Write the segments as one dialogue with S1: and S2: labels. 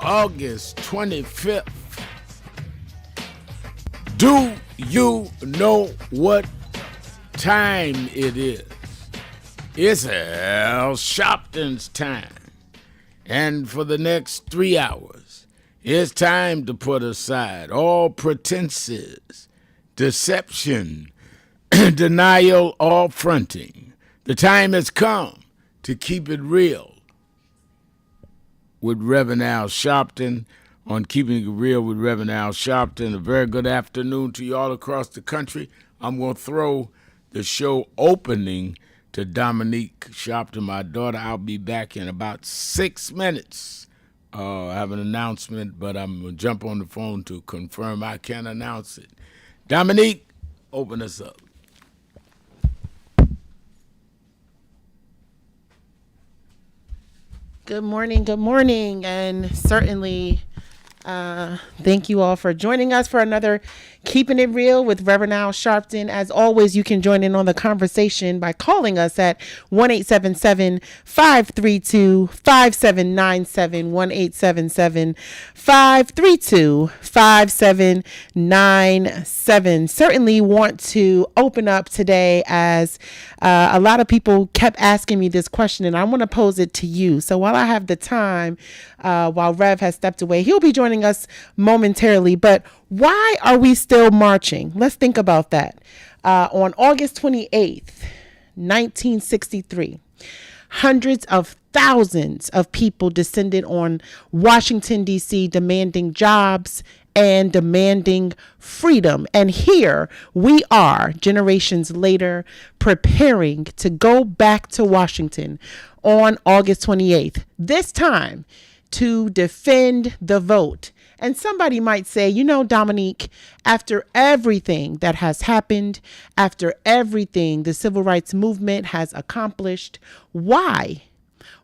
S1: August 25th. Do you know what time it is? It's Al Sharpton's time. And for the next 3 hours, it's time to put aside all pretenses, deception, denial, or fronting. The time has come to keep it real with Reverend Al Sharpton. On Keeping It Real with Reverend Al Sharpton. A very good afternoon to you all across the country. I'm going to throw the show opening to Dominique Sharpton, my daughter. I'll be back in about 6 minutes. I have an announcement, but I'm going to jump on the phone to confirm I can announce it. Dominique, open us up.
S2: Good morning, and certainly thank you all for joining us for another Keeping It Real with Reverend Al Sharpton. As always, you can join in on the conversation by calling us at 1-877-532-5797, 1-877-532-5797. Certainly want to open up today as a lot of people kept asking me this question, and I want to pose it to you. So while I have the time, while Rev has stepped away, he'll be joining us momentarily. But why are we still marching? Let's think about that. On August 28th, 1963, hundreds of thousands of people descended on Washington, D.C., demanding jobs and demanding freedom. And here we are, generations later, preparing to go back to Washington on August 28th, this time to defend the vote. And somebody might say, you know, Dominique, after everything that has happened, after everything the civil rights movement has accomplished, why?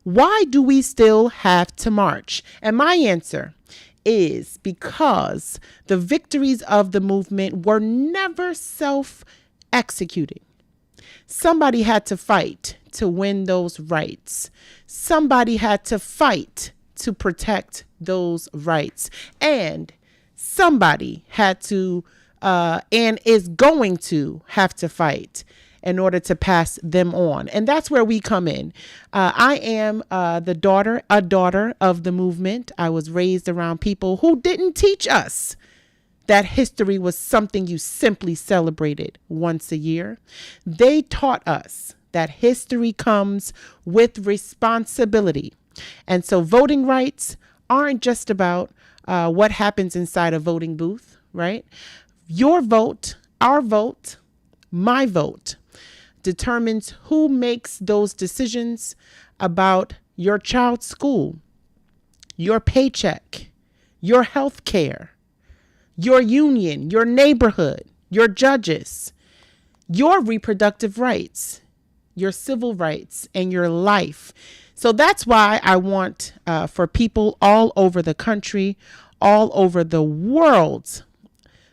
S2: Why do we still have to march? And my answer is because the victories of the movement were never self-executing. Somebody had to fight to win those rights. Somebody had to fight to protect those rights. And somebody had to and is going to have to fight in order to pass them on. And that's where we come in. I am a daughter of the movement. I was raised around people who didn't teach us that history was something you simply celebrated once a year. They taught us that history comes with responsibility. And so voting rights aren't just about what happens inside a voting booth, right? Your vote, our vote, my vote determines who makes those decisions about your child's school, your paycheck, your health care, your union, your neighborhood, your judges, your reproductive rights, your civil rights, and your life. So that's why I want for people all over the country, all over the world,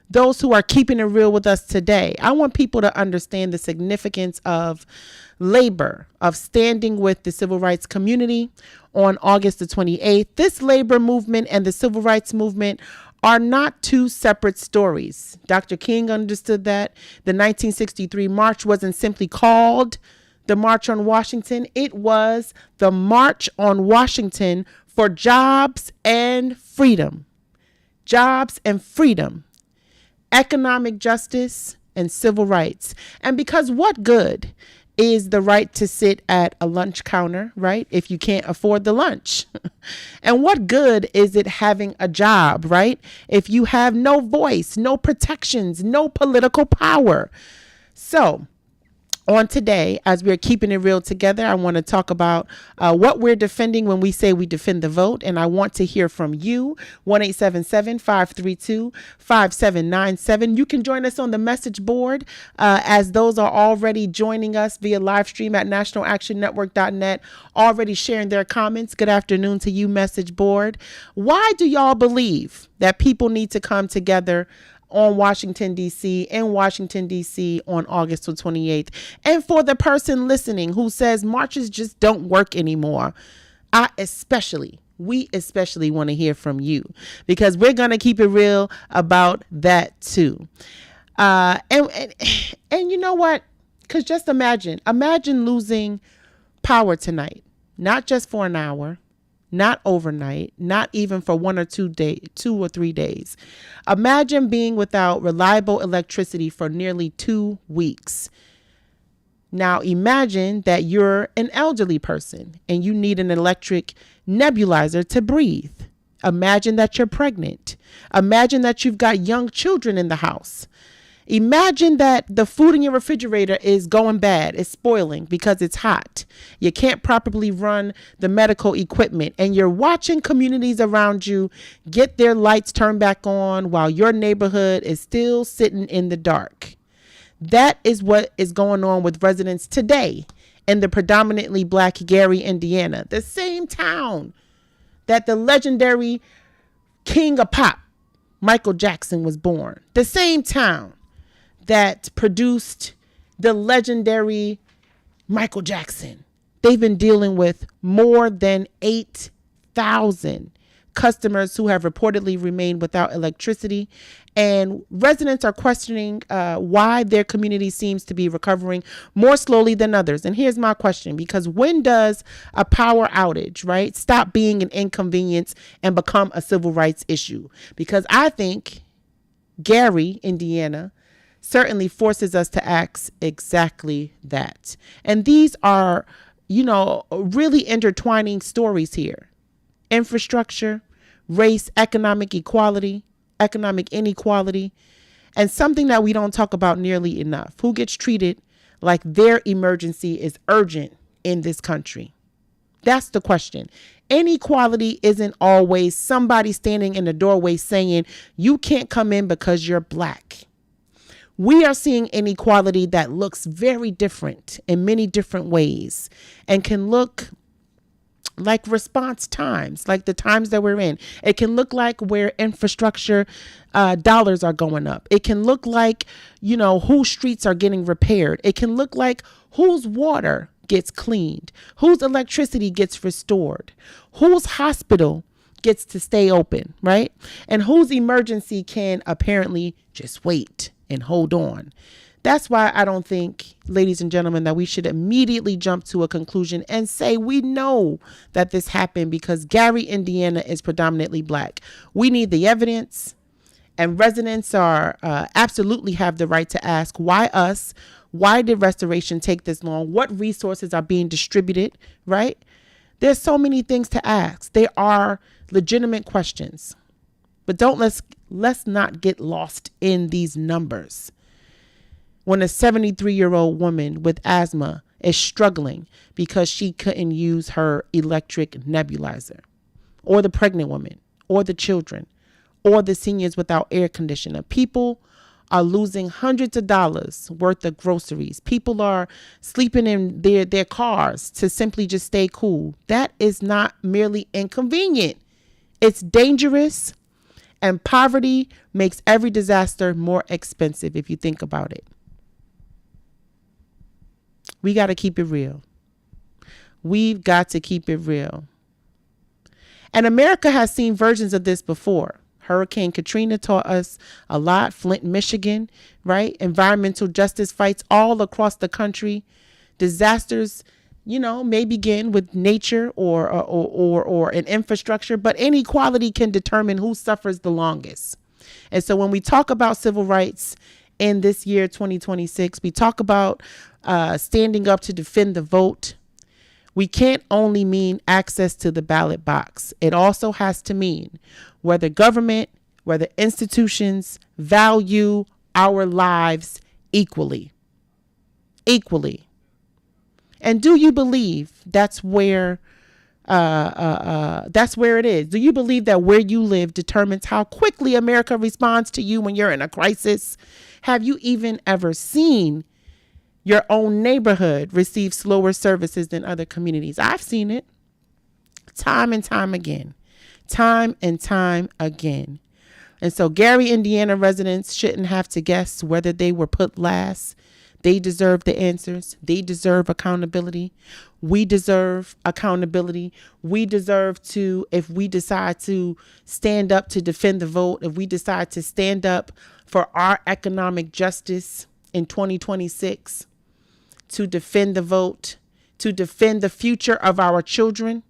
S2: those who are keeping it real with us today, I want people to understand the significance of labor, of standing with the civil rights community on August the 28th. This labor movement and the civil rights movement are not two separate stories. Dr. King understood that. The 1963 march wasn't simply called the March on Washington. It was the March on Washington for jobs and freedom. Jobs and freedom, economic justice and civil rights. And because what good is the right to sit at a lunch counter, right, if you can't afford the lunch? And what good is it having a job, right, if you have no voice, no protections, no political power? So on today, as we're keeping it real together, I want to talk about what we're defending when we say we defend the vote. And I want to hear from you. 1-877-532-5797. You can join us on the message board as those are already joining us via live stream at nationalactionnetwork.net, already sharing their comments. Good afternoon to you, message board. Why do y'all believe that people need to come together on Washington, D.C., in Washington, D.C. on August 28th. And for the person listening who says marches just don't work anymore, I especially We especially want to hear from you because we're going to keep it real about that too. And you know what? Because just imagine losing power tonight, not just for an hour, not overnight, not even for 2 or 3 days. Imagine being without reliable electricity for nearly 2 weeks. Now imagine that you're an elderly person and you need an electric nebulizer to breathe. Imagine that you're pregnant. Imagine that you've got young children in the house. Imagine that the food in your refrigerator is going bad, it's spoiling because it's hot. You can't properly run the medical equipment and you're watching communities around you get their lights turned back on while your neighborhood is still sitting in the dark. That is what is going on with residents today in the predominantly black Gary, Indiana, the same town that the legendary king of pop, Michael Jackson, was born. The same town that produced the legendary Michael Jackson. They've been dealing with more than 8,000 customers who have reportedly remained without electricity. And residents are questioning why their community seems to be recovering more slowly than others. And here's my question, because when does a power outage, right, stop being an inconvenience and become a civil rights issue? Because I think Gary, Indiana, certainly forces us to ask exactly that. And these are, really intertwining stories here. Infrastructure, race, economic equality, economic inequality, and something that we don't talk about nearly enough. Who gets treated like their emergency is urgent in this country? That's the question. Inequality isn't always somebody standing in the doorway saying, you can't come in because you're black. We are seeing inequality that looks very different in many different ways and can look like response times, like the times that we're in. It can look like where infrastructure dollars are going up. It can look like, whose streets are getting repaired. It can look like whose water gets cleaned, whose electricity gets restored, whose hospital gets to stay open, right? And whose emergency can apparently just wait and hold on. That's why I don't think, ladies and gentlemen, that we should immediately jump to a conclusion and say we know that this happened because Gary, Indiana is predominantly black. We need the evidence, and residents are absolutely have the right to ask why us? Why did restoration take this long? What resources are being distributed, right? There's so many things to ask. They are legitimate questions, but let's not get lost in these numbers. When a 73-year-old woman with asthma is struggling because she couldn't use her electric nebulizer, or the pregnant woman, or the children, or the seniors without air conditioner, people are losing hundreds of dollars worth of groceries. People are sleeping in their cars to simply just stay cool. That is not merely inconvenient. It's dangerous, and poverty makes every disaster more expensive if you think about it. We got to keep it real. We've got to keep it real. And America has seen versions of this before. Hurricane Katrina taught us a lot. Flint, Michigan, right? Environmental justice fights all across the country. Disasters, may begin with nature or an infrastructure, but inequality can determine who suffers the longest. And so when we talk about civil rights in this year, 2026, we talk about standing up to defend the vote. We can't only mean access to the ballot box. It also has to mean whether government, whether institutions value our lives equally. Equally. And do you believe that's where it is? Do you believe that where you live determines how quickly America responds to you when you're in a crisis? Have you even ever seen your own neighborhood receive slower services than other communities? I've seen it time and time again. Time and time again. And so Gary, Indiana residents shouldn't have to guess whether they were put last. They deserve the answers. They deserve accountability. We deserve accountability. We deserve to, if we decide to stand up to defend the vote, if we decide to stand up for our economic justice in 2026, to defend the vote, to defend the future of our children,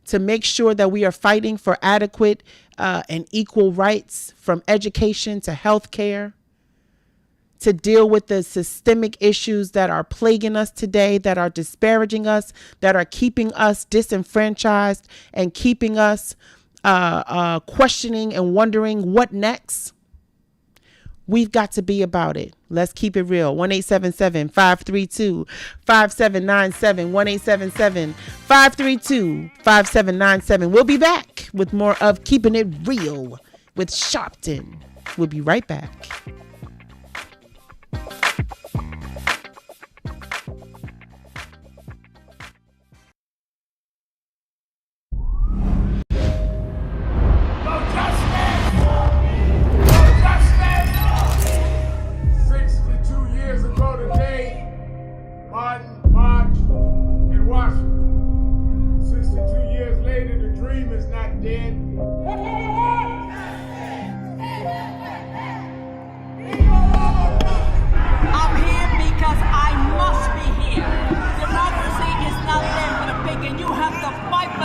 S2: to make sure that we are fighting for adequate and equal rights, from education to health care, to deal with the systemic issues that are plaguing us today, that are disparaging us, that are keeping us disenfranchised and keeping us questioning and wondering what next. We've got to be about it. Let's keep it real. 1-877-532-5797. 1-877-532-5797. We'll be back with more of Keeping It Real with Sharpton. We'll be right back.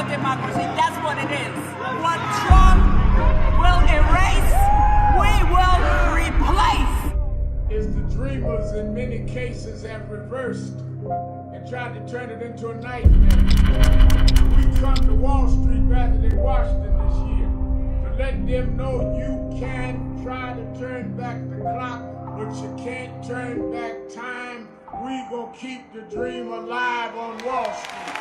S3: Democracy, that's what it is. What Trump will erase, we will replace.
S1: Is the dreamers in many cases have reversed and tried to turn it into a nightmare. We come to Wall Street rather than Washington this year to let them know you can try to turn back the clock, but you can't turn back time. We gonna keep the dream alive on Wall Street.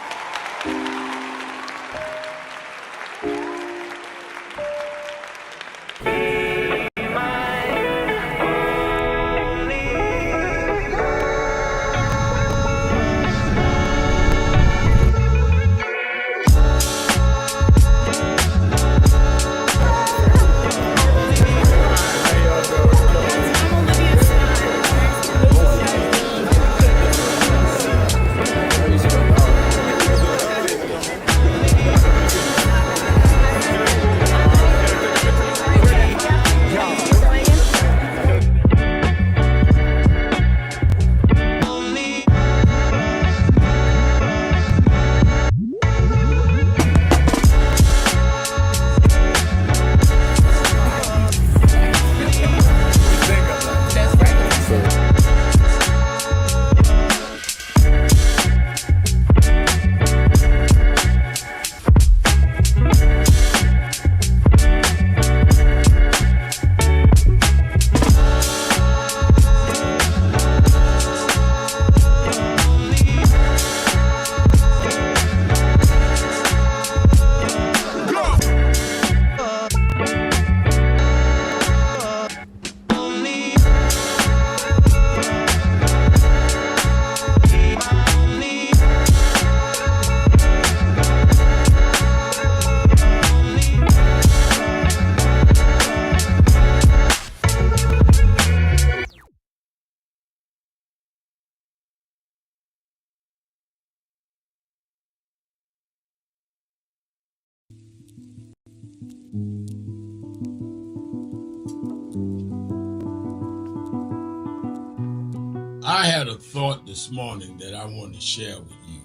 S1: I had a thought this morning that I want to share with you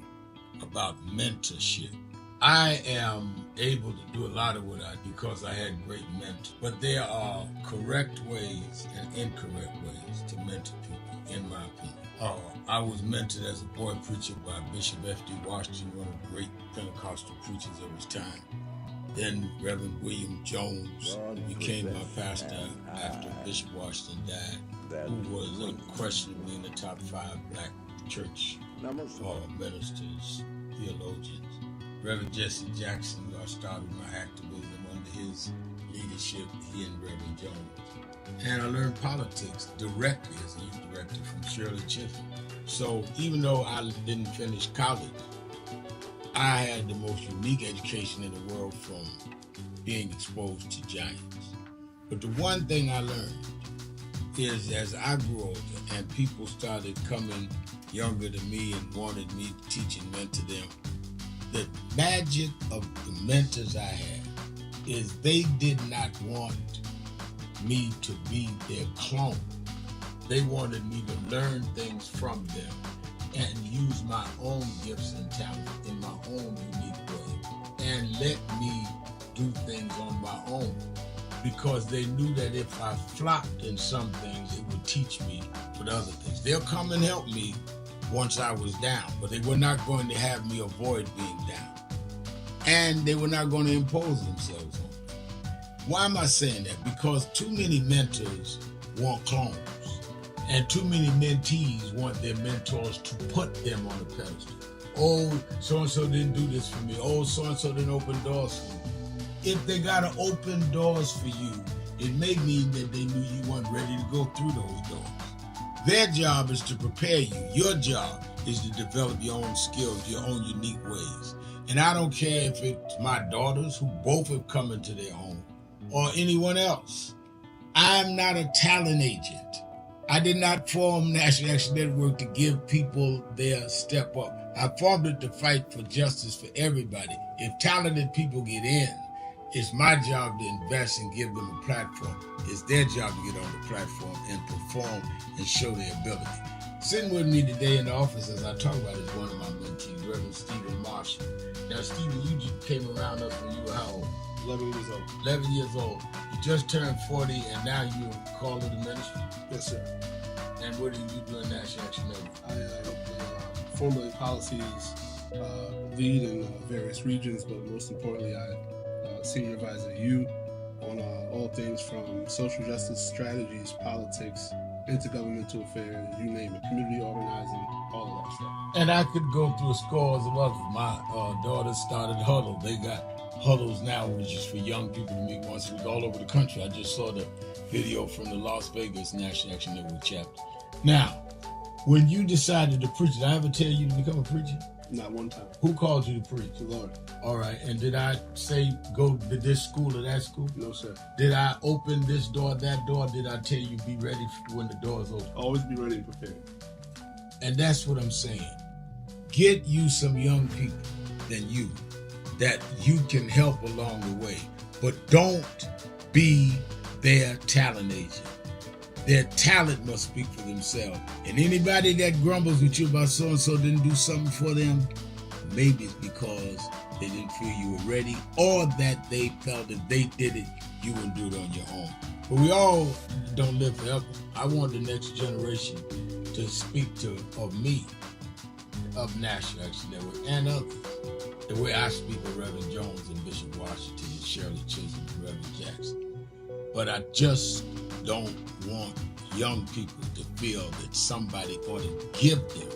S1: about mentorship. I am able to do a lot of what I do because I had great mentors, but there are correct ways and incorrect ways to mentor people, in my opinion. I was mentored as a boy preacher by Bishop F.D. Washington, one of the great Pentecostal preachers of his time. Then Reverend William Jones, who became my pastor after Bishop Washington died, who was unquestionably in the top 5 black church ministers, theologians. Reverend Jesse Jackson, who I started my activism under his leadership, he and Reverend Jones. And I learned politics directly as a youth director from Shirley Chisholm. So even though I didn't finish college, I had the most unique education in the world from being exposed to giants. But the one thing I learned is as I grew older and people started coming younger than me and wanted me to teach and mentor them, the magic of the mentors I had is they did not want me to be their clone. They wanted me to learn things from them and use my own gifts and talents in my own unique way and let me do things on my own, because they knew that if I flopped in some things, it would teach me for the other things. They'll come and help me once I was down, but they were not going to have me avoid being down. And they were not going to impose themselves on me. Why am I saying that? Because too many mentors want clones, and too many mentees want their mentors to put them on a pedestal. Oh, so-and-so didn't do this for me. Oh, so-and-so didn't open doors for me. If they gotta open doors for you, it may mean that they knew you weren't ready to go through those doors. Their job is to prepare you. Your job is to develop your own skills, your own unique ways. And I don't care if it's my daughters, who both have come into their home, or anyone else. I'm not a talent agent. I did not form National Action Network to give people their step up. I formed it to fight for justice for everybody. If talented people get in, it's my job to invest and give them a platform. It's their job to get on the platform and perform and show their ability. Sitting with me today in the office as I talk about is one of my mentees, Reverend Stephen Marshall. Now, Stephen, you just came around us when you were how old?
S4: 11 years old.
S1: 11 years old. You just turned 40 and now you're called to the ministry?
S4: Yes, sir.
S1: And what are you doing National Action Network?
S4: I formulate policies, lead in various regions, but most importantly, I senior advisor to you on all things from social justice strategies, politics, intergovernmental affairs, you name it, community organizing, all of that stuff.
S1: And I could go through scores of others. My daughters started Huddle. They got Huddles now, which is for young people to meet once a week all over the country. I just saw the video from the Las Vegas National Action Network chapter. Now, when you decided to preach, did I ever tell you to become a preacher?
S4: Not one time.
S1: Who called you to preach?
S4: The Lord.
S1: All right. And did I say go to this school or that school?
S4: No, sir.
S1: Did I open this door, that door? Did I tell you be ready when the doors open?
S4: Always be ready and prepared.
S1: And that's what I'm saying. Get you some young people than you that you can help along the way. But don't be their talent agent. Their talent must speak for themselves. And anybody that grumbles with you about so-and-so didn't do something for them, maybe it's because they didn't feel you were ready, or that they felt if they did it, you wouldn't do it on your own. But we all don't live forever. I want the next generation to speak of me, of National Action Network, and others, the way I speak of Reverend Jones and Bishop Washington and Shirley Chisholm and Reverend Jackson. But I just don't want young people to feel that somebody ought to give them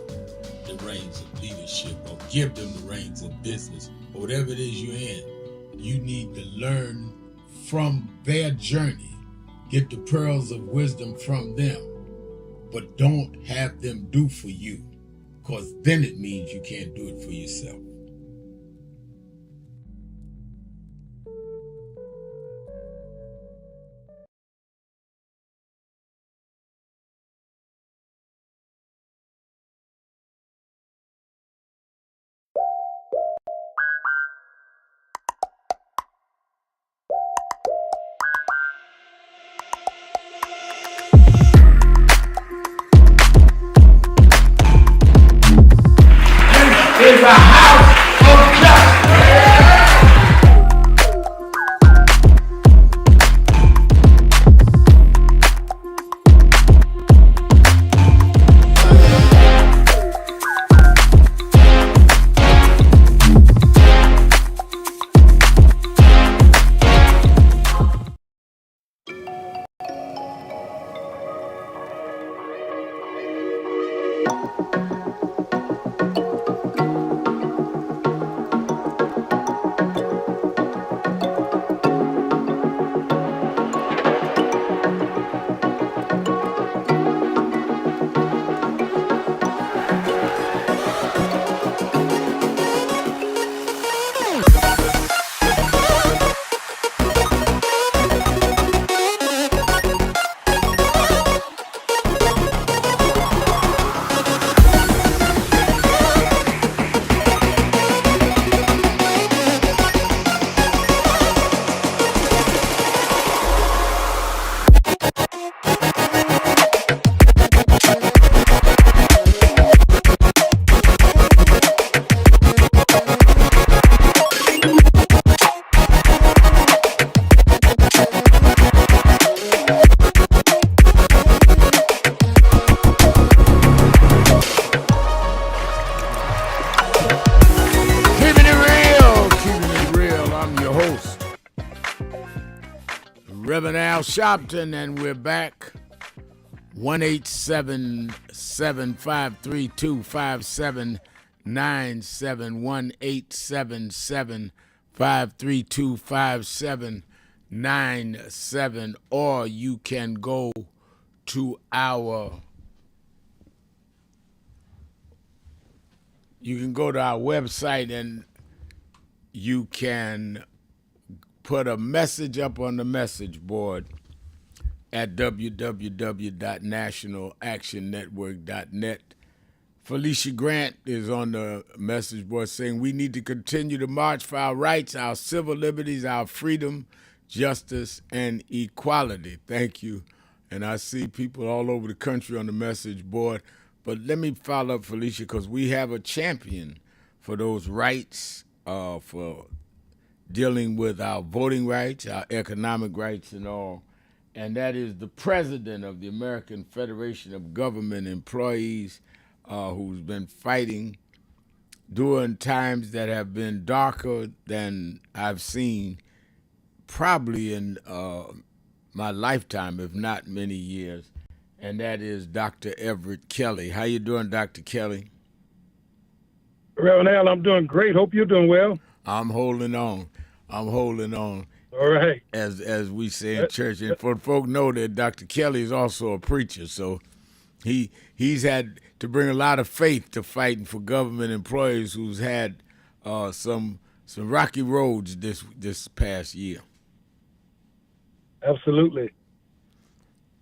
S1: the reins of leadership or give them the reins of business or whatever it is you're in. You need to learn from their journey, get the pearls of wisdom from them, but don't have them do for you, because then it means you can't do it for yourself. Is a house of justice. Reverend Al Sharpton, and we're back. 1-877-532-5797, 1-877-532-5797, or you can go to our website and you can put a message up on the message board at www.nationalactionnetwork.net. Felicia Grant is on the message board saying we need to continue to march for our rights, our civil liberties, our freedom, justice, and equality. Thank you. And I see people all over the country on the message board. But let me follow up, Felicia, because we have a champion for those rights, for dealing with our voting rights, our economic rights, and all. And that is the president of the American Federation of Government Employees, who's been fighting during times that have been darker than I've seen probably in my lifetime, if not many years. And that is Dr. Everett Kelly. How you doing, Dr. Kelly?
S5: Reverend Al, I'm doing great. Hope you're doing well.
S1: I'm holding on.
S5: All right.
S1: As we say in church. And for folk know that Dr. Kelly is also a preacher, so he's had to bring a lot of faith to fighting for government employees who's had some rocky roads this past year.
S5: Absolutely.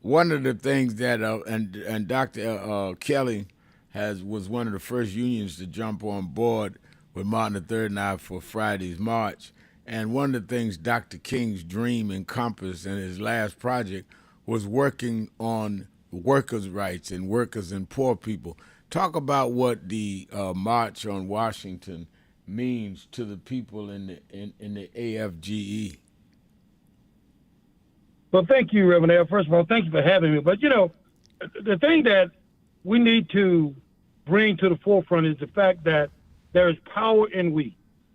S1: One of the things that and Dr. Kelly was one of the first unions to jump on board with Martin Luther and I for Friday's March. And one of the things Dr. King's dream encompassed in his last project was working on workers' rights and workers and poor people. Talk about what the March on Washington means to the people in the AFGE.
S5: Well, thank you, Reverend Al. First of all, thank you for having me. But, the thing that we need to bring to the forefront is the fact that there is power in we.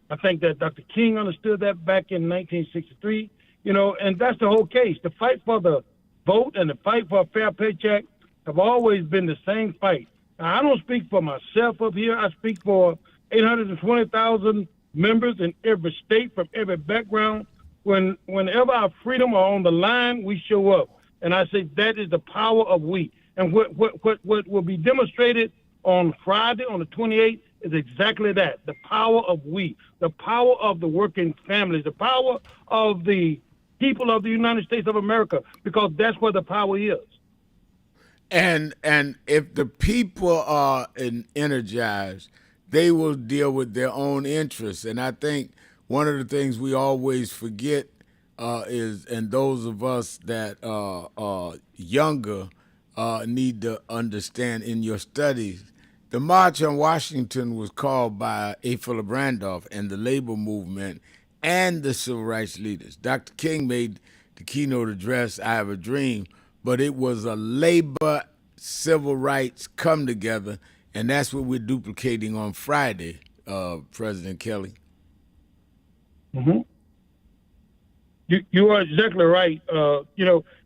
S5: I think that Dr. King understood that back in 1963, and that's the whole case. The fight for the vote and the fight for a fair paycheck have always been the same fight. Now, I don't speak for myself up here. I speak for 820,000 members in every state from every background. Whenever our freedom are on the line, we show up. And I say that is the power of we. And what will be demonstrated on Friday, on the 28th, is exactly that, the power of we, the power of the working families, the power of the people of the United States of America, because that's where the power is.
S1: And if the people are energized, they will deal with their own interests. And I think one of the things we always forget is, and those of us that are younger need to understand in your studies, the March on Washington was called by A. Philip Randolph and the labor movement and the civil rights leaders. Dr. King made the keynote address, I Have a Dream, but it was a labor civil rights come together, and that's what we're duplicating on Friday, President Kelly.
S5: Mm-hmm. You are exactly right. And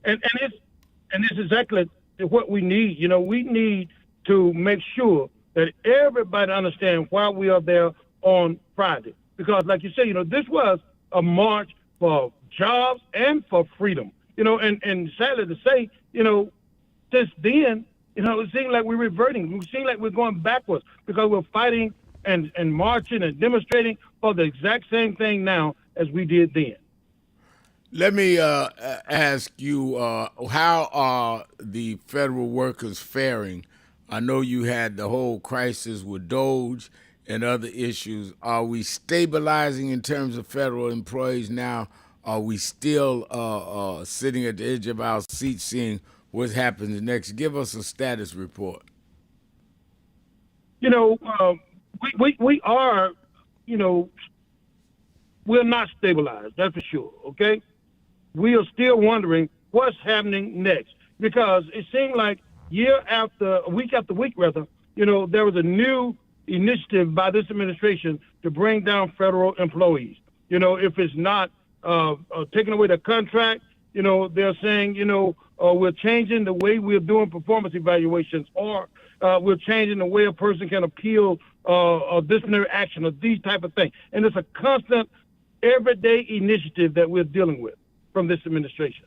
S5: it's exactly what we need. We need to make sure that everybody understands why we are there on Friday. Because like you say, this was a march for jobs and for freedom. And sadly to say, since then, it seems like we're reverting. It seems like we're going backwards because we're fighting and marching and demonstrating for the exact same thing now as we did then.
S1: Let me ask you, how are the federal workers faring? I know you had the whole crisis with Doge and other issues. Are we stabilizing in terms of federal employees now? Are we still sitting at the edge of our seat seeing what happens next? Give us a status report.
S5: We are, we're not stabilized, that's for sure, okay? We are still wondering what's happening next because it seemed like week after week, there was a new initiative by this administration to bring down federal employees. If it's not taking away the contract, they're saying, we're changing the way we're doing performance evaluations, or we're changing the way a person can appeal a disciplinary action, or these type of things. And it's a constant, everyday initiative that we're dealing with from this administration.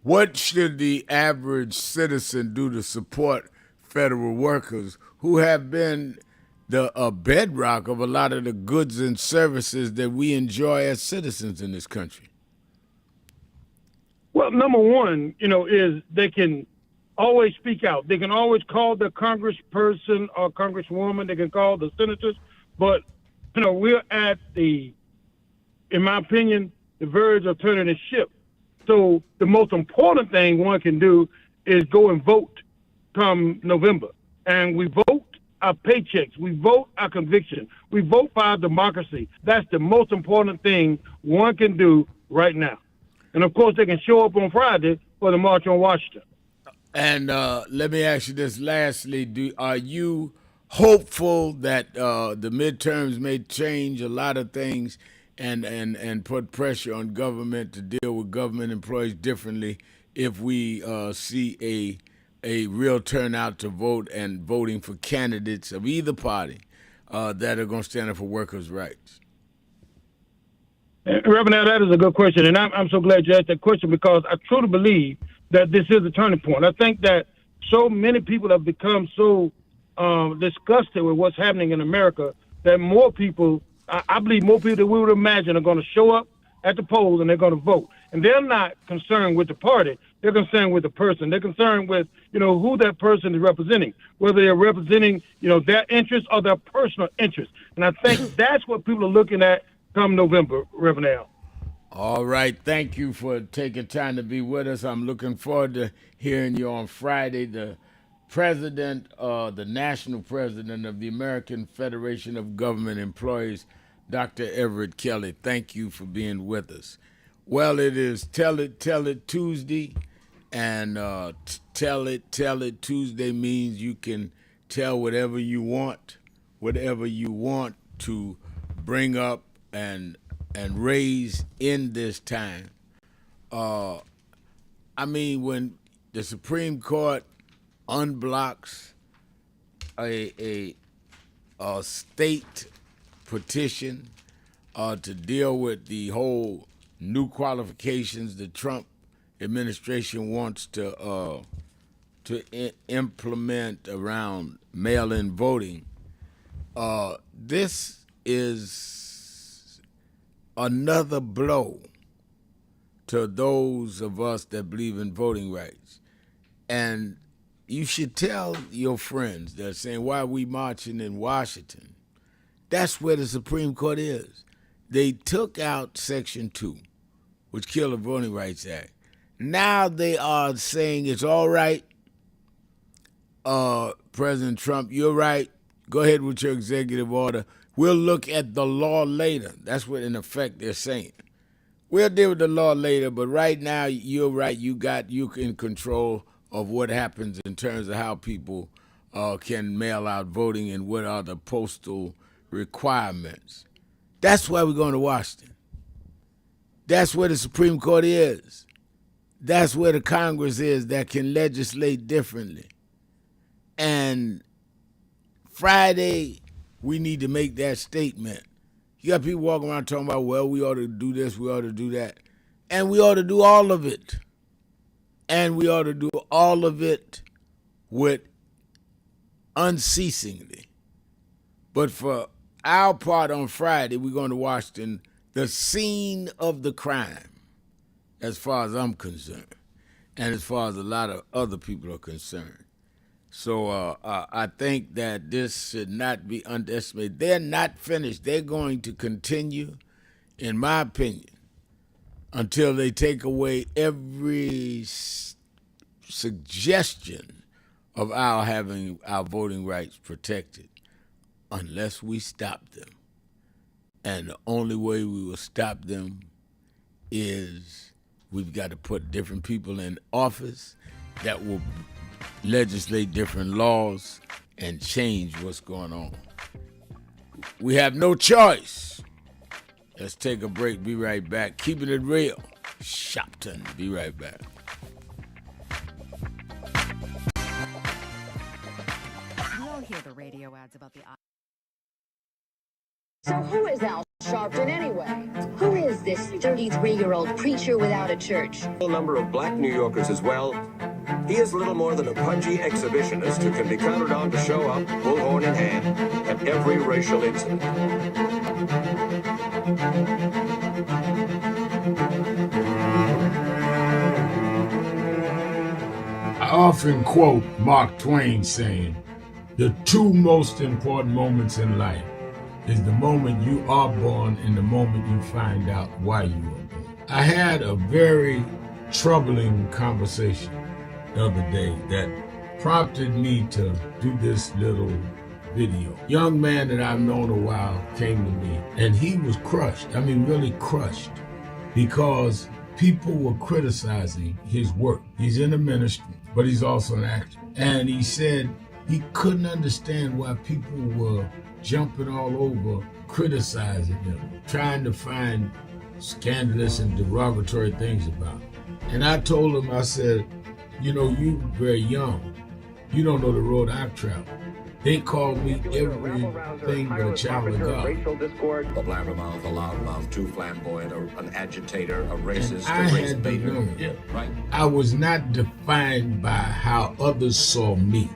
S1: What should the average citizen do to support federal workers who have been the bedrock of a lot of the goods and services that we enjoy as citizens in this country?
S5: Well, number one, is they can always speak out. They can always call the congressperson or congresswoman. They can call the senators. But, we're at in my opinion, the verge of turning the ship. So the most important thing one can do is go and vote come November. And we vote our paychecks. We vote our conviction. We vote for our democracy. That's the most important thing one can do right now. And, of course, they can show up on Friday for the March on Washington.
S1: And let me ask you this lastly. Are you hopeful that the midterms may change a lot of things and put pressure on government to deal with government employees differently if we see a real turnout to vote and voting for candidates of either party that are going to stand up for workers' rights?
S5: Reverend, that is a good question, and I'm so glad you asked that question, because I truly believe that this is a turning point. I think that so many people have become so disgusted with what's happening in America that more people, I believe more people than we would imagine, are going to show up at the polls and they're going to vote. And they're not concerned with the party. They're concerned with the person. They're concerned with, who that person is representing, whether they're representing, their interests or their personal interests. And I think that's what people are looking at come November, Reverend Al.
S1: All right. Thank you for taking time to be with us. I'm looking forward to hearing you on Friday. The national president of the American Federation of Government Employees, Dr. Everett Kelly. Thank you for being with us. Well, it is Tell It Tuesday, and Tell It Tuesday means you can tell whatever you want to bring up and raise in this time. When the Supreme Court unblocks a state petition to deal with the whole new qualifications the Trump administration wants to implement around mail-in voting, this is another blow to those of us that believe in voting rights. And you should tell your friends that are saying, why are we marching in Washington? That's where the Supreme Court is. They took out Section 2, which killed the Voting Rights Act. Now they are saying it's all right, President Trump, you're right. Go ahead with your executive order. We'll look at the law later. That's what, in effect, they're saying. We'll deal with the law later, but right now, you're right. You in control of what happens in terms of how people can mail out voting and what are the postal requirements. That's why we're going to Washington. That's where the Supreme Court is. That's where the Congress is that can legislate differently. And Friday, we need to make that statement. You got people walking around talking about, well, we ought to do this, we ought to do that. And we ought to do all of it. And we ought to do all of it with unceasingly. But for our part on Friday, we're going to Washington, the scene of the crime, as far as I'm concerned, and as far as a lot of other people are concerned. So I think that this should not be underestimated. They're not finished. They're going to continue, in my opinion, until they take away every suggestion of our having our voting rights protected, unless we stop them. And the only way we will stop them is we've got to put different people in office that will legislate different laws and change what's going on. We have no choice. Let's take a break. Be right back. Keeping it real Shopton. Be right back.
S6: You all hear the radio ads about the.
S7: So who is Al Sharpton anyway? Who is this 33-year-old preacher without a church?
S8: A number of black New Yorkers as well. He is little more than a pudgy exhibitionist who can be counted on to show up, bullhorn in hand, at every racial incident.
S1: I often quote Mark Twain saying, "The two most important moments in life is the moment you are born and the moment you find out why you were born." I had a very troubling conversation the other day that prompted me to do this little video. Young man that I've known a while came to me and he was crushed. I mean, really crushed, because people were criticizing his work. He's in the ministry, but he's also an actor. And he said he couldn't understand why people were jumping all over, criticizing him, trying to find scandalous and derogatory things about him. And I told him, I said, you know, you very young. You don't know the road I've traveled. They call me everything but a child of God.
S8: A blabbermouth, a loudmouth, too flamboyant, an agitator, a racist,
S1: I
S8: a race
S1: had to
S8: baiter.
S1: learn.
S8: Yeah, right.
S1: I was not defined by how others saw me.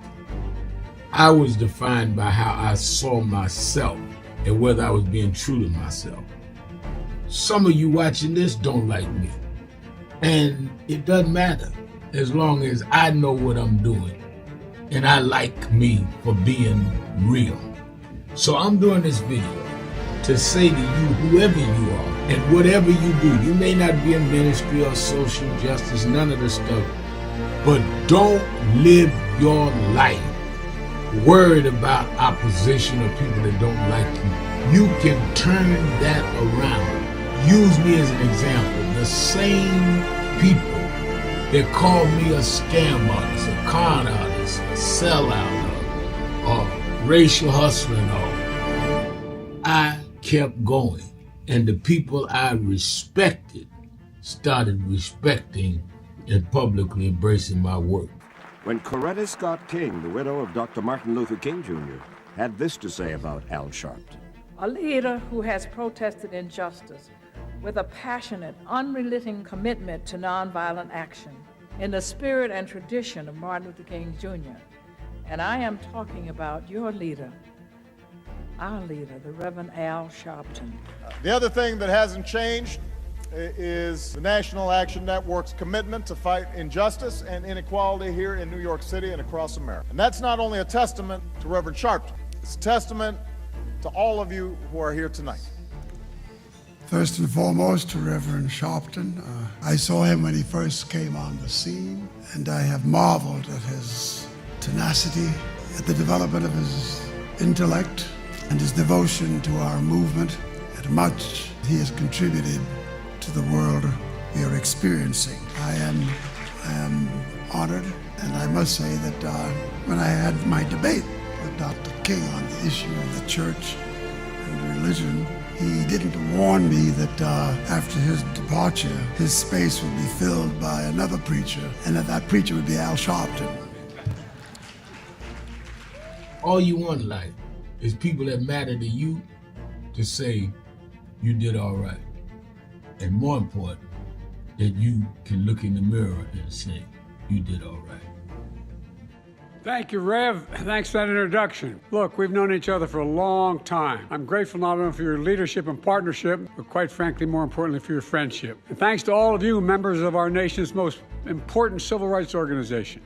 S1: I was defined by how I saw myself and whether I was being true to myself. Some of you watching this don't like me. And it doesn't matter as long as I know what I'm doing and I like me for being real. So I'm doing this video to say to you, whoever you are and whatever you do, you may not be in ministry or social justice, none of this stuff, but don't live your life worried about opposition or people that don't like you. You can turn that around. Use me as an example. The same people that call me a scam artist, a con artist, a sellout, or racial hustler and all, I kept going. And the people I respected started respecting and publicly embracing my work.
S8: When Coretta Scott King, the widow of Dr. Martin Luther King Jr., had this to say about Al Sharpton.
S9: A leader who has protested injustice with a passionate, unrelenting commitment to nonviolent action in the spirit and tradition of Martin Luther King Jr. And I am talking about your leader, our leader, the Reverend Al Sharpton.
S10: The other thing that hasn't changed is the National Action Network's commitment to fight injustice and inequality here in New York City and across America. And that's not only a testament to Reverend Sharpton, it's a testament to all of you who are here tonight.
S11: First and foremost, to Reverend Sharpton. I saw him when he first came on the scene, and I have marveled at his tenacity, at the development of his intellect, and his devotion to our movement, and much he has contributed to the world we are experiencing. I am honored, and I must say that when I had my debate with Dr. King on the issue of the church and religion, he didn't warn me that after his departure, his space would be filled by another preacher, and that preacher would be Al Sharpton.
S1: All you want in life is people that matter to you to say you did all right. And more important, that you can look in the mirror and say you did all right.
S12: Thank you, Rev. Thanks for that introduction. Look, we've known each other for a long time. I'm grateful not only for your leadership and partnership, but quite frankly, more importantly, for your friendship. And thanks to all of you, members of our nation's most important civil rights organization.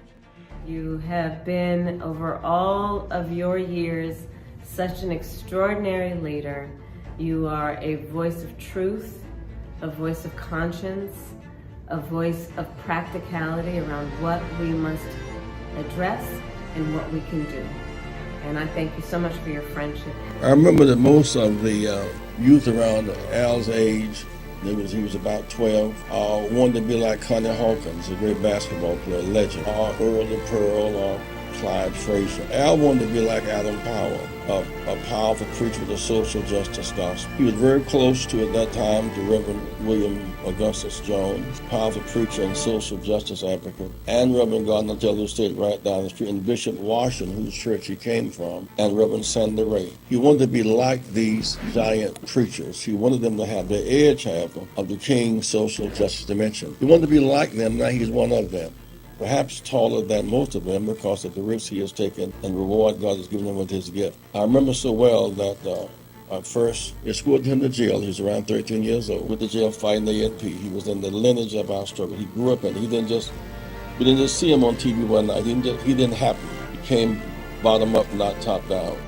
S13: You have been, over all of your years, such an extraordinary leader. You are a voice of truth, a voice of conscience, a voice of practicality around what we must address and what we can do. And I thank you so much for your friendship.
S14: I remember that most of the youth around Al's age, he was about 12, wanted to be like Connie Hawkins, a great basketball player, legend, or Earl the Pearl, or Clyde Frazier. Al wanted to be like Adam Powell, a powerful preacher with a social justice gospel. He was very close to, at that time, to Reverend William Augustus Jones, powerful preacher and social justice advocate, and Reverend Gardner Taylor State right down the street, and Bishop Washington, whose church he came from, and Reverend Sandy Ray. He wanted to be like these giant preachers. He wanted them to have the edge, however, of the King's social justice dimension. He wanted to be like them. Now he's one of them. Perhaps taller than most of them because of the risks he has taken and the reward God has given him with his gift. I remember so well that I first escorted him to jail. He was around 13 years old. With the jail fighting the ANP. He was in the lineage of our struggle. He grew up in it. We didn't just see him on TV one night. He didn't happen. He came bottom up, not top down.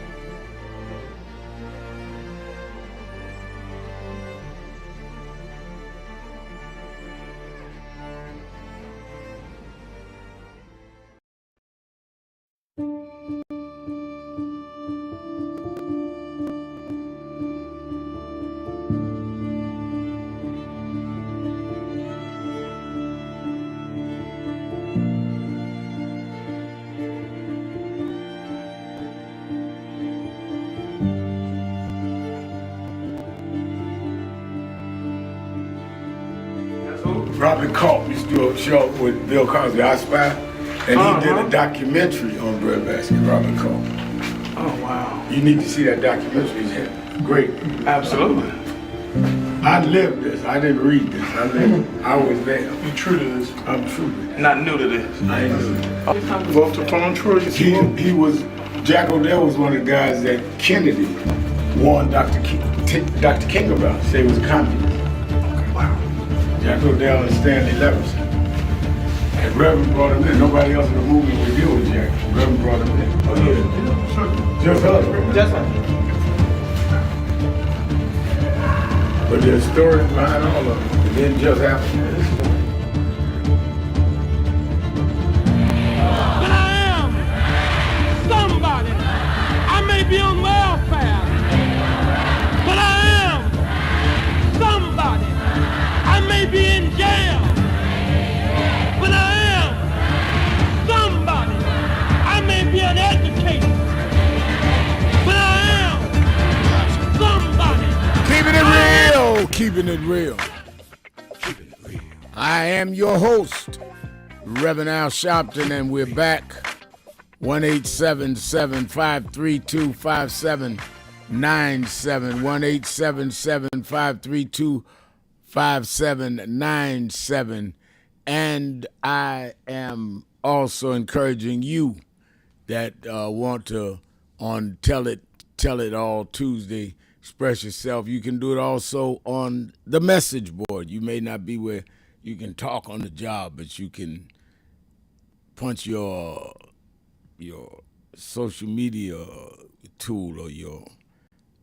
S1: Robert Culp used to do a show with Bill Cosby, I Spy, and he did a documentary on breadbasket, Robert Culp.
S15: Oh, wow.
S1: You need to see that documentary. It's great.
S15: Absolutely.
S1: I lived this. I didn't read this. I lived it. I was there.
S15: You true to this?
S1: I'm true to this.
S15: Not new to this.
S1: I ain't new to this.
S15: Vote to phone Troy.
S1: He was, Jack Odell was one of the guys that Kennedy warned Dr. King about. Say he was a communist.
S15: Okay, wow.
S1: Jack Odell and Stanley Levinson. And Reverend brought him in. Nobody else in the movement would deal with Jack. Reverend brought him in.
S15: Oh, yeah. Sure.
S1: Just us.
S15: That's right.
S1: But there's stories behind all of it. It didn't just happen.
S16: But I am somebody. I may be on welfare, but I am somebody. I may be in jail, but I am somebody. I may be uneducated, but I am somebody.
S1: Keeping it real. Keeping it real. I am your host, Reverend Al Sharpton, and we're back. 1-877-532-5797. 1-877-532-5797. And I am also encouraging you that want to, on Tell It All Tuesday, express yourself. You can do it also on the message board. You may not be where you can talk on the job, but you can punch your social media tool or your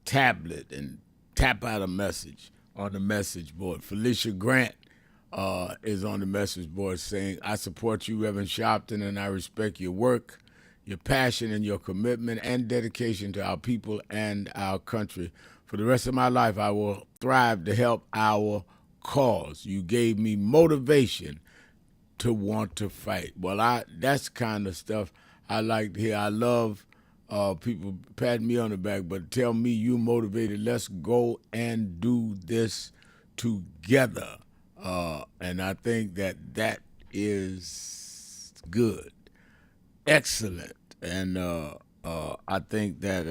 S1: tablet and tap out a message on the message board. Felicia Grant is on the message board saying, I support you, Reverend Sharpton, and I respect your work, your passion, and your commitment and dedication to our people and our country. For the rest of my life, I will thrive to help our cause. You gave me motivation to want to fight. Well, that's kind of stuff I like to hear. I love people pat me on the back, but tell me you motivated. Let's go and do this together. And I think that is good, excellent. And I think that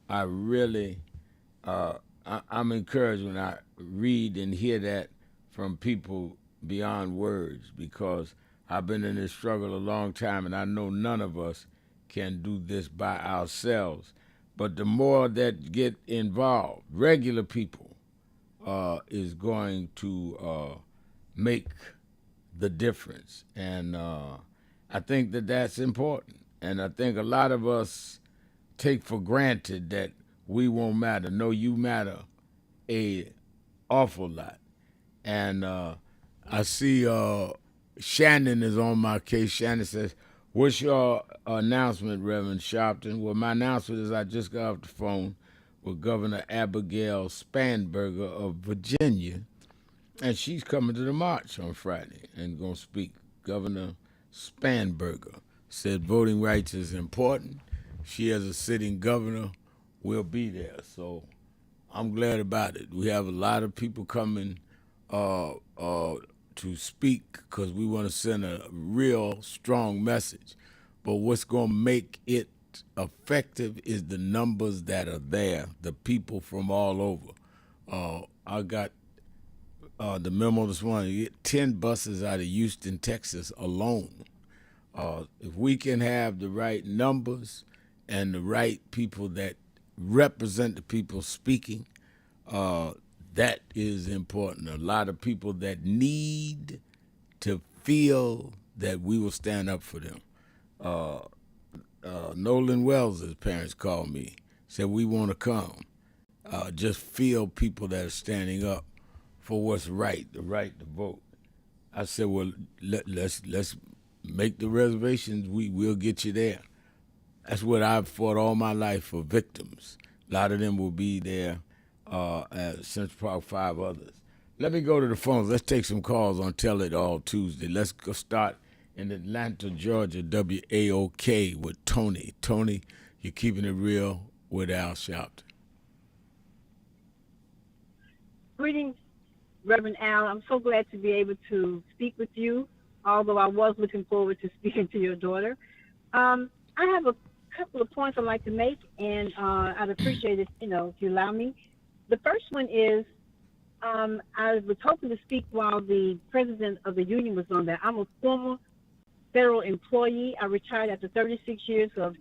S1: I really, I'm encouraged when I read and hear that from people beyond words, because I've been in this struggle a long time, and I know none of us can do this by ourselves. But the more that get involved, regular people, is going to make the difference. And I think that that's important. And I think a lot of us take for granted that we won't matter. No, you matter a awful lot. And I see Shannon is on my case. Shannon says, what's your announcement, Reverend Sharpton? Well, my announcement is I just got off the phone with Governor Abigail Spanberger of Virginia, and she's coming to the march on Friday and going to speak, Governor Spanberger. said voting rights is important. She, as a sitting governor, will be there. So I'm glad about it. We have a lot of people coming to speak because we want to send a real strong message. But what's going to make it effective is the numbers that are there, the people from all over. I got the memo this morning. You get 10 buses out of Houston, Texas alone. If we can have the right numbers and the right people that represent the people speaking, that is important. A lot of people that need to feel that we will stand up for them. Nolan Wells' parents called me, said we want to come. Just feel people that are standing up for what's right, the right to vote. I said, well, let's make the reservations. We'll get you there. That's what I've fought all my life for victims. A lot of them will be there at Central Park, 5 others. Let me go to the phones. Let's take some calls on Tell It All Tuesday. Let's go start in Atlanta, Georgia, WAOK with Tony. Tony, you're keeping it real with Al Sharpton.
S17: Greetings, Reverend Al. I'm so glad to be able to speak with you, although I was looking forward to speaking to your daughter. I have a couple of points I'd like to make, and I'd appreciate it, if you allow me. The first one is I was hoping to speak while the president of the union was on there. I'm a former federal employee. I retired after 36 years of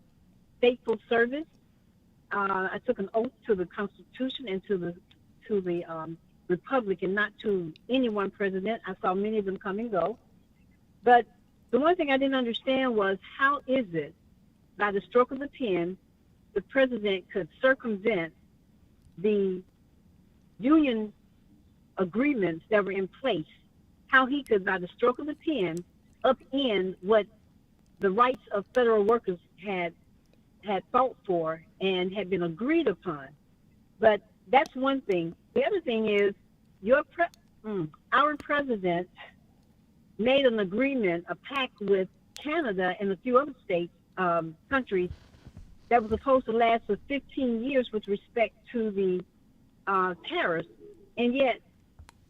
S17: faithful service. I took an oath to the Constitution and to the Republic, and not to any one president. I saw many of them come and go. But the one thing I didn't understand was, how is it, by the stroke of the pen, the president could circumvent the union agreements that were in place, how he could, by the stroke of the pen, upend what the rights of federal workers had fought for and had been agreed upon. But that's one thing. The other thing is, our president made an agreement, a pact with Canada and a few other states, countries, that was supposed to last for 15 years with respect to the tariffs, and yet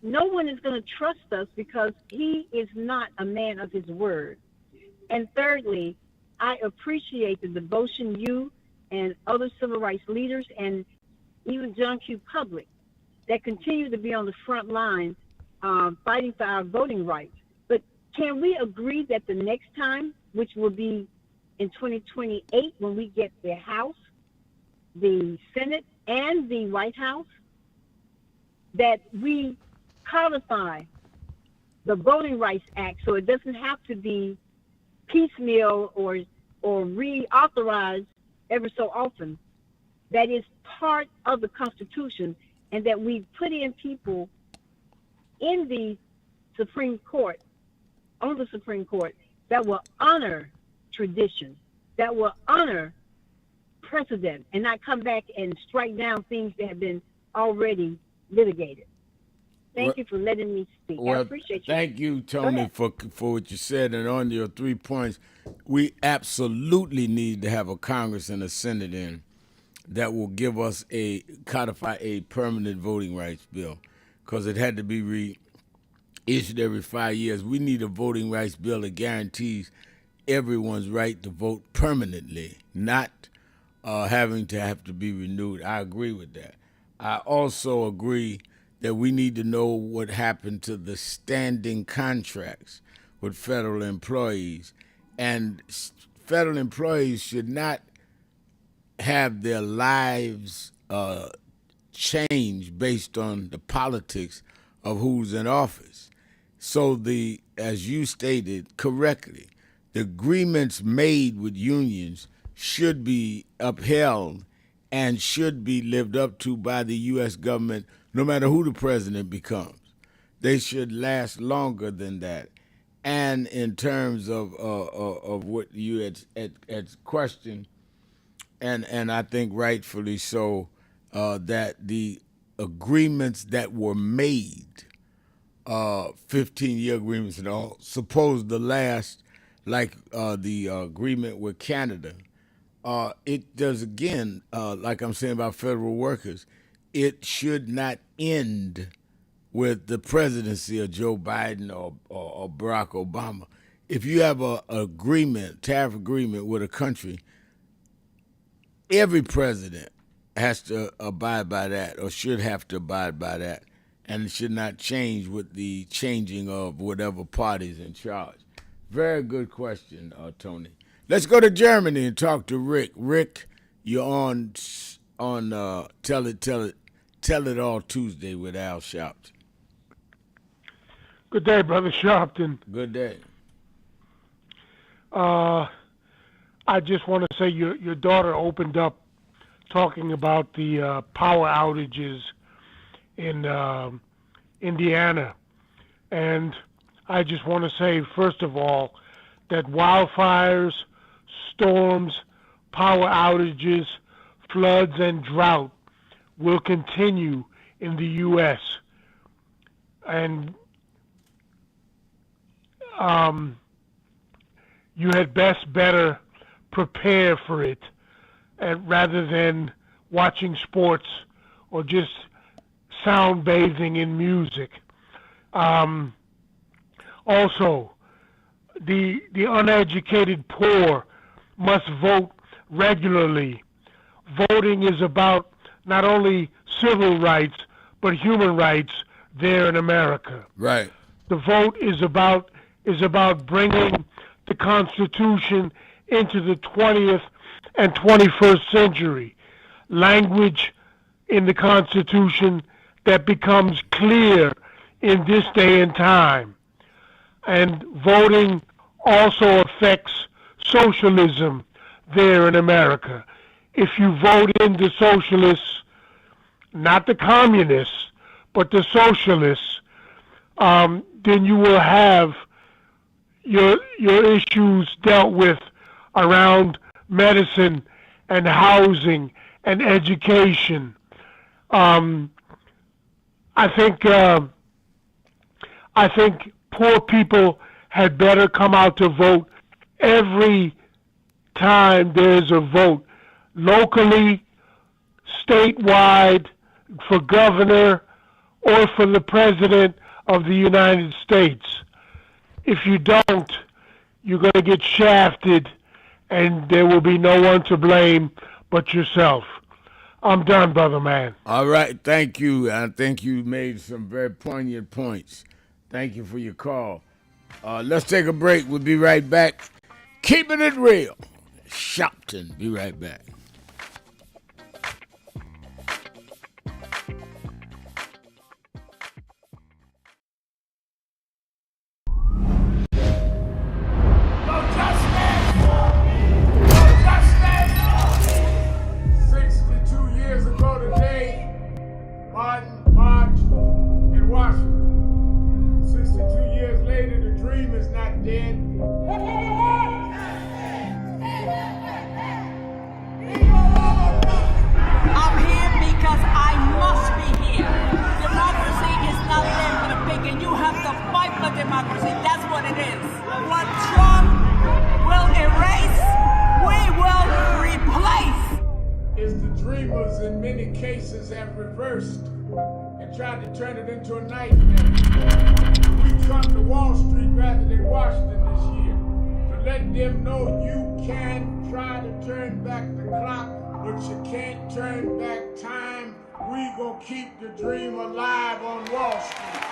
S17: no one is going to trust us because he is not a man of his word. And thirdly, I appreciate the devotion you and other civil rights leaders and even John Q. Public that continue to be on the front line fighting for our voting rights. But can we agree that the next time, which will be in 2028, when we get the House, the Senate, and the White House, that we codify the Voting Rights Act so it doesn't have to be piecemeal or reauthorized ever so often, that is part of the Constitution, and that we put in people in the Supreme Court, on the Supreme Court, that will honor tradition, that will honor precedent, and not come back and strike down things that have been already litigated. Thank you for letting me speak. I appreciate you.
S1: Thank you, Tony, for what you said. And on your 3 points, we absolutely need to have a Congress and a Senate in that will give us codify a permanent voting rights bill, because it had to be reissued every 5 years. We need a voting rights bill that guarantees everyone's right to vote permanently, not having to be renewed. I agree with that. I also agree that we need to know what happened to the standing contracts with federal employees. And federal employees should not have their lives change based on the politics of who's in office. So as you stated correctly, the agreements made with unions should be upheld and should be lived up to by the U.S. government, no matter who the president becomes. They should last longer than that. And in terms of what you had questioned, and I think rightfully so, that the agreements that were made, 15-year agreements and all, supposed to last like the agreement with Canada, it does again, like I'm saying about federal workers, it should not end with the presidency of Joe Biden or Barack Obama. If you have a agreement, tariff agreement with a country, every president has to abide by that or should have to abide by that, and it should not change with the changing of whatever party's in charge. Very good question, Tony. Let's go to Germany and talk to Rick. Rick, you're on Tell It All Tuesday with Al Sharpton.
S15: Good day, Brother Sharpton.
S1: Good day.
S15: I just want to say your daughter opened up talking about the power outages in Indiana. And I just want to say, first of all, that wildfires, storms, power outages, floods, and drought will continue in the U.S. And you had better prepare for it rather than watching sports or just sound bathing in music. Also, the uneducated poor must vote regularly. Voting is about not only civil rights, but human rights there in America.
S1: Right.
S15: The vote is about bringing the Constitution into the 20th and 21st century. Language in the Constitution that becomes clear in this day and time. And voting also affects socialism there in America. If you vote in the socialists, not the communists, but the socialists, then you will have your issues dealt with around medicine and housing and education. I think poor people had better come out to vote every time there's a vote, locally, statewide, for governor, or for the president of the United States. If you don't, you're going to get shafted, and there will be no one to blame but yourself. I'm done, brother man.
S1: All right, thank you. I think you made some very poignant points. Thank you for your call. Let's take a break. We'll be right back. Keeping it real. Shopton. Be right back.
S3: I'm here because I must be here. Democracy is not there for the pig, and you have to fight for democracy. That's what it is. What Trump will erase, we will replace.
S1: Is the dreamers in many cases have reversed and tried to turn it into a nightmare. We come to Wall Street rather than Washington this year to let them know you can try to turn back the clock, but you can't turn back time. We gonna keep the dream alive on Wall Street.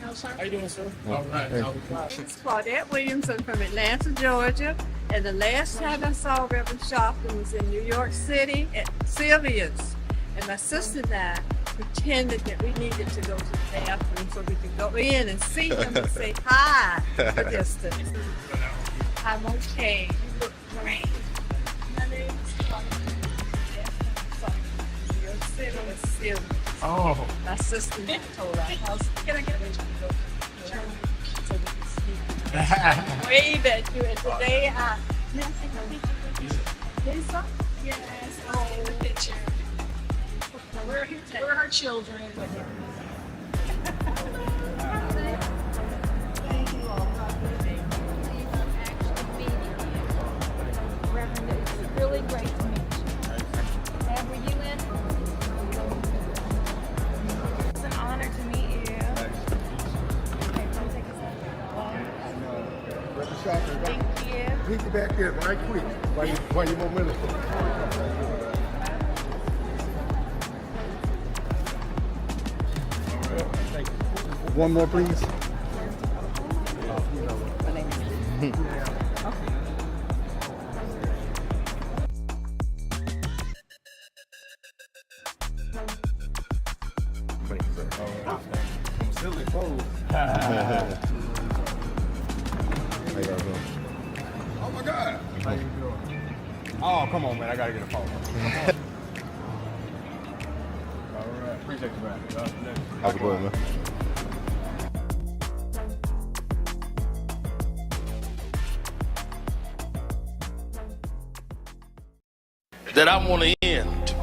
S1: How you doing, sir? All right.
S18: It's Claudette Williamson from Atlanta, Georgia. And the last time I saw Reverend Sharpton was in New York City at Sylvia's. And my sister and I pretended that we needed to go to the bathroom so we could go in and see him and say hi for distance. I'm okay. You look great. My name is Claudette. New York City was Sylvia's.
S1: Oh.
S18: My sister told our house, can I get a picture? So we can see. Wave at you, and today I. Lisa? Yes. Oh, the picture. We're her children. Thank you all.
S19: Reverend, it's really great to meet you. Dad, were you in? It's an honor to meet you. Okay, come take a second.
S20: Brother Sharpton,
S19: Thank you.
S20: meet you back here right quick while you momentum. One more, please. Silly pose. Oh my God. How you doing? Oh, come on, man. I gotta get a photo. All right. Appreciate you, man.
S21: Have a good one, man.
S1: That I want to end.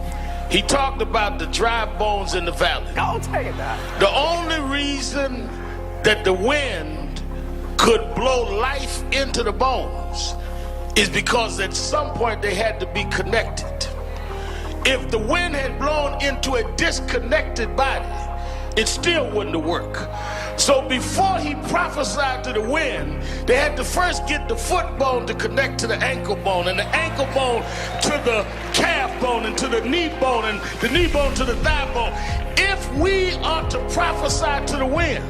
S1: He talked about the dry bones in the valley.
S22: Don't take it back.
S1: The only reason that the wind could blow life into the bones is because at some point they had to be connected. If the wind had blown into a disconnected body, it still wouldn't have worked. So before he prophesied to the wind, they had to first get the foot bone to connect to the ankle bone, and the ankle bone to the calf bone, and to the knee bone, and the knee bone to the thigh bone. If we are to prophesy to the wind,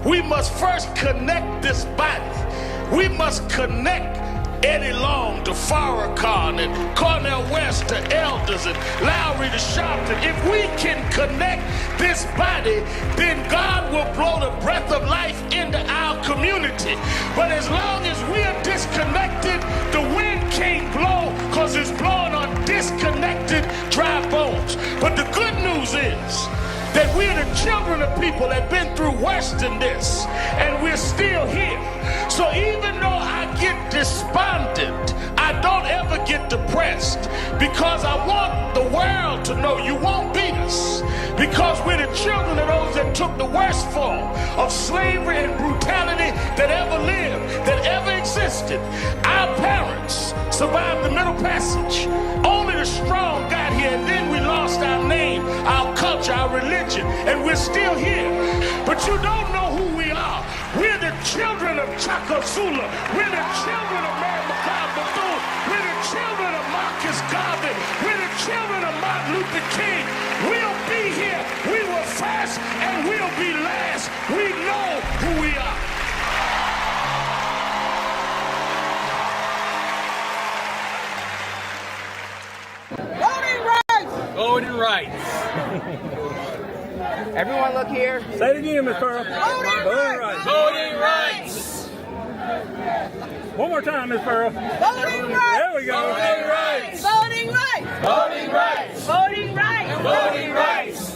S1: we must first connect this body. We must connect Eddie Long to Farrakhan and Cornel West to Elders and Lowry to Sharpton. If we can connect this body, then God will blow the breath of life into our community. But as long as we are disconnected, the wind can't blow because it's blowing on disconnected dry bones. But the good news is that we're the children of people that have been through worse than this, and we're still here. So even though I get despondent, I don't ever get depressed, because I want the world to know you won't beat us, because we're the children of those that took the worst form of slavery and brutality that ever lived, that ever existed. Our parents survived the Middle Passage. Only the strong got here, and then we lost our name, our culture, our religion, and we're still here. But you don't know who we are. We're the children of Chaka Zulu. We're the children of Mary McLeod Bethune. We're the children of Marcus Garvey. We're the children of Martin Luther King. We'll be here. We were first and we'll be last. We know who we are.
S16: Voting rights!
S22: Voting rights. Everyone look here.
S16: Say it again, Ms. Pearl.
S22: Voting rights.
S16: Voting rights!
S22: One more time, Ms. Pearl.
S16: Voting rights!
S22: There we go.
S16: Voting rights!
S22: Voting rights.
S16: Voting rights!
S22: Voting rights.
S16: Voting rights!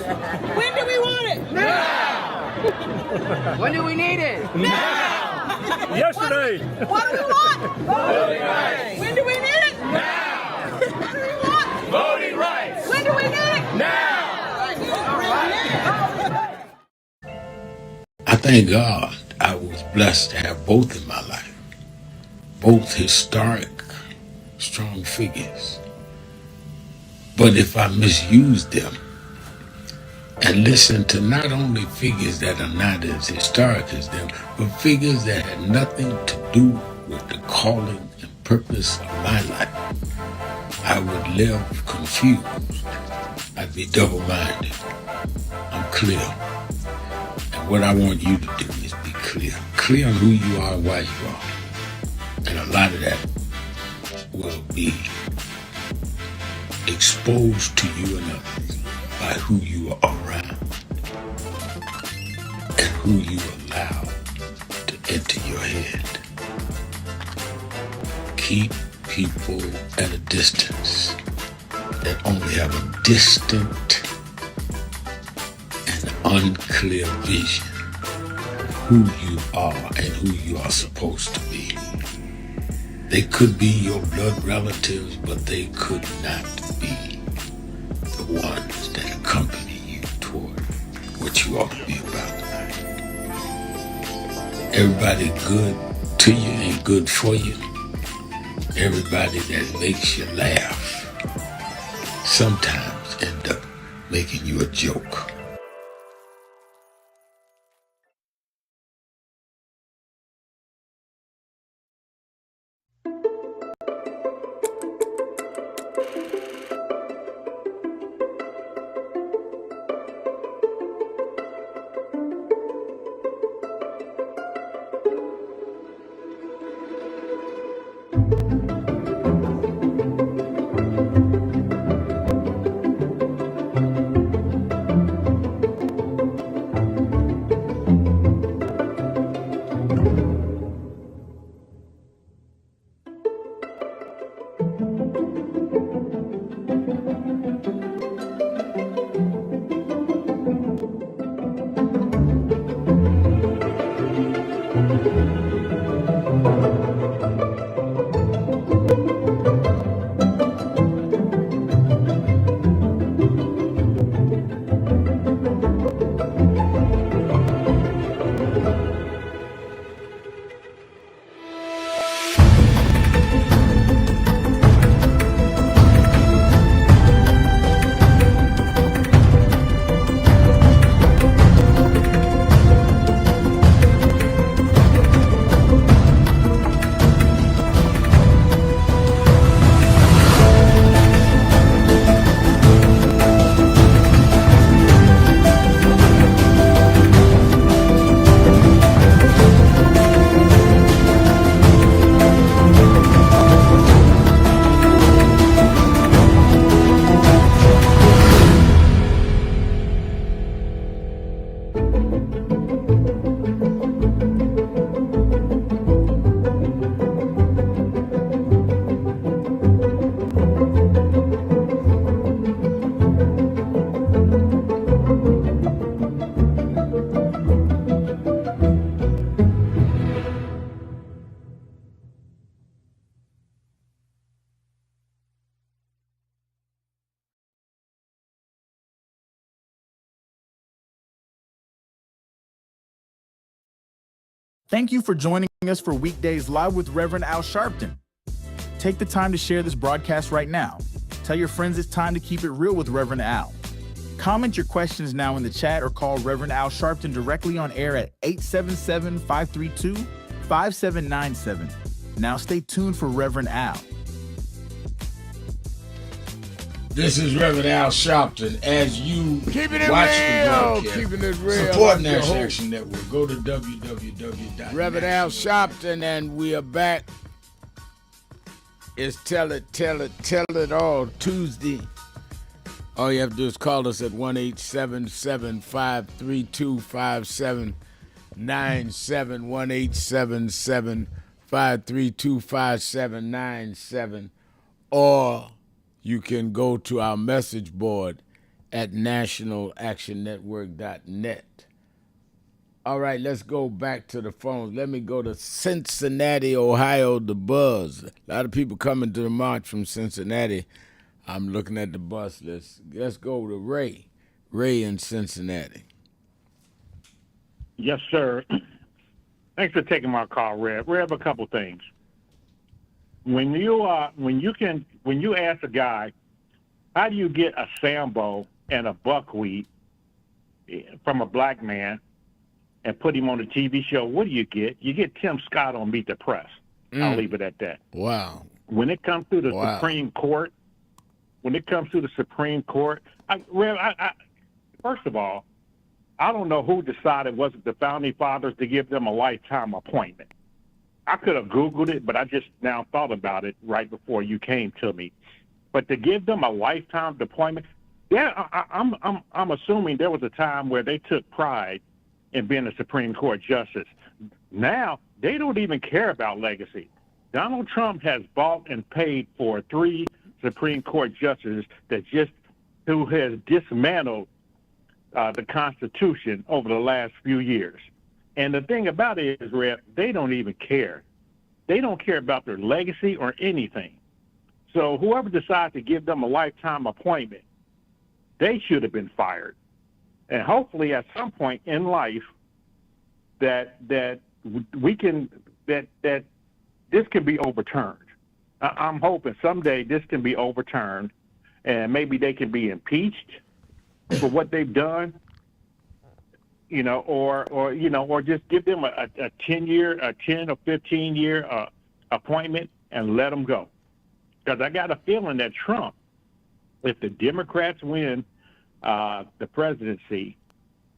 S22: When do we want it?
S16: Now!
S22: When do we need it?
S16: Now!
S22: Yesterday.
S16: What do we want? Voting rights! When do we need it? Now! What do we want? Voting rights! When do we need it? Now!
S1: I thank God I was blessed to have both in my life. Both historic, strong figures. But if I misused them and listened to not only figures that are not as historic as them, but figures that had nothing to do with the calling and purpose of my life, I would live confused. I'd be double-minded. I'm clear. And what I want you to do is be clear. Clear on who you are and why you are. And a lot of that will be exposed to you and others by who you are around and who you allow to enter your head. Keep people at a distance that only have a distant and unclear vision of who you are and who you are supposed to be. They could be your blood relatives, but they could not be the ones that accompany you toward what you ought to be about tonight. Everybody good to you ain't good for you. Everybody that makes you laugh sometimes end up making you a joke.
S2: Thank you for joining us for Weekdays Live with Reverend Al Sharpton. Take the time to share this broadcast right now. Tell your friends it's time to keep it real with Reverend Al. Comment your questions now in the chat or call Reverend Al Sharpton directly on air at 877-532-5797. Now stay tuned for Reverend Al.
S1: This is Reverend Al Sharpton. As you Keeping it watch real, the broadcast, keeping it real. support National Action Network. Go to www. Reverend Al Sharpton, and we are back. It's Tell It All Tuesday. All you have to do is call us at 1-877-532-5797, 1-877-532-5797, or you can go to our message board at nationalactionnetwork.net. All right, let's go back to the phones. Let me go to Cincinnati, Ohio, the buzz. A lot of people coming to the march from Cincinnati. I'm looking at the bus. Let's go to Ray. Ray in Cincinnati.
S21: Yes, sir. Thanks for taking my call, Rev. Rev, a couple things. When you ask a guy, how do you get a Sambo and a buckwheat from a black man and put him on a TV show, what do you get? You get Tim Scott on Meet the Press. I'll leave it at that.
S1: Wow.
S21: When it comes to the Supreme Court, Rev, first of all, I don't know who decided, was it the founding fathers, to give them a lifetime appointment. I could have Googled it, but I just now thought about it right before you came to me. But to give them a lifetime appointment, yeah, I'm assuming there was a time where they took pride in being a Supreme Court justice. Now they don't even care about legacy. Donald Trump has bought and paid for 3 Supreme Court justices who has dismantled the Constitution over the last few years. And the thing about it is, Rep, they don't even care. They don't care about their legacy or anything. So whoever decides to give them a lifetime appointment, they should have been fired. And hopefully at some point in life that this can be overturned. I'm hoping someday this can be overturned, and maybe they can be impeached for what they've done, or just give them a 10 or 15 year appointment and let them go. Because I got a feeling that Trump, if the Democrats win the presidency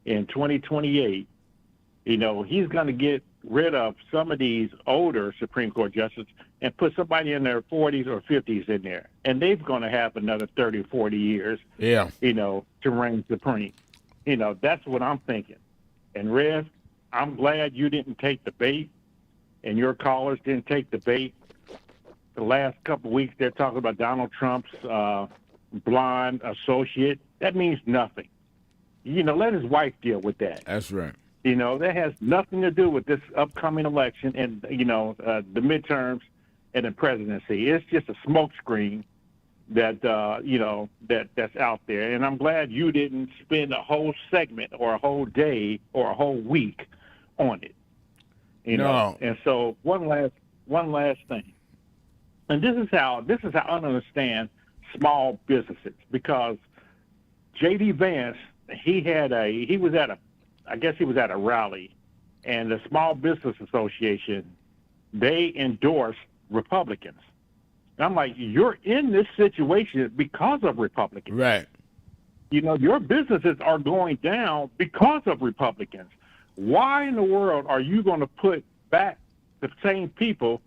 S21: in 2028, he's going to get rid of some of these older Supreme Court justices and put somebody in their 40s or 50s in there. And they're going to have another 30 or 40 years, to reign supreme. That's what I'm thinking. And Rev, I'm glad you didn't take the bait and your callers didn't take the bait. The last couple of weeks, they're talking about Donald Trump's blonde associate. That means nothing. Let his wife deal with that.
S1: That's right.
S21: That has nothing to do with this upcoming election and, the midterms and the presidency. It's just a smokescreen that, that's out there. And I'm glad you didn't spend a whole segment or a whole day or a whole week on it.
S1: No.
S21: And so one last thing. And this is how I understand small businesses, because J.D. Vance, he was at a rally, and the Small Business Association, they endorsed Republicans. And I'm like, you're in this situation because of Republicans.
S1: Right.
S21: Your businesses are going down because of Republicans. Why in the world are you going to put back the same people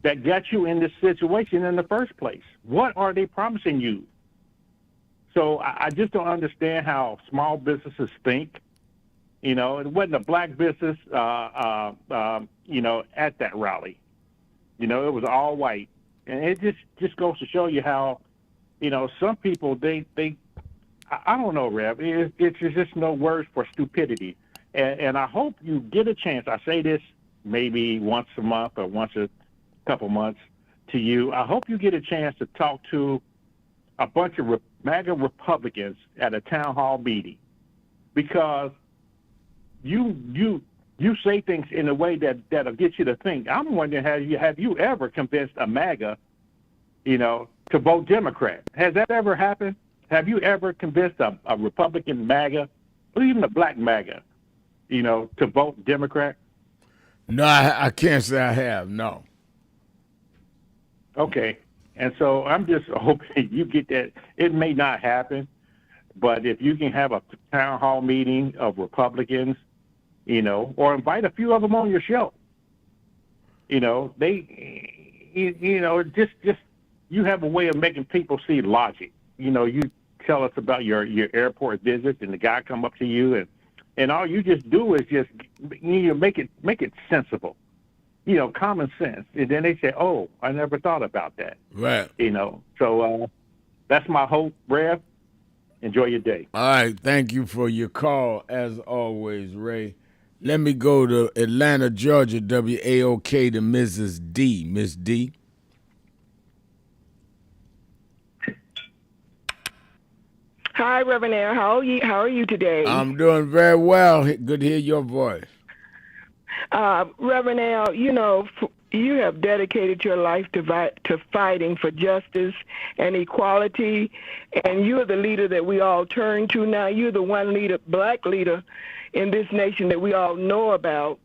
S21: that got you in this situation in the first place? What are they promising you? So I just don't understand how small businesses think. It wasn't a black business, at that rally. It was all white. And it just goes to show you how, some people, I don't know, Rev. It's just no words for stupidity. And I hope you get a chance. I say this maybe once a month or once a couple months to you. I hope you get a chance to talk to a bunch of MAGA Republicans at a town hall meeting, because you say things in a way that'll get you to think. I'm wondering, have you ever convinced a MAGA, to vote Democrat? Has that ever happened? Have you ever convinced a Republican MAGA, or even a black MAGA, to vote Democrat?
S1: No, I can't say I have, no.
S21: Okay. And so I'm just hoping you get that. It may not happen, but if you can have a town hall meeting of Republicans, or invite a few of them on your show, just you have a way of making people see logic. You tell us about your airport visits, and the guy come up to you, and all you just do is just make it sensible. Common sense. And then they say, oh, I never thought about that.
S1: Right.
S21: So that's my hope, Rev. Enjoy your day.
S1: All right. Thank you for your call, as always, Ray. Let me go to Atlanta, Georgia, WAOK, to Mrs. D. Miss D.
S4: Hi, Reverend Air. How are you today?
S1: I'm doing very well. Good to hear your voice.
S4: Reverend Al, you have dedicated your life to fighting for justice and equality, and you're the leader that we all turn to now. You're the one black leader in this nation that we all know about.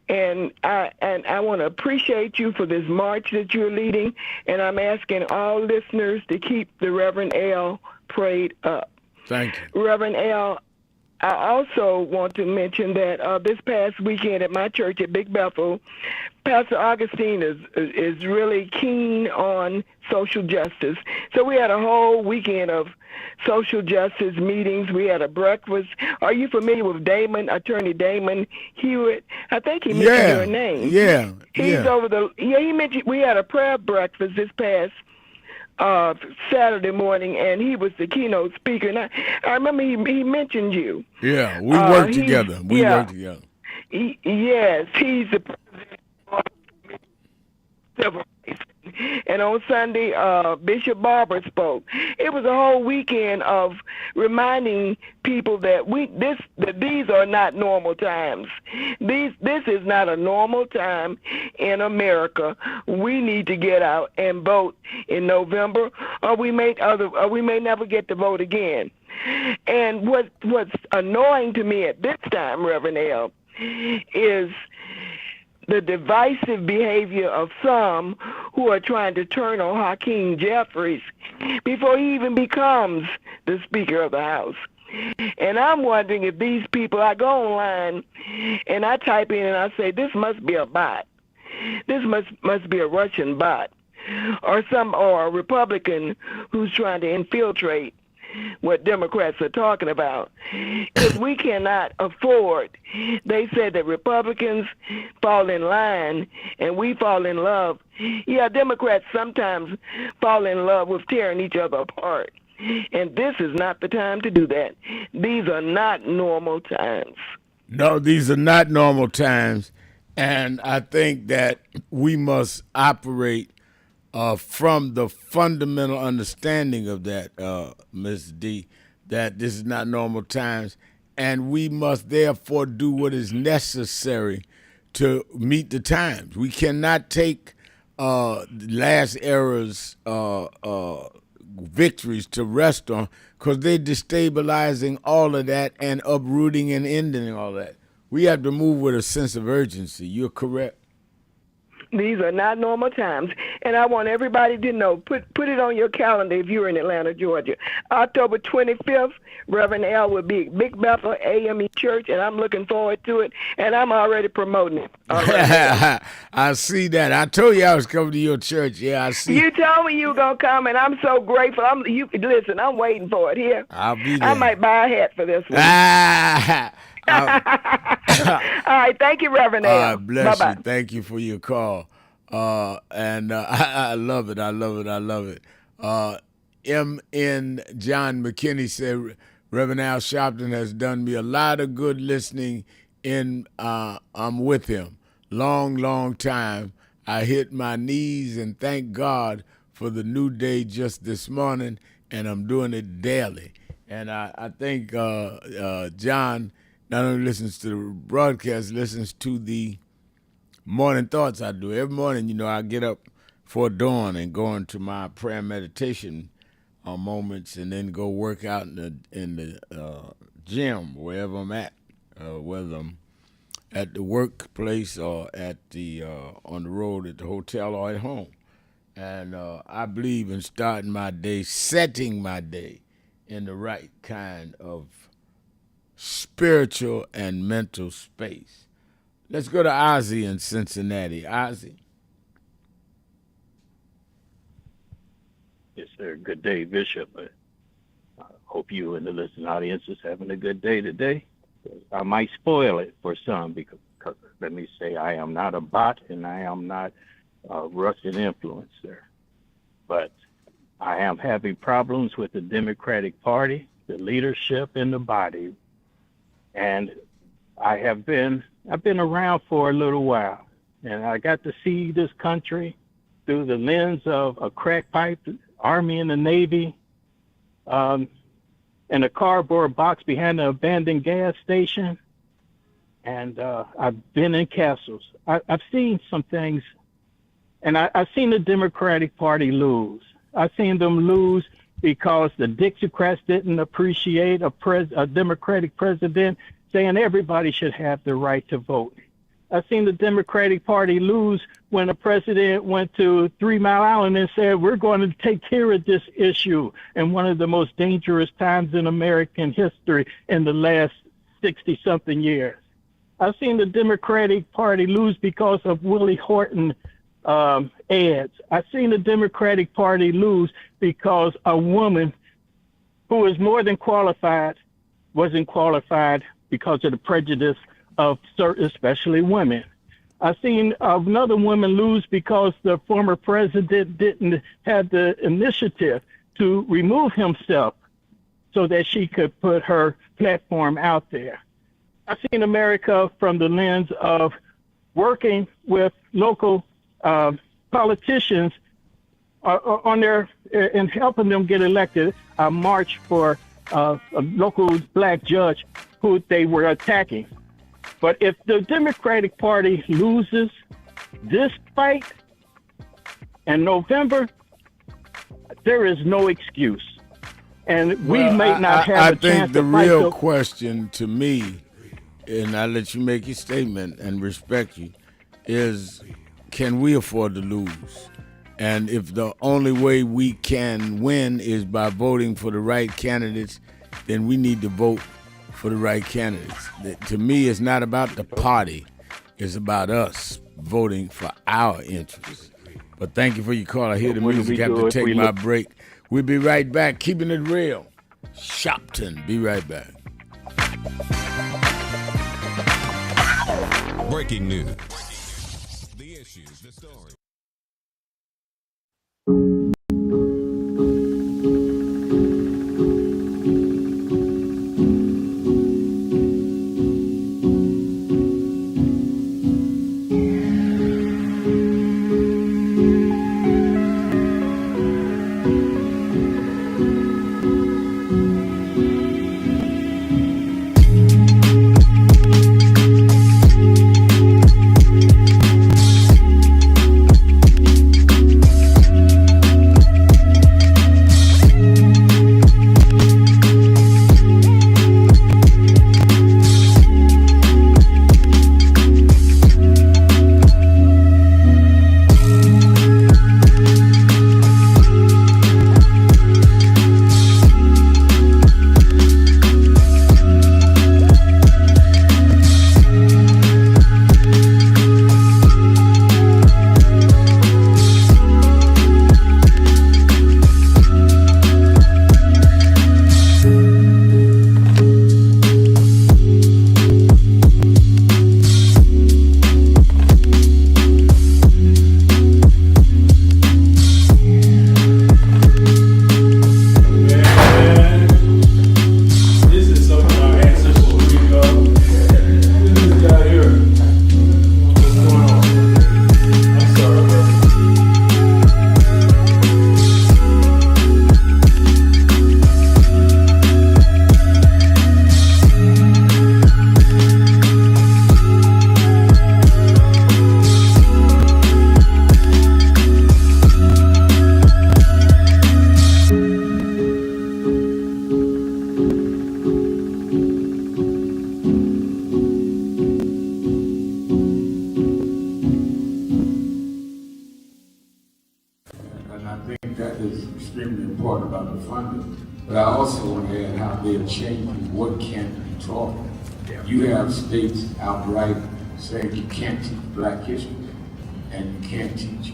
S4: And I want to appreciate you for this march that you're leading, and I'm asking all listeners to keep the Reverend Al prayed up.
S1: Thank you.
S4: Reverend Al, I also want to mention that this past weekend at my church at Big Bethel, Pastor Augustine is really keen on social justice. So we had a whole weekend of social justice meetings. We had a breakfast. Are you familiar with Attorney Damon Hewitt? I think he mentioned your name.
S1: Yeah.
S4: He's over the. Yeah, he mentioned we had a prayer breakfast this past Saturday morning, and he was the keynote speaker. And I remember he mentioned you.
S1: Yeah, we work together. We work together.
S4: Yes, he's the president of civil rights. And on Sunday, Bishop Barber spoke. It was a whole weekend of reminding people that these are not normal times. This is not a normal time in America. We need to get out and vote in November, or we may never get to vote again. And what's annoying to me at this time, Reverend L, is the divisive behavior of some who are trying to turn on Hakeem Jeffries before he even becomes the Speaker of the House. And I'm wondering if these people, I go online and I type in and I say, this must be a bot. This must be a Russian bot or a Republican who's trying to infiltrate what Democrats are talking about. Because we cannot afford. They said that Republicans fall in line and we fall in love. Yeah, Democrats sometimes fall in love with tearing each other apart. And this is not the time to do that. These are not normal times.
S1: No, these are not normal times. And I think that we must operate from the fundamental understanding of that, Ms. D, that this is not normal times, and we must therefore do what is necessary to meet the times. We cannot take last era's victories to rest on, because they're destabilizing all of that and uprooting and ending all that. We have to move with a sense of urgency. You're correct.
S4: These are not normal times, and I want everybody to know, put it on your calendar if you're in Atlanta, Georgia. October 25th, Reverend L will be at Big Bethel AME Church, and I'm looking forward to it, and I'm already promoting it.
S1: I see that. I told you I was coming to your church. Yeah, I see.
S4: You told me you were going to come, and I'm so grateful. Listen, I'm waiting for it here.
S1: I'll be there.
S4: I might buy a hat for this one. All right, thank you, Reverend L.
S1: Bless
S4: Bye-bye.
S1: you. Thank you for your call. I love it. I love it. I love it. M.N. John McKinney said, Reverend Al Sharpton has done me a lot of good listening I'm with him. Long time. I hit my knees and thank God for the new day just this morning, and I'm doing it daily. And I think John not only listens to the broadcast, listens to the morning thoughts I do. Every morning, I get up before dawn and go into my prayer meditation moments, and then go work out in the gym, wherever I'm at, whether I'm at the workplace or at the on the road at the hotel or at home. And I believe in starting my day, setting my day in the right kind of spiritual and mental space. Let's go to Ozzy in Cincinnati. Ozzy.
S5: Yes, sir. Good day, Bishop. I hope you and the listening audience is having a good day today. I might spoil it for some because let me say I am not a bot and I am not a Russian influencer. But I am having problems with the Democratic Party, the leadership, and the body. And I've been around for a little while, and I got to see this country through the lens of a crack pipe, the Army and the Navy, and a cardboard box behind an abandoned gas station. And I've been in castles. I've seen some things, and I've seen the Democratic Party lose. I've seen them lose because the Dixiecrats didn't appreciate a Democratic president saying everybody should have the right to vote. I've seen the Democratic Party lose when a president went to 3 Mile Island and said, we're going to take care of this issue in one of the most dangerous times in American history in the last 60-something years. I've seen the Democratic Party lose because of Willie Horton ads. I've seen the Democratic Party lose because a woman who is more than qualified wasn't qualified because of the prejudice of certain, especially women. I've seen another woman lose because the former president didn't have the initiative to remove himself so that she could put her platform out there. I've seen America from the lens of working with local politicians on their and helping them get elected. I marched for a local black judge who they were attacking. But if the Democratic Party loses this fight in November, there is no excuse. And we may not have a chance to fight.
S1: I think the real question to me, and I'll let you make your statement and respect you, is can we afford to lose? And if the only way we can win is by voting for the right candidates, then we need to vote for the right candidates. To me, it's not about the party. It's about us voting for our interests. But thank you for your call. I hear the music. I have to take my break. We'll be right back. Keeping it real. Shopton. Be right back.
S6: Breaking news. The issues, the story.
S1: States outright saying you can't teach black history and you can't teach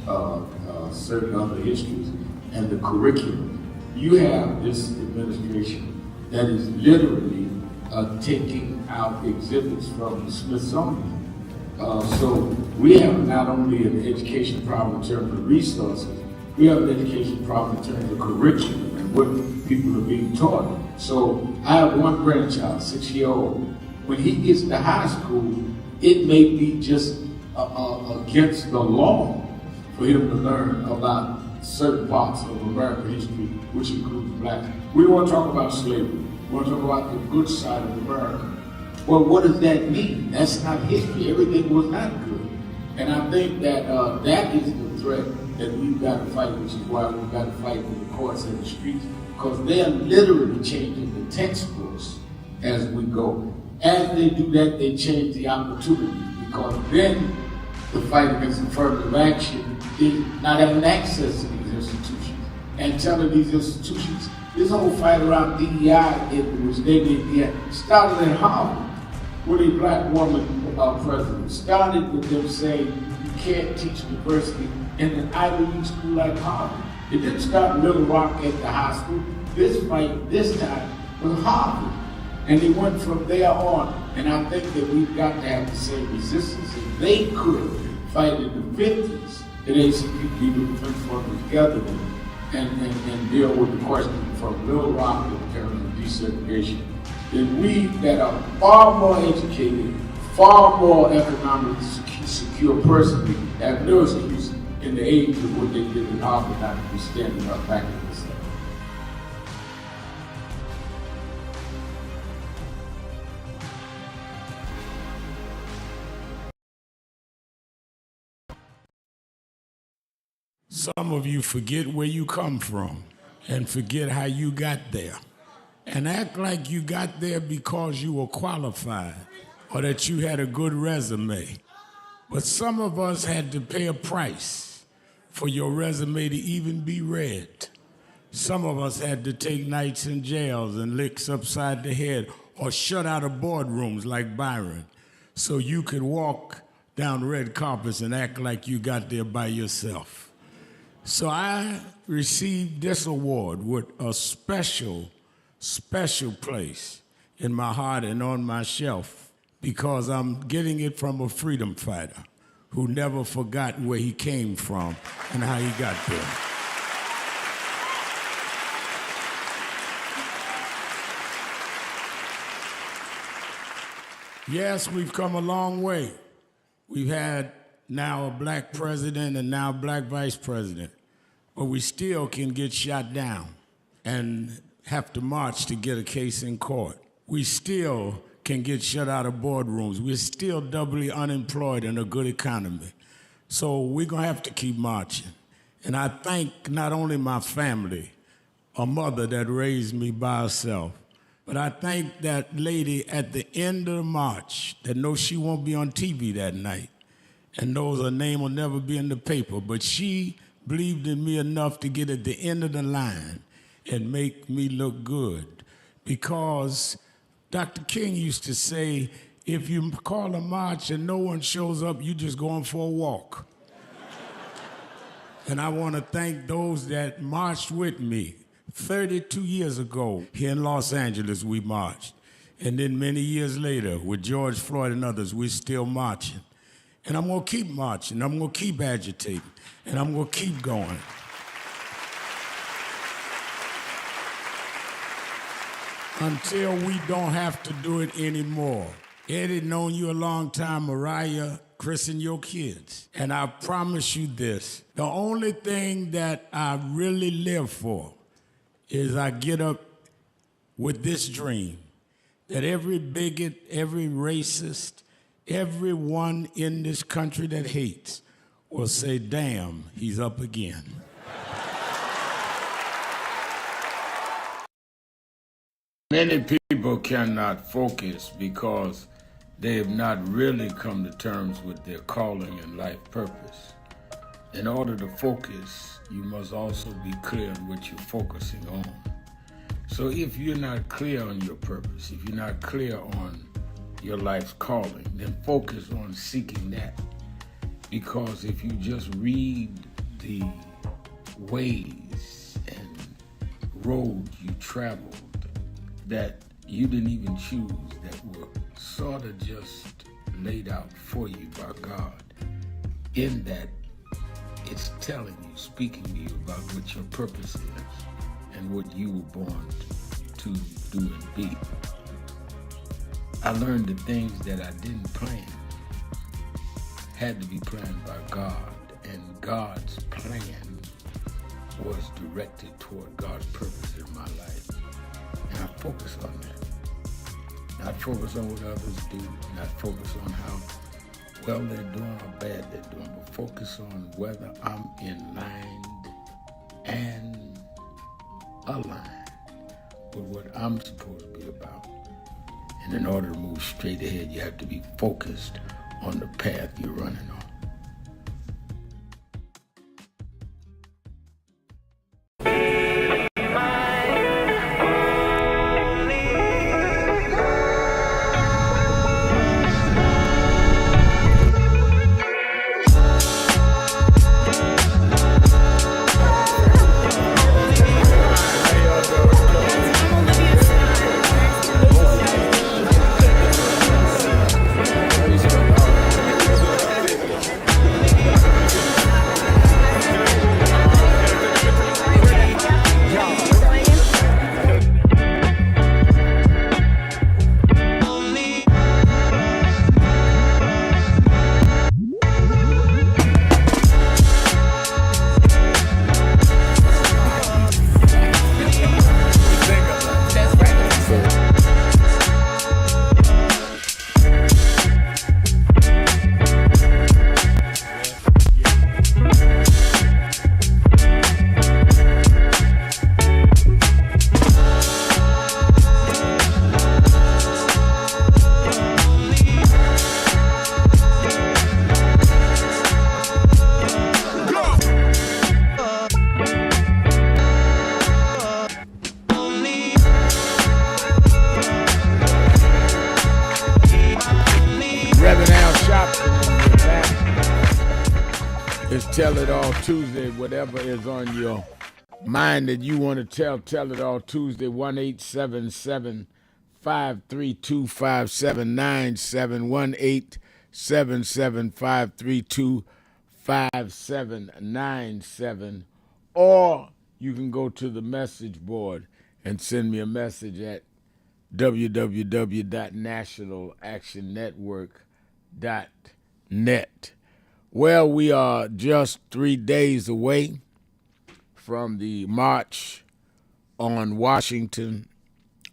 S1: certain other histories and the curriculum. You have this administration that is literally taking out exhibits from the Smithsonian. So we have not only an education problem in terms of resources, we have an education problem in terms of curriculum and what people are being taught. So I have one grandchild, 6-year-old. When he gets to high school, it may be just against the law for him to learn about certain parts of American history, which includes blacks. We want to talk about slavery. We want to talk about the good side of America. Well, what does that mean? That's not history. Everything was not good. And I think that that is the threat that we've got to fight, which is why we've got to fight with the courts and the streets, because they're literally changing the textbooks as we go. As they do that, they change the opportunity, because then the fight against affirmative action is not having access to these institutions and telling these institutions, this whole fight around DEI, which they did, started in Harvard. with a black woman president. Started with them saying you can't teach diversity in an Ivy League school like Harvard. It didn't start in Little Rock at the high school. This fight, this time, was Harvard. And they went from there on. And I think that we've got to have the same resistance. If they could fight in the 50s, the ACP would have been together and deal with the question from Little Rock in terms of desegregation. Then we that are far more educated, far more economically secure personally, have no excuse in the age of what they did in Harvard not to be standing up back in this stuff. Some of you forget where you come from and forget how you got there and act like you got there because you were qualified or that you had a good resume. But some of us had to pay a price for your resume to even be read. Some of us had to take nights in jails and licks upside the head or shut out of boardrooms like Byron so you could walk down red carpets and act like you got there by yourself. So I received this award with a special place in my heart and on my shelf because I'm getting it from a freedom fighter who never forgot where he came from and how he got there. Yes, we've come a long way. We've had now a black president and now a black vice president, but we still can get shot down and have to march to get a case in court. We still can get shut out of boardrooms. We're still doubly unemployed in a good economy. So we're gonna have to keep marching. And I thank not only my family, a mother that raised me by herself, but I thank that lady at the end of the march that knows she won't be on TV that night and knows her name will never be in the paper, but she believed in me enough to get at the end of the line and make me look good. Because Dr. King used to say, if you call a march and no one shows up, you just going for a walk. And I want to thank those that marched with me. 32 years ago, here in Los Angeles, we marched. And then many years later, with George Floyd and others, we're still marching. And I'm gonna keep marching, I'm gonna keep agitating, and I'm gonna keep going. Until we don't have to do it anymore. Eddie known you a long time, Mariah, Chris and your kids. And I promise you this, the only thing that I really live for is I get up with this dream that every bigot, every racist, everyone in this country that hates will say, damn, he's up again. Many people cannot focus because they have not really come to terms with their calling and life purpose. In order to focus, you must also be clear on what you're focusing on. So if you're not clear on your purpose, if you're not clear on your life's calling, then focus on seeking that. Because if you just read the ways and roads you traveled that you didn't even choose, that were sort of just laid out for you by God, in that it's telling you, speaking to you about what your purpose is and what you were born to do and be. I learned the things that I didn't plan had to be planned by God, and God's plan was directed toward God's purpose in my life. And I focus on that. Not focus on what others do, not focus on how well they're doing or bad they're doing, but focus on whether I'm in line and aligned with what I'm supposed to be about. And in order to move straight ahead, you have to be focused on the path you're running on. It's Tell It All Tuesday. Whatever is on your mind that you want to tell it all Tuesday. 1-877-532-5797. 1-877-532-5797. Or you can go to the message board and send me a message at www.nationalactionnetwork.net. Well, we are just 3 days away from the march on Washington,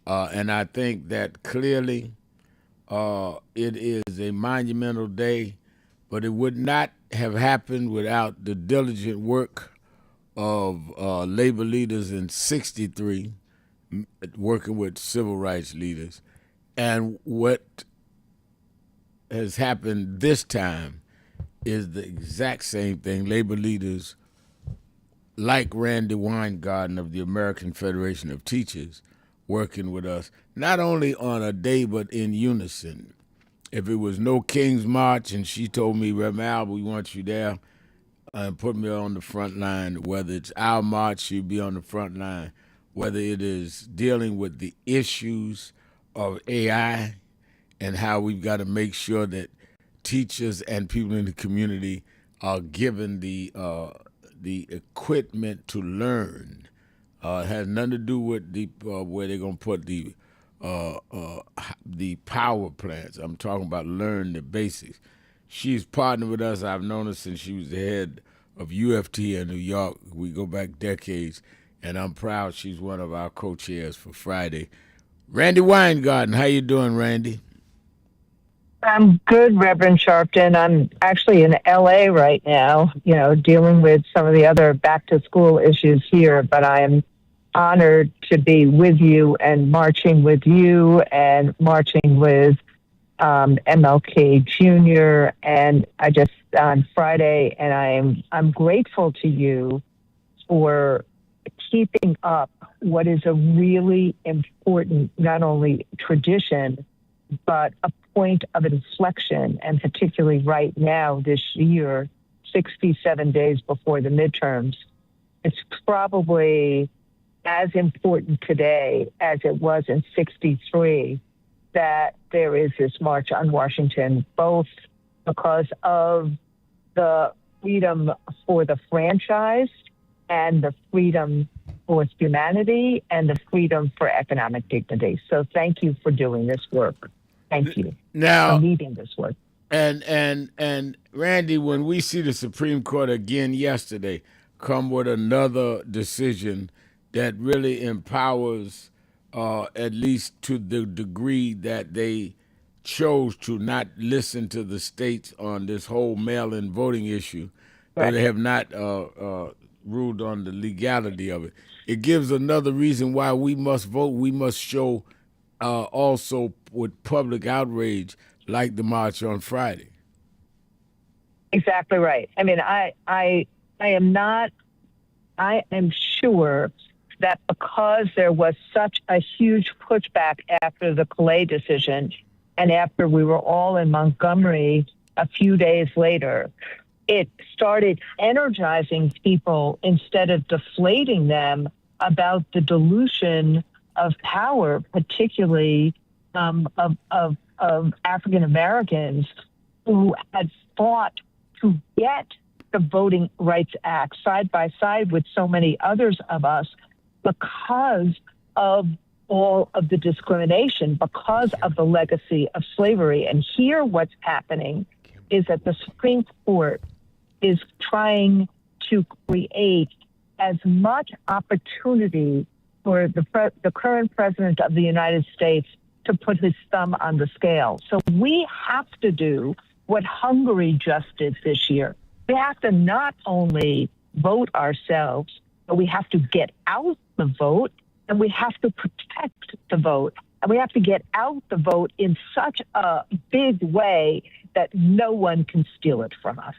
S1: and I think that clearly it is a monumental day, but it would not have happened without the diligent work of labor leaders in '63, working with civil rights leaders. And what has happened this time is the exact same thing. Labor leaders like Randy Weingarten of the American Federation of Teachers working with us, not only on a day, but in unison. If it was no King's March and she told me, Reverend Al, we want you there, and put me on the front line, whether it's our march, she'd be on the front line, whether it is dealing with the issues of AI and how we've got to make sure that teachers and people in the community are given the equipment to learn. It has nothing to do with the where they're gonna put the power plants. I'm talking about learn the basics. She's partnered with us. I've known her since she was the head of UFT in New York. We go back decades, and I'm proud she's one of our co-chairs for Friday. Randy Weingarten, how you doing, Randy?
S7: I'm good, Reverend Sharpton. I'm actually in LA right now, dealing with some of the other back to school issues here, but I am honored to be with you and marching with you and marching with MLK Jr. And I just on Friday, and I'm grateful to you for keeping up what is a really important, not only tradition, but a point of inflection, and particularly right now, this year, 67 days before the midterms. It's probably as important today as it was in 63 that there is this march on Washington, both because of the freedom for the franchise and the freedom for humanity and the freedom for economic dignity. So thank you for doing this work. Thank you
S1: Now,
S7: for leading this work.
S1: And Randy, when we see the Supreme Court again yesterday come with another decision that really empowers, at least to the degree that they chose to not listen to the states on this whole mail-in voting issue, but they have not ruled on the legality of it. It gives another reason why we must vote. We must show also with public outrage like the march on Friday.
S7: Exactly right. I mean, I am sure that because there was such a huge pushback after the Calais decision and after we were all in Montgomery a few days later, it started energizing people instead of deflating them about the dilution of power, particularly of African Americans who had fought to get the Voting Rights Act side by side with so many others of us because of all of the discrimination, because of the legacy of slavery. And here what's happening is that the Supreme Court is trying to create as much opportunity for the current president of the United States to put his thumb on the scale. So we have to do what Hungary just did this year. We have to not only vote ourselves, but we have to get out the vote, and we have to protect the vote. And we have to get out the vote in such a big way that no one can steal it from us.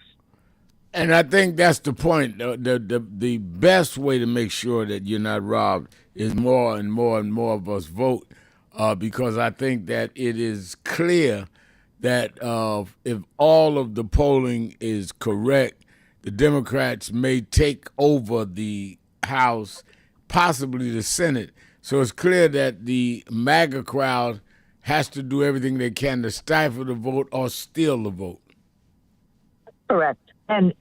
S1: And I think that's the point. The best way to make sure that you're not robbed is more and more and more of us vote, because I think that it is clear that if all of the polling is correct, the Democrats may take over the House, possibly the Senate. So it's clear that the MAGA crowd has to do everything they can to stifle the vote or steal the vote.
S7: Correct. And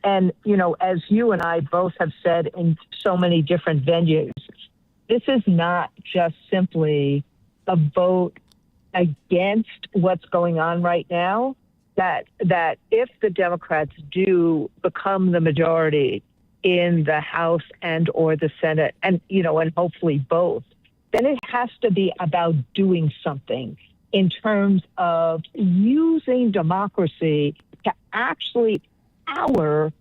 S7: you know, as you and I both have said in so many different venues, this is not just simply a vote against what's going on right now. That if the Democrats do become the majority in the House and or the Senate, and you know, and hopefully both, then it has to be about doing something in terms of using democracy to actually power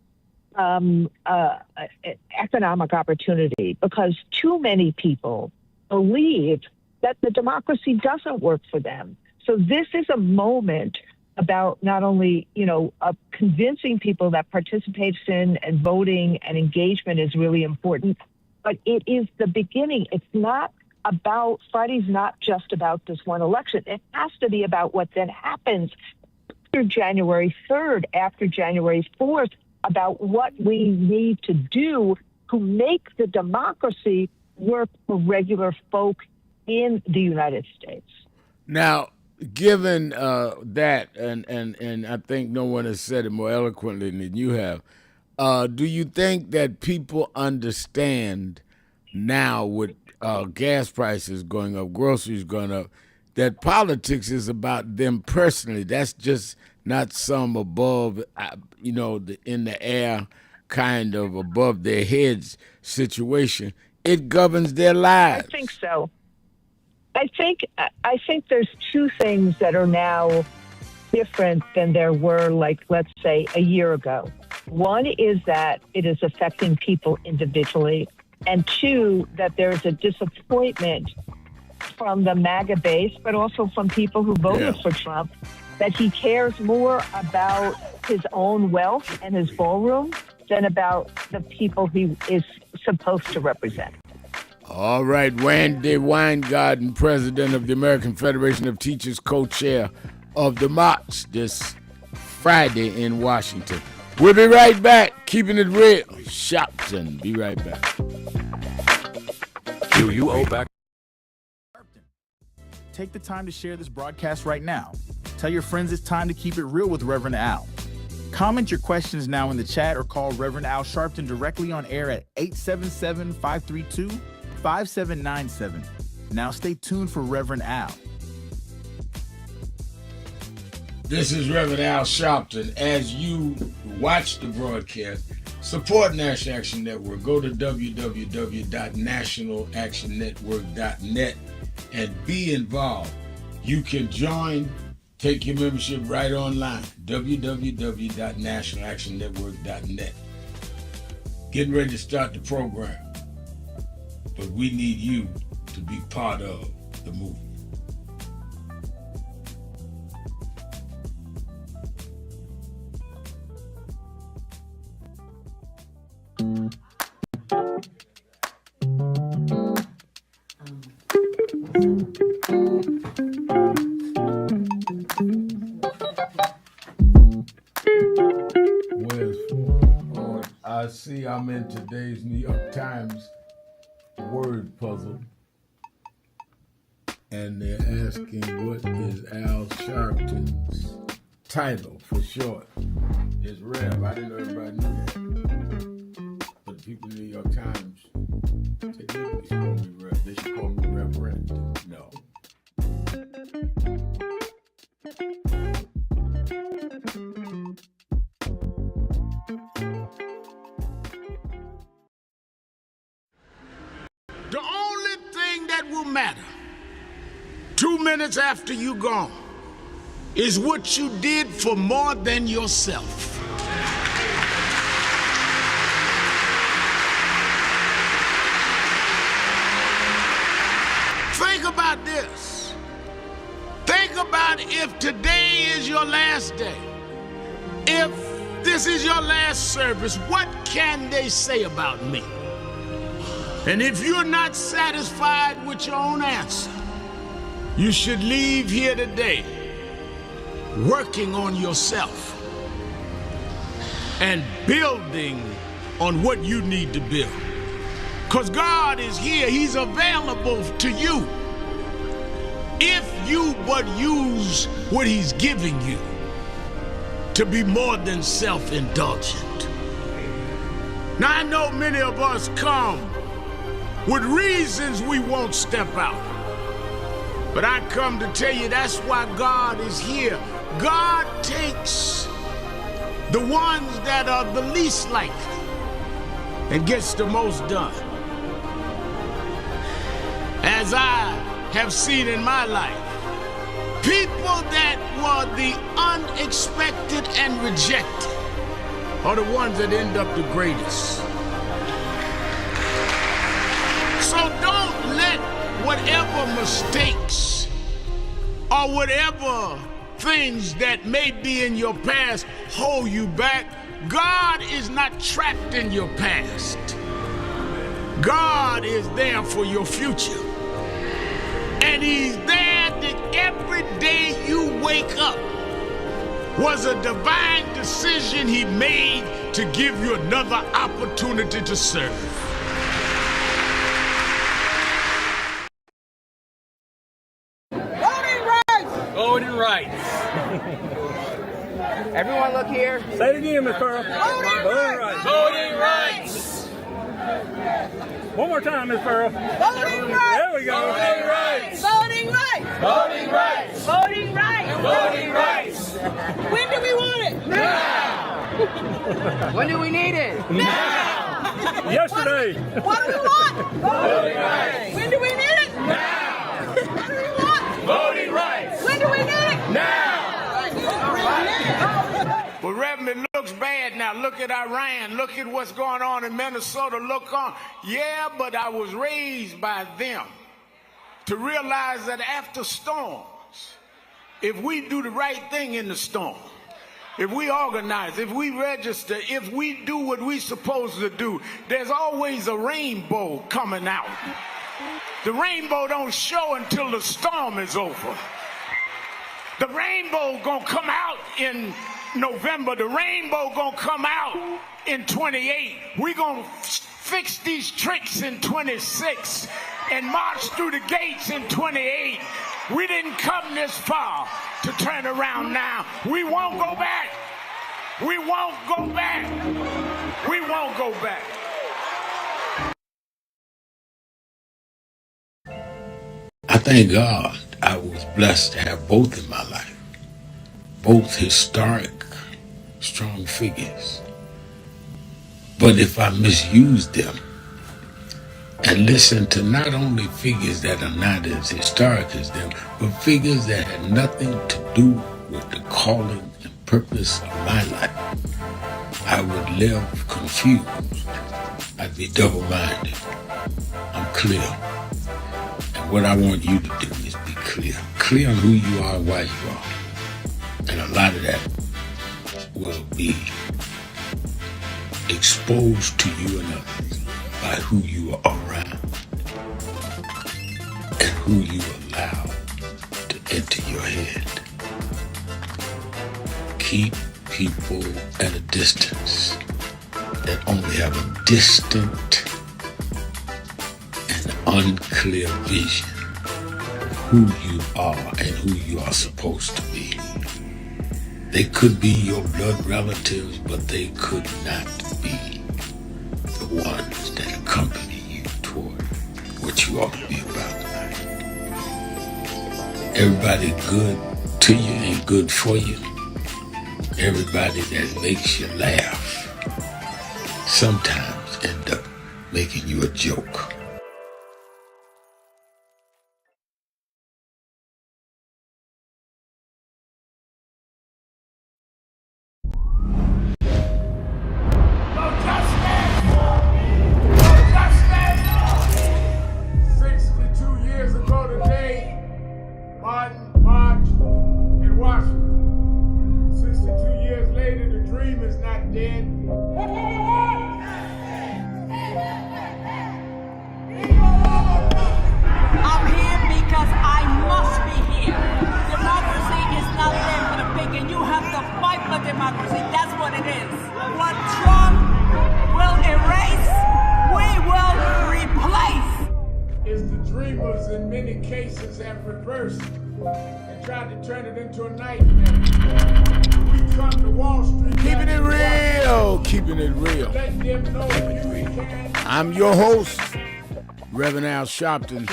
S7: economic opportunity, because too many people believe that the democracy doesn't work for them. So this is a moment about not only, you know, convincing people that participation and voting and engagement is really important, but it is the beginning. It's not about, Friday's not just about this one election. It has to be about what then happens after January 3rd, after January 4th, about what we need to do to make the democracy work for regular folk in the United States.
S1: Now, given that, and I think no one has said it more eloquently than you have, do you think that people understand now with gas prices going up, groceries going up, that politics is about them personally? That's just not some above, you know, in the air kind of above their heads situation. It governs their lives.
S7: I think so. I think there's two things that are now different than there were, like, let's say, a year ago. One is that it is affecting people individually, and two, that there's a disappointment from the MAGA base, but also from people who voted for Trump, that he cares more about his own wealth and his ballroom than about the people he is supposed to represent.
S1: All right, Wendy Weingarten, president of the American Federation of Teachers, co-chair of the march this Friday in Washington. We'll be right back, keeping it real. Shopton, be right back.
S6: Do you owe back?
S2: Take the time to share this broadcast right now. Tell your friends it's time to keep it real with Reverend Al. Comment your questions now in the chat or call Reverend Al Sharpton directly on air at 877-532-5797. Now stay tuned for Reverend Al.
S1: This is Reverend Al Sharpton. As you watch the broadcast, support National Action Network. Go to www.nationalactionnetwork.net and be involved. You can join, take your membership right online, www.nationalactionnetwork.net. Getting ready to start the program, but we need you to be part of the movement. I see I'm in today's New York Times word puzzle, and they're asking what is Al Sharpton's title for short. It's Rev. I didn't know everybody knew that. But the people in the New York Times, they didn't call me Rev. They should call me Reverend. No. The only thing that will matter 2 minutes after you're gone is what you did for more than yourself. Think about this. Think about if today is your last day. If this is your last service, what can they say about me? And if you're not satisfied with your own answer, you should leave here today working on yourself and building on what you need to build. Because God is here. He's available to you. If you but use what he's giving you to be more than self-indulgent. Now, I know many of us come with reasons we won't step out. But I come to tell you that's why God is here. God takes the ones that are the least likely and gets the most done. As I have seen in my life, people that were the unexpected and rejected are the ones that end up the greatest. So don't let whatever mistakes or whatever things that may be in your past hold you back. God is not trapped in your past. God is there for your future. And he's there that every day you wake up was a divine decision he made to give you another opportunity to serve.
S22: Voting rights!
S8: Voting rights. Everyone look here. Say it again, Miss Pearl. Voting rights. Voting rights. One more time, Miss Pearl.
S22: Voting rights!
S8: There we go. Voting rights.
S22: Voting rights!
S8: Voting rights.
S22: Voting rights!
S8: Voting rights.
S22: When do we want it?
S8: Now.
S22: When do we need it?
S8: Now. Yesterday.
S22: What do we want?
S8: Voting rights.
S22: When do we need it?
S8: Now.
S22: What do we want?
S8: Voting rights.
S22: When do we need it?
S8: Now.
S1: But Reverend, it looks bad now. Look at Iran. Look at what's going on in Minnesota. Look on. Yeah, but I was raised by them to realize that after storms, if we do the right thing in the storm, if we organize, if we register, if we do what we're supposed to do, there's always a rainbow coming out. The rainbow don't show until the storm is over. The rainbow gonna come out in November. The rainbow gonna come out in 28. We're gonna fix these tricks in 26 and march through the gates in 28. We didn't come this far to turn around now. We won't go back. We won't go back. We won't go back. I thank God I was blessed to have both in my life. Both historic, strong figures. But if I misuse them and listen to not only figures that are not as historic as them, but figures that had nothing to do with the calling and purpose of my life, I would live confused. I'd be double-minded. I'm clear. And what I want you to do is be clear. Clear on who you are and why you are. And a lot of that will be exposed to you and others by who you are around and who you allow to enter your head. Keep people at a distance that only have a distant and unclear vision of who you are and who you are supposed to be. They could be your blood relatives, but they could not be the ones that accompany you toward what you ought to be about tonight. Everybody good to you ain't good for you. Everybody that makes you laugh sometimes end up making you a joke.
S3: Democracy, that's what it is. What Trump
S1: many cases have reversed and tried to turn it into a nightmare. We come to Wall Street. Keeping it real. Keeping it real. Let them know you can. I'm your host, Reverend Al Sharpton.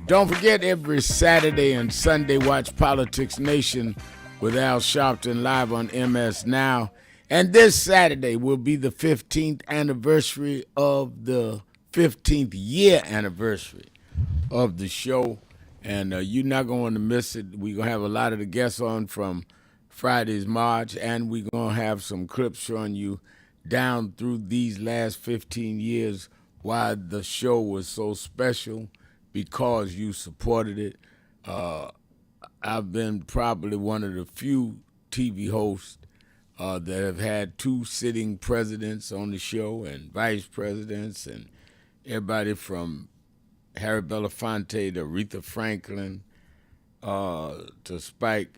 S1: Don't forget, every Saturday and Sunday, watch Politics Nation with Al Sharpton live on MS Now. And this Saturday will be the 15th anniversary of the 15th year anniversary of the show. And you're not going to miss it. We're going to have a lot of the guests on from Friday's March, and we're going to have some clips showing you down through these last 15 years why the show was so special, because you supported it. I've been probably one of the few TV hosts that have had two sitting presidents on the show and vice presidents, and everybody from Harry Belafonte to Aretha Franklin to Spike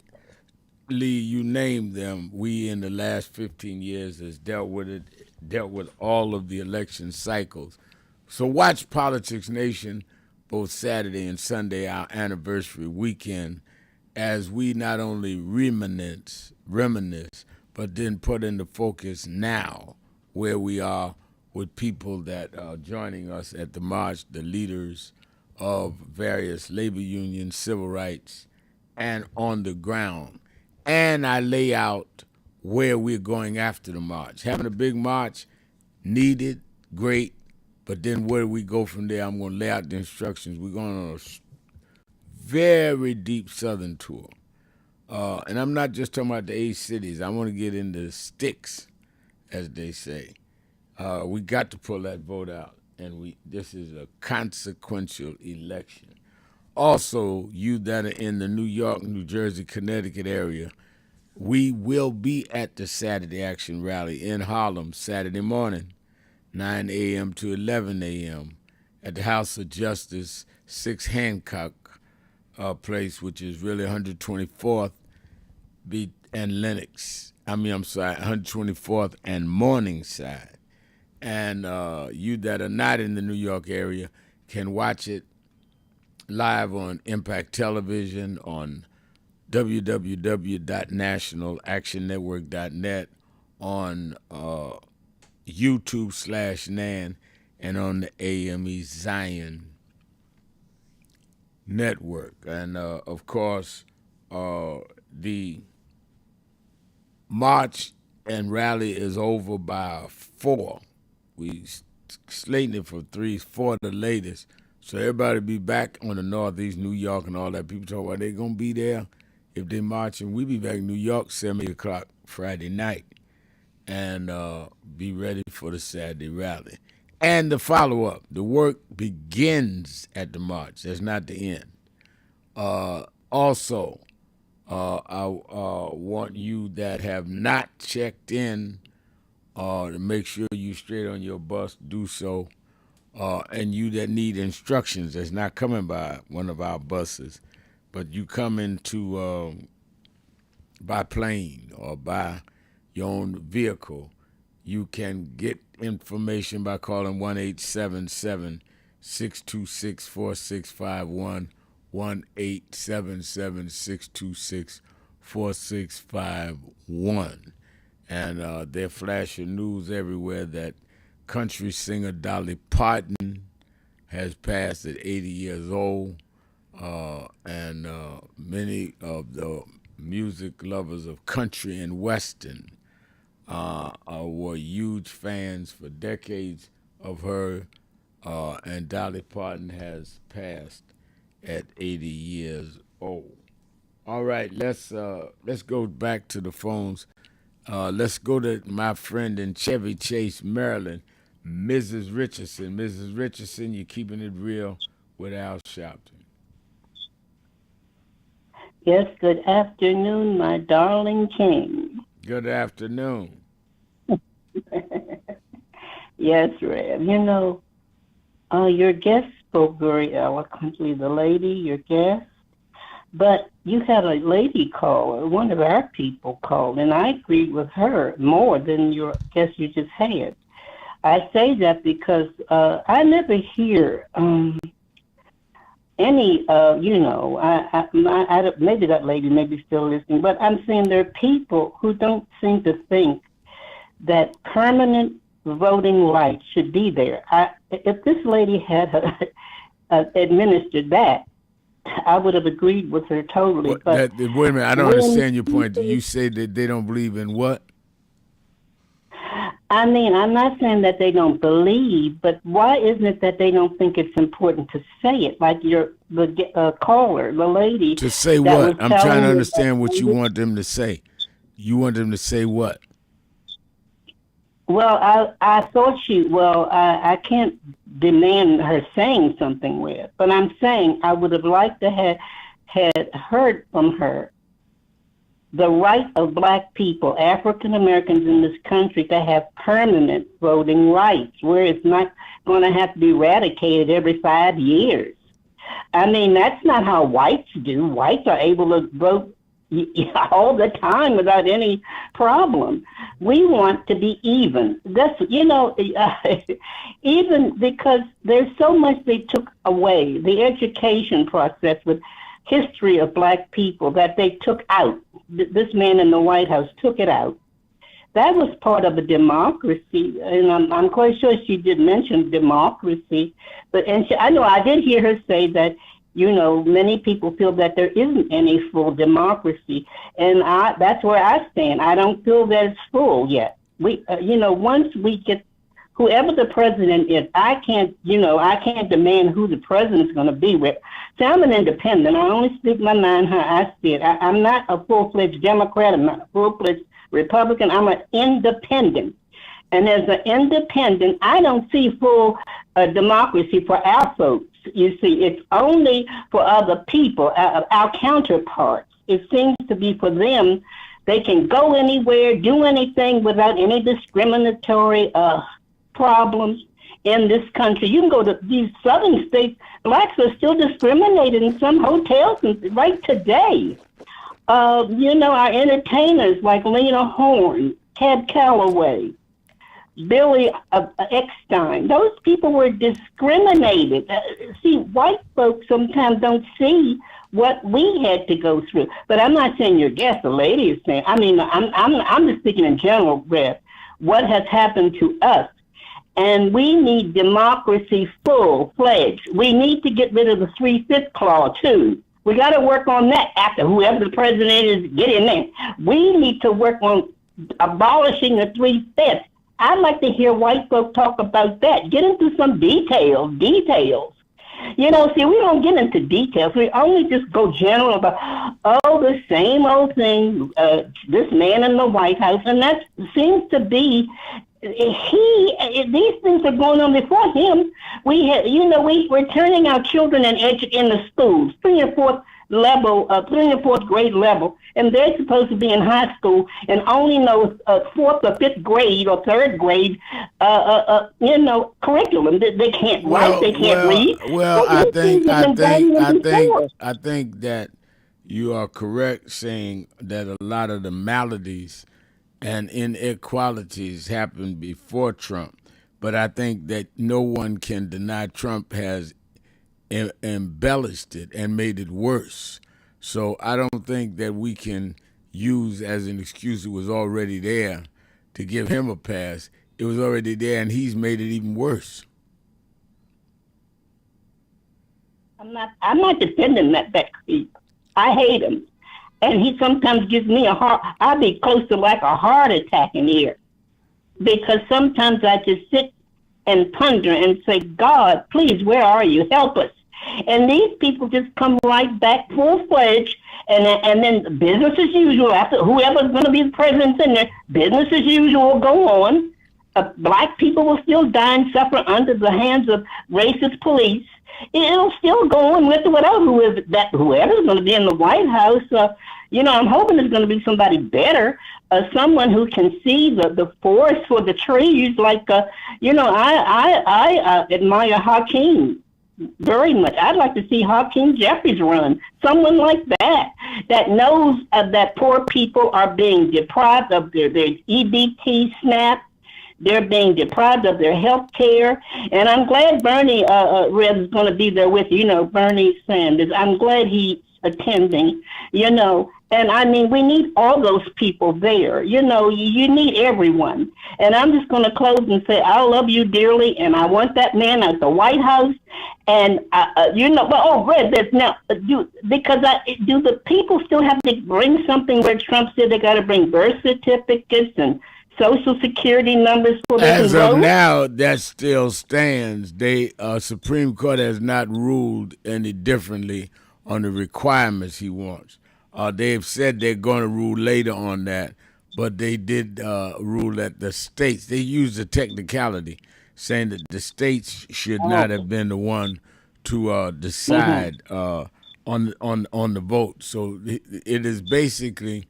S1: Lee, you name them. We in the last 15 years has dealt with all of the election cycles. So watch Politics Nation both Saturday and Sunday, our anniversary weekend, as we not only reminisce, but then put into focus now where we are with people that are joining us at the march, the leaders of various labor unions, civil rights, and on the ground. And I lay out where we're going after the march. Having a big march, needed, great, but then where do we go from there? I'm going to lay out the instructions. We're going on a very deep southern tour. And I'm not just talking about the 8 cities. I want to get into the sticks, as they say. We got to pull that vote out, and this is a consequential election. Also, you that are in the New York, New Jersey, Connecticut area, we will be at the Saturday Action Rally in Harlem Saturday morning, 9 a.m. to 11 a.m. at the House of Justice, 6 Hancock Place, which is really 124th and Lenox. 124th and Morningside. And you that are not in the New York area can watch it live on Impact Television, on www.nationalactionnetwork.net, on YouTube/NAN, and on the AME Zion Network. And, of course, the march and rally is over by 4. We slating it for 3, 4 the latest. So everybody be back on the Northeast, New York and all that. People talk about they going to be there if they marching. We be back in New York 7 o'clock Friday night and be ready for the Saturday rally. And the follow-up. The work begins at the march. That's not the end. Also, I want you that have not checked in to make sure you straight on your bus, do so. And you that need instructions that's not coming by one of our buses, but you come into by plane or by your own vehicle, you can get information by calling 1-877-626-4651, 1-877-626-4651. And they're flashing news everywhere that country singer Dolly Parton has passed at 80 years old, and many of the music lovers of country and western were huge fans for decades of her, and Dolly Parton has passed at 80 years old. All right, let's go back to the phones. Let's go to my friend in Chevy Chase, Maryland, Mrs. Richardson. Mrs. Richardson, you're keeping it real with Al Sharpton.
S9: Yes, good afternoon, my darling king.
S1: Good afternoon.
S9: Yes, Rev. You know, your guest spoke very eloquently, the lady, your guest. But you had a lady call, one of our people called, and I agreed with her more than your guest you just had. I say that because I never hear any, maybe that lady may be still listening, but I'm saying there are people who don't seem to think that permanent voting rights should be there. If this lady had administered that, I would have agreed with her totally. But
S1: wait a minute, I don't understand your point. You say that they don't believe in what?
S9: I mean, I'm not saying that they don't believe, but why isn't it that they don't think it's important to say it? Like the caller, the lady.
S1: To say what? I'm trying to understand what you want them to say. You want them to say what?
S9: Well, I thought I can't demand her saying something with, but I'm saying I would have liked to have had heard from her the right of Black people, African Americans in this country, to have permanent voting rights, where it's not going to have to be eradicated every 5 years. I mean, that's not how whites do. Whites are able to vote all the time without any problem. We want to be even. That's, even because there's so much they took away, the education process with history of Black people that they took out. This man in the White House took it out. That was part of a democracy, and I'm quite sure she did mention democracy. I know I did hear her say that, many people feel that there isn't any full democracy, and that's where I stand. I don't feel that it's full yet. Once we get whoever the president is, I can't demand who the president's going to be with. So I'm an independent. I only speak my mind how I see it. I'm not a full-fledged Democrat. I'm not a full-fledged Republican. I'm an independent. And as an independent, I don't see full democracy for our folks. You see, it's only for other people, our counterparts. It seems to be for them. They can go anywhere, do anything without any discriminatory problems in this country. You can go to these southern states. Blacks are still discriminated in some hotels right today. Our entertainers like Lena Horne, Ted Calloway, Billy Eckstein, those people were discriminated. See, white folks sometimes don't see what we had to go through. But I'm not saying your guest, the lady is saying. I mean, I'm just speaking in general, Rev. What has happened to us? And we need democracy full-fledged. We need to get rid of the 3/5 clause, too. We got to work on that after whoever the president is, get in there. We need to work on abolishing the 3/5. I'd like to hear white folk talk about that. Get into some details. See, we don't get into details. We only just go general about, the same old thing, this man in the White House. And that seems to be, these things are going on before him. We're turning our children in the schools, 3 and 4th level, 3 and 4th grade level, and they're supposed to be in high school and only know 4th or 5th grade or 3rd grade, curriculum. They can't write, they can't read.
S1: Well, I think that you are correct saying that a lot of the maladies and inequalities happened before Trump, but I think that no one can deny Trump has embellished it and made it worse. So I don't think that we can use as an excuse it was already there to give him a pass. It was already there, and he's made it even worse.
S9: I'm not defending that creep. I hate him. And he sometimes gives me I'd be close to like a heart attack in here. Because sometimes I just sit and ponder and say, God, please, where are you? Help us. And these people just come right back full-fledged, and then business as usual. After whoever's going to be the president's in there, business as usual will go on. Black people will still die and suffer under the hands of racist police. It'll still go on with whoever's going to be in the White House. I'm hoping it's going to be somebody better, someone who can see the forest for the trees. Like, I admire Hakeem very much. I'd like to see Hakeem Jeffries run. Someone like that knows that poor people are being deprived of their EBT, SNAP, They're being deprived of their health care. And I'm glad Bernie Rev is going to be there with you. You know, Bernie Sanders. I'm glad he's attending, you know. And I mean, we need all those people there. You know, you need everyone. And I'm just going to close and say, I love you dearly, and I want that man at the White House. And, you know, but, oh, Red, there's now, do the people still have to bring something where Trump said they got to bring birth certificates and Social Security numbers for they
S1: As
S9: can
S1: of
S9: vote?
S1: now, that still stands. They Supreme Court has not ruled any differently on the requirements he wants. They've said they're going to rule later on that, but they did rule that the states, they used the technicality, saying that the states should not have been the one to decide on the vote. So it is basically,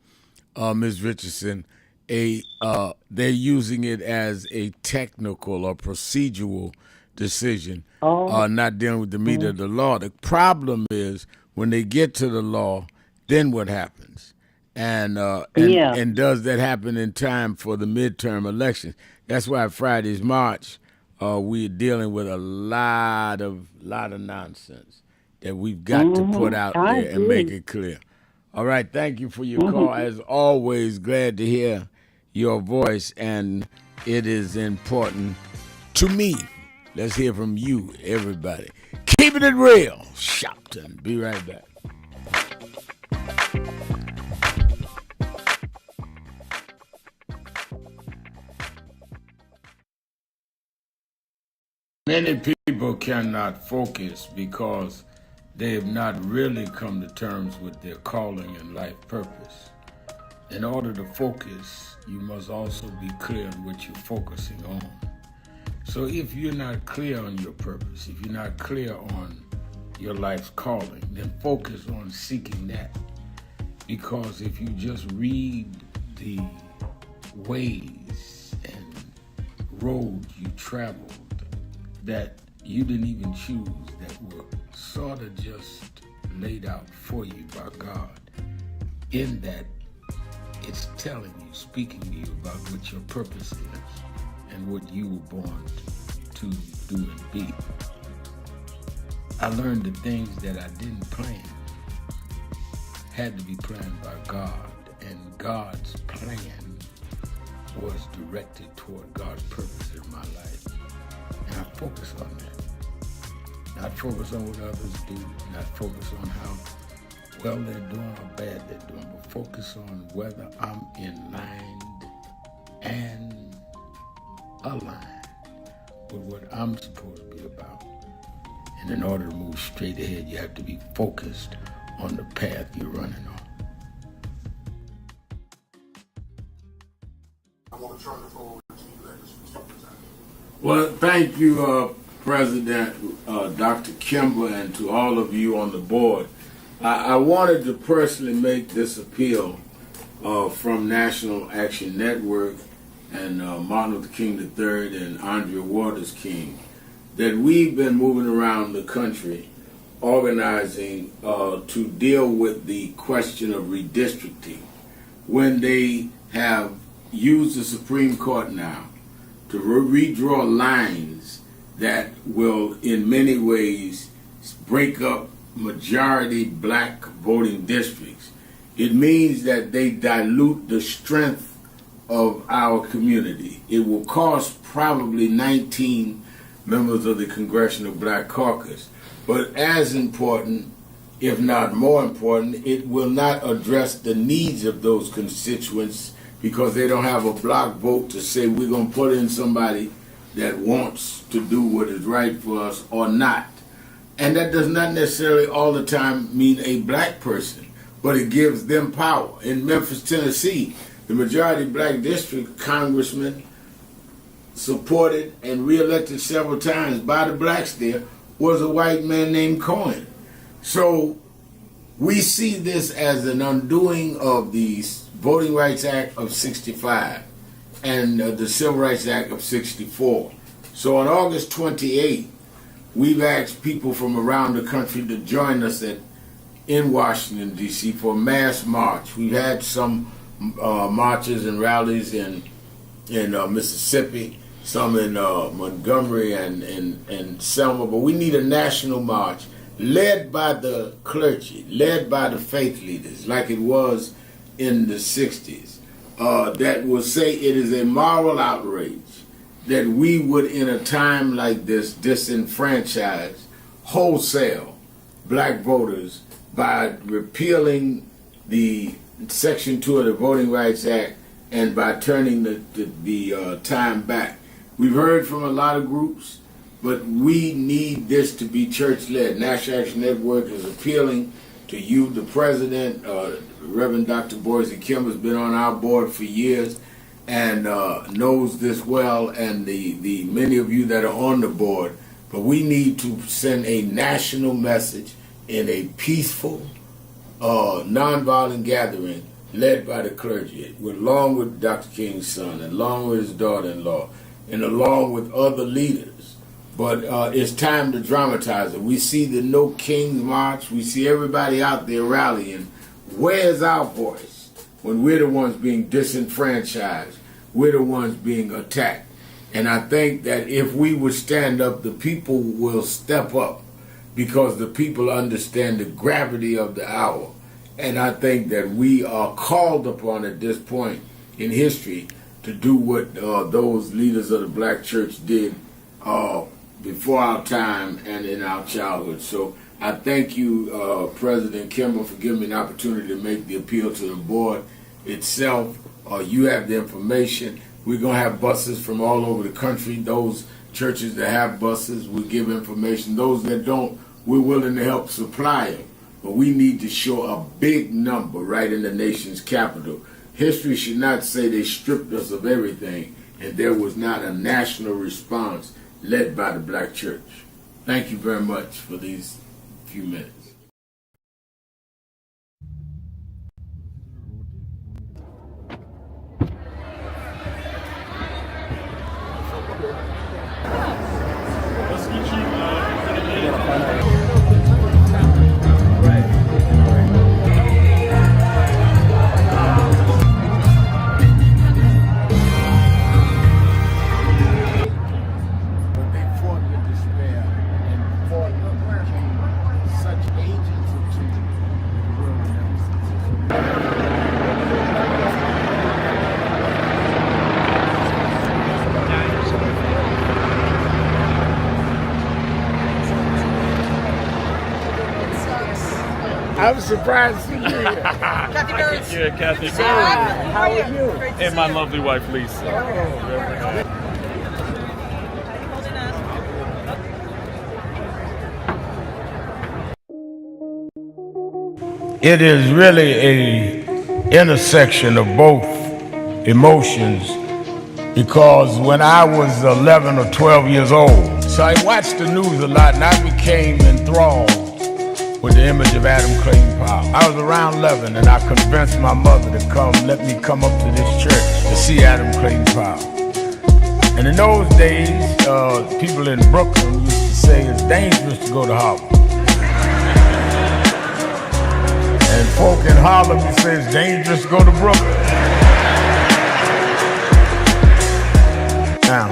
S1: Ms. Richardson, they're using it as a technical or procedural decision, not dealing with the meat of the law. The problem is when they get to the law, then what happens? And does that happen in time for the midterm elections? That's why Friday's march, we're dealing with a lot of nonsense that we've got to put out there and make it clear. All right, thank you for your call. As always, glad to hear your voice, and it is important to me. Let's hear from you, everybody. Keeping it real, Shopton. Be right back. Many people cannot focus because they have not really come to terms with their calling and life purpose. In order to focus, you must also be clear on what you're focusing on. So if you're not clear on your purpose, if you're not clear on your life's calling, then focus on seeking that. Because if you just read the ways and roads you traveled that you didn't even choose, that were sort of just laid out for you by God, in that it's telling you, speaking to you about what your purpose is and what you were born to do and be. I learned the things that I didn't plan had to be planned by God, and God's plan was directed toward God's purpose in my life. And I focus on that. Not focus on what others do, not focus on how well they're doing or bad they're doing, but focus on whether I'm in line and aligned with what I'm supposed to be about. And in order to move straight ahead, you have to be focused on the path you're running on.
S10: I want to turn it over to you, ladies.
S1: Well, thank you, President Dr. Kimber, and to all of you on the board. I wanted to personally make this appeal from National Action Network and Martin Luther King III and Andrea Waters King, that we've been moving around the country organizing to deal with the question of redistricting when they have used the Supreme Court now to redraw lines that will in many ways break up majority black voting districts. It means that they dilute the strength of our community. It will cost probably 19 members of the Congressional Black Caucus. But as important, if not more important, it will not address the needs of those constituents because they don't have a block vote to say we're going to put in somebody that wants to do what is right for us or not. And that does not necessarily all the time mean a black person, but it gives them power. In Memphis, Tennessee, the majority black district congressman supported and reelected several times by the blacks there was a white man named Cohen. So we see this as an undoing of the Voting Rights Act of 65 and the Civil Rights Act of 64. So on August 28th, we've asked people from around the country to join us in Washington, D.C. for a mass march. We've had some marches and rallies in Mississippi, some in Montgomery and Selma, but we need a national march led by the clergy, led by the faith leaders, like it was in the 60s, that will say it is a moral outrage that we would, in a time like this, disenfranchise wholesale black voters by repealing the Section 2 of the Voting Rights Act and by turning the time back. We've heard from a lot of groups, but we need this to be church-led. National Action Network is appealing to you, the president. Reverend Dr. Boise Kim has been on our board for years and knows this well, and the many of you that are on the board. But we need to send a national message in a peaceful, nonviolent gathering led by the clergy, along with Dr. King's son, along with his daughter-in-law, and along with other leaders. But it's time to dramatize it. We see the No Kings March. We see everybody out there rallying. Where's our voice when we're the ones being disenfranchised? We're the ones being attacked. And I think that if we would stand up, the people will step up because the people understand the gravity of the hour. And I think that we are called upon at this point in history to do what those leaders of the black church did before our time and in our childhood. So I thank you, President Kimball, for giving me an opportunity to make the appeal to the board itself. You have the information. We're going to have buses from all over the country. Those churches that have buses, we give information. Those that don't, we're willing to help supply them. But we need to show a big number right in the nation's capital. History should not say they stripped us of everything and there was not a national response led by the black church. Thank you very much for these few minutes. I was surprised to hear you.
S11: Kathy Burns. Yeah, Kathy Burns.
S1: How are you?
S11: And my lovely wife, Lisa.
S1: It is really a intersection of both emotions, because when I was 11 or 12 years old, so I watched the news a lot and I became enthralled with the image of Adam Clayton Powell. I was around 11 and I convinced my mother to let me come up to this church to see Adam Clayton Powell. And in those days, people in Brooklyn used to say it's dangerous to go to Harlem. And folk in Harlem used to say it's dangerous to go to Brooklyn. Now,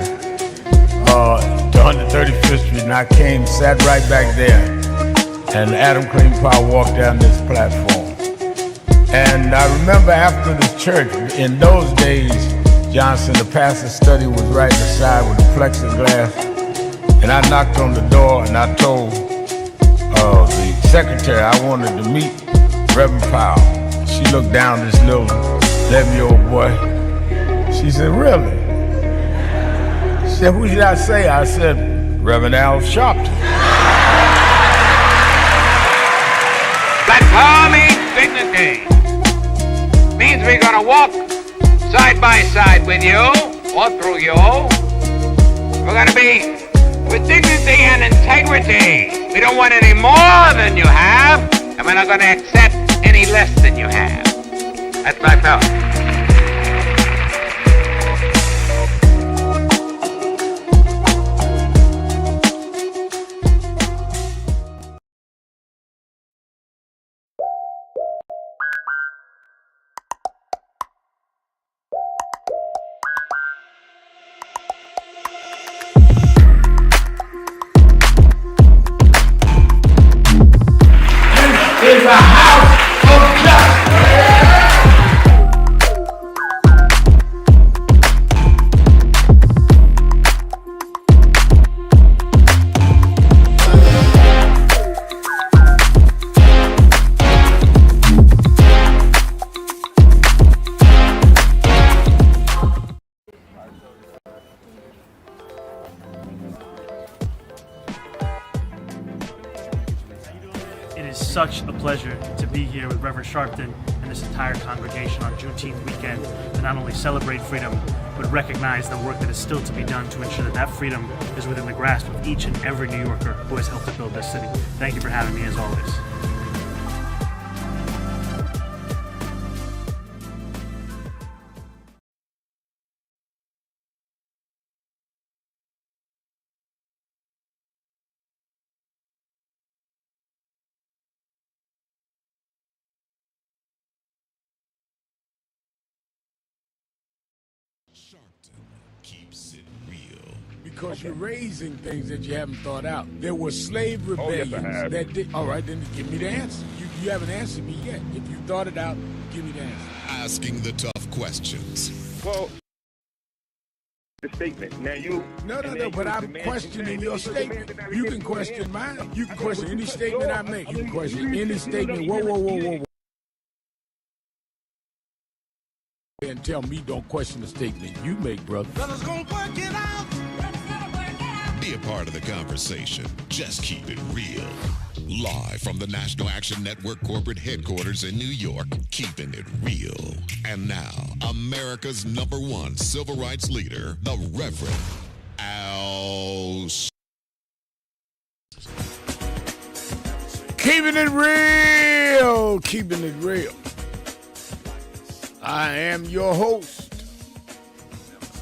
S1: to 135th Street, and I came, sat right back there. And Adam Clayton Powell walked down this platform. And I remember after the church, in those days, Johnson, the pastor's study was right inside with the plexiglass. And I knocked on the door and I told the secretary I wanted to meet Reverend Powell. She looked down this little 11-year-old boy. She said, "Really?" She said, "Who did I say?" I said, "Reverend Al Sharpton."
S12: Black power means dignity. Means we're gonna walk side by side with you or through you. We're gonna be with dignity and integrity. We don't want any more than you have, and we're not gonna accept any less than you have. That's black power.
S13: is such a pleasure to be here with Reverend Sharpton and this entire congregation on Juneteenth weekend to not only celebrate freedom, but recognize the work that is still to be done to ensure that that freedom is within the grasp of each and every New Yorker who has helped to build this city. Thank you for having me, as always.
S6: Keeps it real.
S1: Because you're raising things that you haven't thought out. There were slave
S6: Oh, yes, I
S1: rebellions
S6: have.
S1: that did. All right, then give me the answer. You haven't answered me yet. If you thought it out, give me the answer.
S6: Asking the tough questions.
S10: Well, the statement. Now you.
S1: No, but I'm questioning your statement. You can question mine. You can question any statement I make. You can question any statement. Whoa. And tell me don't question the statement you make, brother.
S6: Be a part of the conversation. Just keep it real. Live from the National Action Network corporate headquarters in New York, keeping it real. And now, America's #1 civil rights leader, the Reverend Al.
S1: Keeping it real. Keeping it real. I am your host,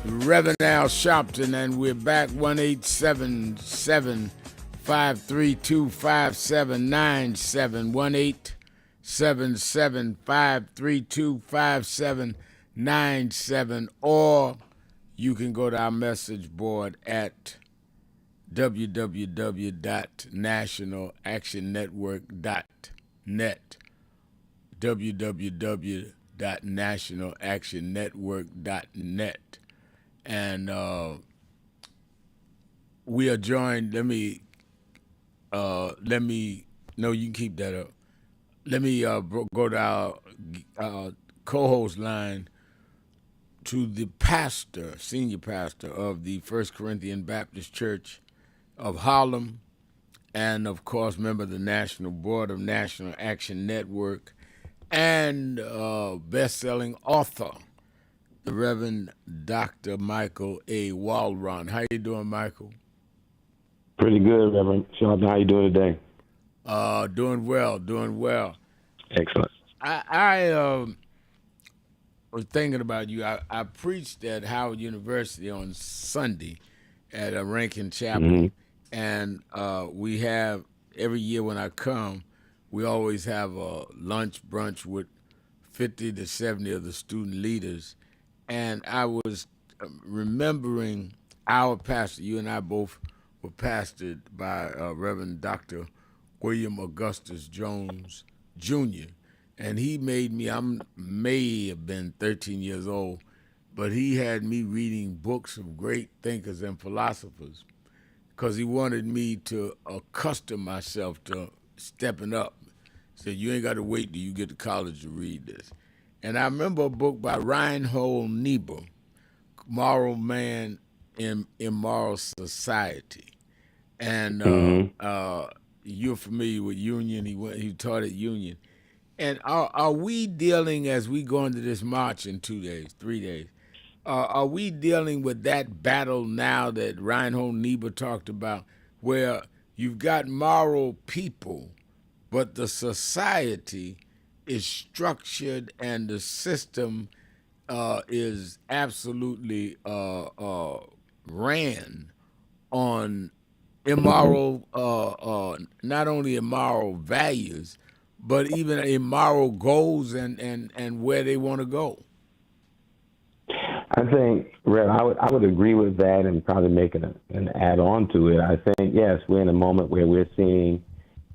S1: Reverend Al Sharpton, and we're back 1-877-532-5797, 1-877-532-5797, or you can go to our message board at www.nationalactionnetwork.net, www.nationalactionnetwork.net. And we are joined. No, you can keep that up. Let me go to our co-host line to the pastor, senior pastor of the First Corinthian Baptist Church of Harlem, and of course, member of the National Board of National Action Network, and best-selling author, the Reverend Dr. Michael A. Walron. How you doing, Michael?
S14: Pretty good, Reverend Sharpton. How you doing today?
S1: Doing well.
S14: Excellent.
S1: I was thinking about you. I preached at Howard University on Sunday at a Rankin Chapel, and we have, every year when I come, we always have a lunch brunch with 50 to 70 of the student leaders. And I was remembering our pastor. You and I both were pastored by Reverend Dr. William Augustus Jones, Jr. And he made me, I may have been 13 years old, but he had me reading books of great thinkers and philosophers because he wanted me to accustom myself to stepping up. Said, you ain't got to wait till you get to college to read this. And I remember a book by Reinhold Niebuhr, Moral Man in Immoral Society. And you're familiar with Union. He taught at Union. And are we dealing, as we go into this march in 3 days, are we dealing with that battle now that Reinhold Niebuhr talked about, where you've got moral people, but the society is structured and the system is absolutely ran on immoral, not only immoral values, but even immoral goals and where they want to go?
S14: I think, Rev, I would agree with that and probably make an add-on to it. I think, yes, we're in a moment where we're seeing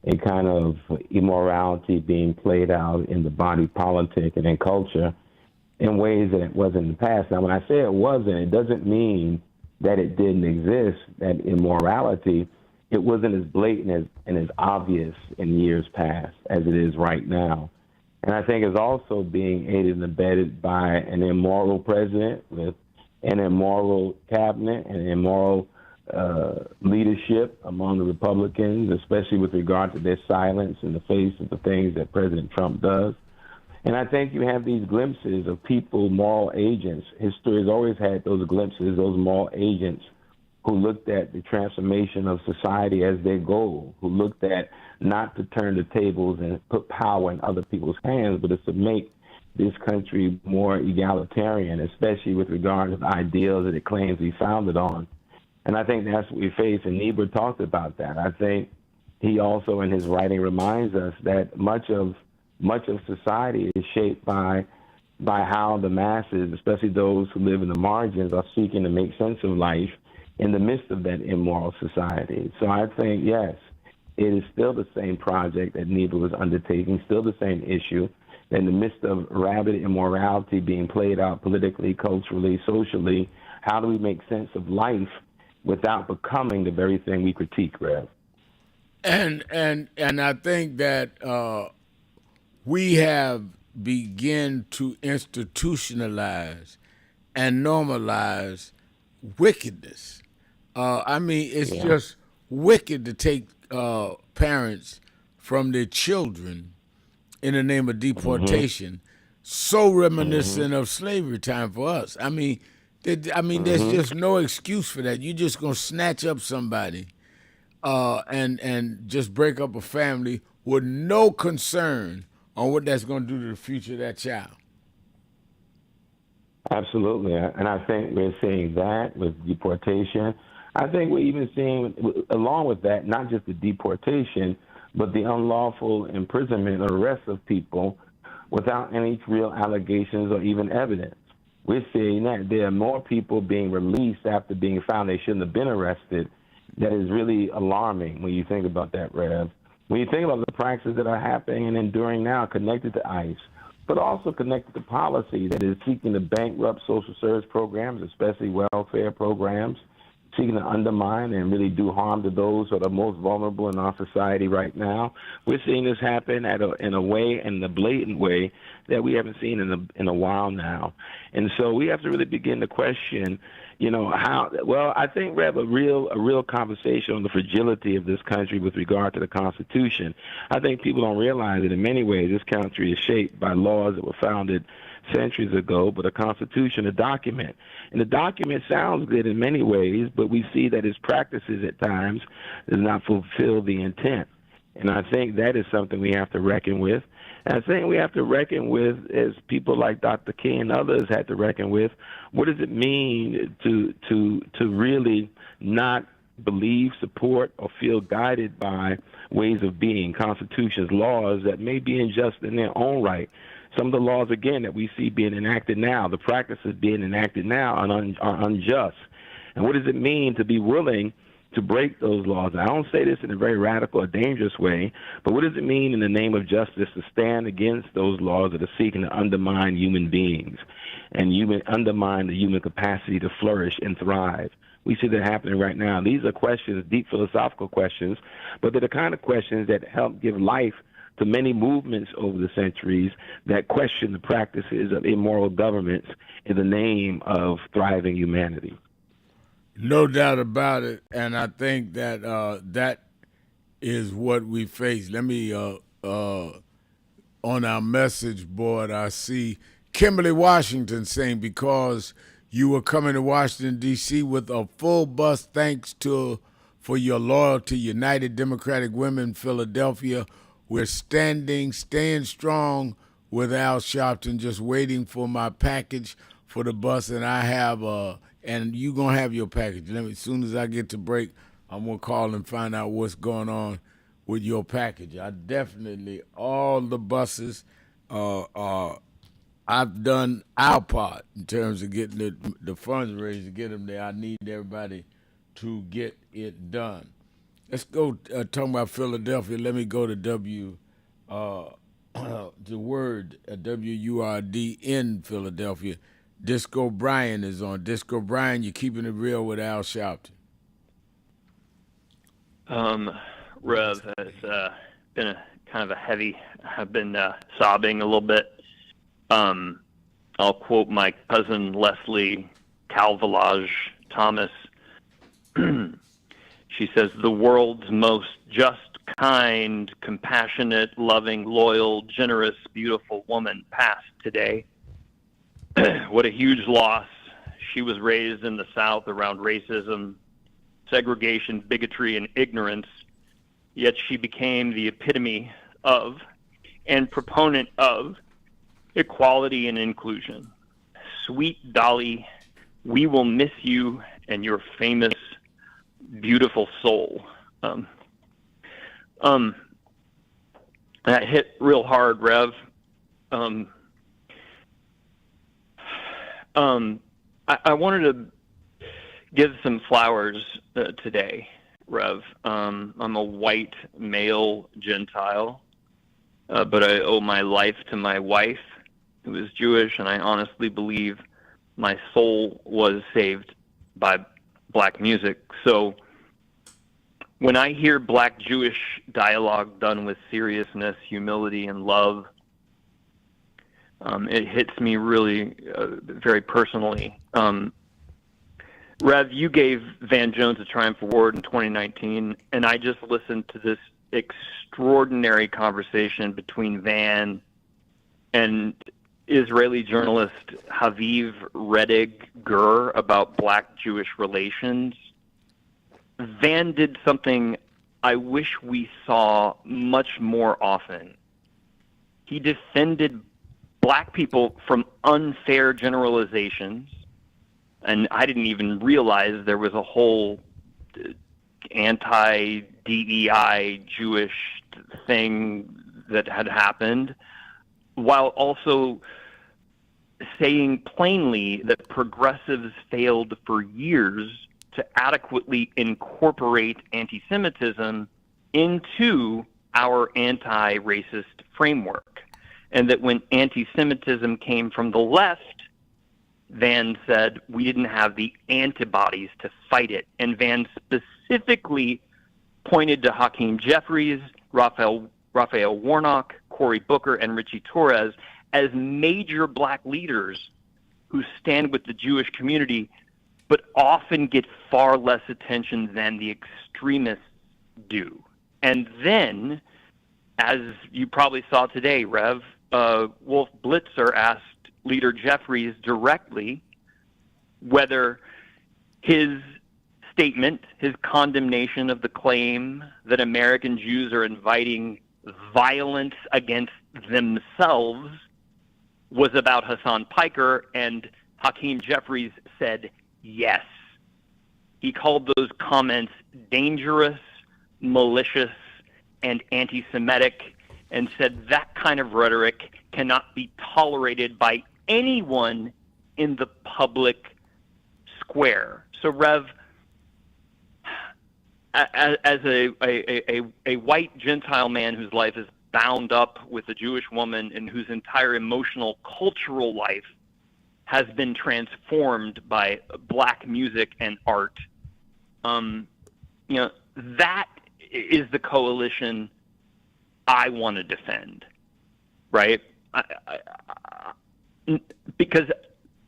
S14: a kind of immorality being played out in the body politic and in culture in ways that it wasn't in the past. Now, when I say it wasn't, it doesn't mean that it didn't exist, that immorality. It wasn't as blatant and as obvious in years past as it is right now. And I think it's also being aided and abetted by an immoral president with an immoral cabinet and an immoral leadership among the Republicans, especially with regard to their silence in the face of the things that President Trump does. And I think you have these glimpses of people, moral agents. History has always had those glimpses, those moral agents who looked at the transformation of society as their goal, who looked at not to turn the tables and put power in other people's hands, but it's to make this country more egalitarian, especially with regard to the ideals that it claims we founded on. And I think that's what we face, and Niebuhr talked about that. I think he also in his writing reminds us that much of society is shaped by how the masses, especially those who live in the margins, are seeking to make sense of life in the midst of that immoral society. So I think, yes, it is still the same project that Niebuhr was undertaking, still the same issue. In the midst of rabid immorality being played out politically, culturally, socially, how do we make sense of life without becoming the very thing we critique, Rev?
S1: And I think that we have begun to institutionalize and normalize wickedness. I mean, it's just wicked to take parents from their children in the name of deportation. So reminiscent of slavery time for us. I mean, there's just no excuse for that. You're just gonna snatch up somebody and just break up a family with no concern on what that's gonna do to the future of that child.
S14: Absolutely, and I think we're seeing that with deportation. I think we're even seeing, along with that, not just the deportation, but the unlawful imprisonment or arrest of people without any real allegations or even evidence. We're seeing that there are more people being released after being found they shouldn't have been arrested. That is really alarming when you think about that, Rev. When you think about the practices that are happening and enduring now connected to ICE, but also connected to policy that is seeking to bankrupt social service programs, especially welfare programs, seeking to undermine and really do harm to those who are the most vulnerable in our society right now. We're seeing this happen in a way, in a blatant way, that we haven't seen in a while now. And so we have to really begin to question, how. Well, I think we have a real conversation on the fragility of this country with regard to the Constitution. I think people don't realize that in many ways this country is shaped by laws that were founded centuries ago, but a constitution, a document. And the document sounds good in many ways, but we see that its practices at times does not fulfill the intent. And I think that is something we have to reckon with. And I think we have to reckon with, as people like Dr. King and others had to reckon with, what does it mean to really not believe, support, or feel guided by ways of being, constitutions, laws that may be unjust in their own right. Some of the laws, again, that we see being enacted now, the practices being enacted now are unjust. And what does it mean to be willing to break those laws? And I don't say this in a very radical or dangerous way, but what does it mean in the name of justice to stand against those laws that are seeking to undermine human beings and undermine the human capacity to flourish and thrive? We see that happening right now. These are questions, deep philosophical questions, but they're the kind of questions that help give life to many movements over the centuries that question the practices of immoral governments in the name of thriving humanity.
S1: No doubt about it, and I think that that is what we face. Let me, on our message board, I see Kimberly Washington saying, because you were coming to Washington, D.C. with a full bus, thanks for your loyalty, United Democratic Women, Philadelphia. We're staying strong with Al Sharpton, just waiting for my package for the bus, and I have and you gonna have your package. As soon as I get to break, I'm gonna call and find out what's going on with your package. I definitely, all the buses, I've done our part in terms of getting the funds raised to get them there. I need everybody to get it done. Let's go talking about Philadelphia. Let me go to the word WURD in Philadelphia. Disco Brian is on. Disco Brian, you're keeping it real with Al Sharpton.
S15: Rev, it's been a kind of a heavy. I've been sobbing a little bit. I'll quote my cousin Leslie Calvilage Thomas. She says, the world's most just, kind, compassionate, loving, loyal, generous, beautiful woman passed today. What a huge loss. She was raised in the South around racism, segregation, bigotry, and ignorance, yet she became the epitome of and proponent of equality and inclusion. Sweet Dolly, we will miss you and your famous, beautiful soul. That hit real hard, Rev. I wanted to give some flowers today, Rev. I'm a white male Gentile, but I owe my life to my wife, who is Jewish, and I honestly believe my soul was saved by black music. So when I hear black Jewish dialogue done with seriousness, humility, and love, it hits me really very personally. Rev, you gave Van Jones a Triumph Award in 2019, and I just listened to this extraordinary conversation between Van and Israeli journalist Haviv Redig Gur about black-Jewish relations. Van did something I wish we saw much more often. He defended black people from unfair generalizations, and I didn't even realize there was a whole anti-DEI Jewish thing that had happened, while also saying plainly that progressives failed for years to adequately incorporate anti-Semitism into our anti-racist framework. And that when anti-Semitism came from the left, Van said we didn't have the antibodies to fight it. And Van specifically pointed to Hakeem Jeffries, Raphael Warnock, Cory Booker, and Richie Torres as major black leaders who stand with the Jewish community, but often get far less attention than the extremists do. And then, as you probably saw today, Rev, Wolf Blitzer asked Leader Jeffries directly whether his statement, his condemnation of the claim that American Jews are inviting violence against themselves was about Hassan Piker, and Hakeem Jeffries said yes. He called those comments dangerous, malicious, and anti-Semitic, and said that kind of rhetoric cannot be tolerated by anyone in the public square. So, Rev, as a white Gentile man whose life is bound up with a Jewish woman and whose entire emotional, cultural life has been transformed by black music and art, that is the coalition I want to defend, right? Because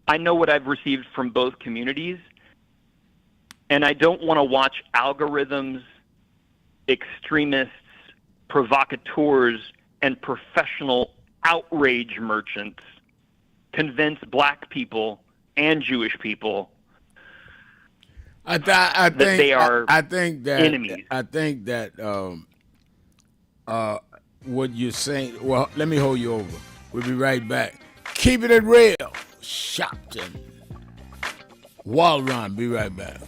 S15: I know what I've received from both communities, and I don't want to watch algorithms, extremists, provocateurs, and professional outrage merchants convince black people and Jewish people that they are enemies.
S1: I think that what you're saying. Well, let me hold you over. We'll be right back. Keeping it real, Shopton. Walron, be right back.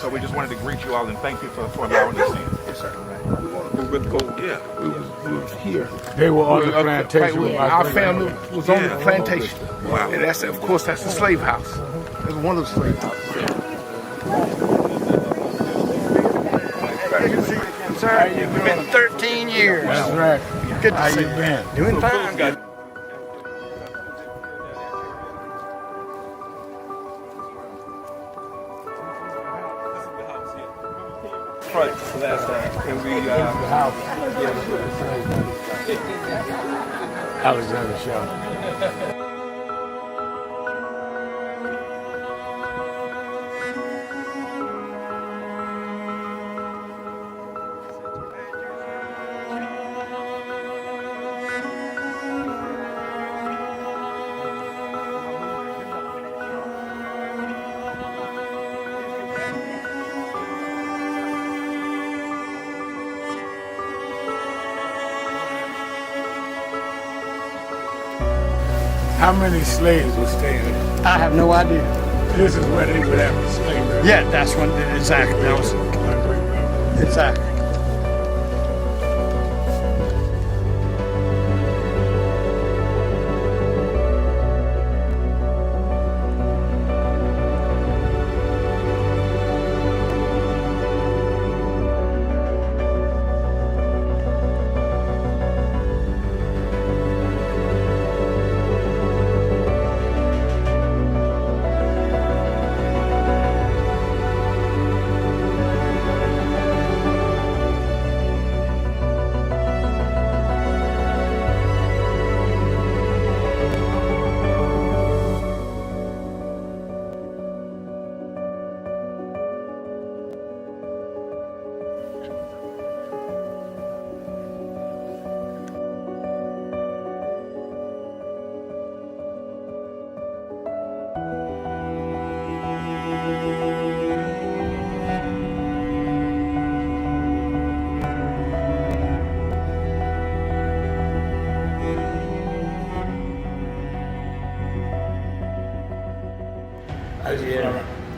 S17: So we just wanted to greet you all and thank you for allowing us in.
S1: Yes, sir.
S17: We were with gold. Yeah, we was here.
S1: They were on the plantation.
S17: Our family was on the plantation.
S1: Wow.
S17: And that's, of course, that's the slave house. That's one of the slave houses.
S18: Sir, it's been 13 years.
S1: That's right.
S18: Good to
S1: How
S18: see
S1: you been?
S18: Doing fine.
S17: Front last time. And we,
S1: Alexander Shaw. How many slaves were staying there?
S18: I have no idea.
S1: This is where they would have a slave.
S18: Yeah, that's when exactly. That was exactly.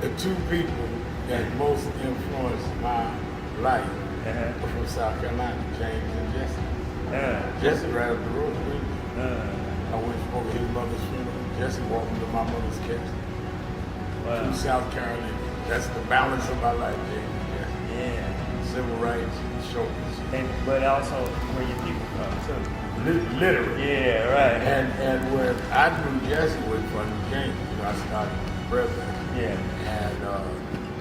S18: The two people that most influenced my life were from South Carolina, James and Jesse. Jesse right up the road with me. I went over his mother's funeral. Jesse walked me to my mother's casket. From South Carolina. That's the balance of my life, James and Jesse.
S23: Yeah.
S1: Civil rights, shoulders.
S23: But also where your people from too.
S1: Literally.
S23: Yeah, right.
S1: And when I knew Jesse was from James, I started president.
S23: Yeah.
S1: And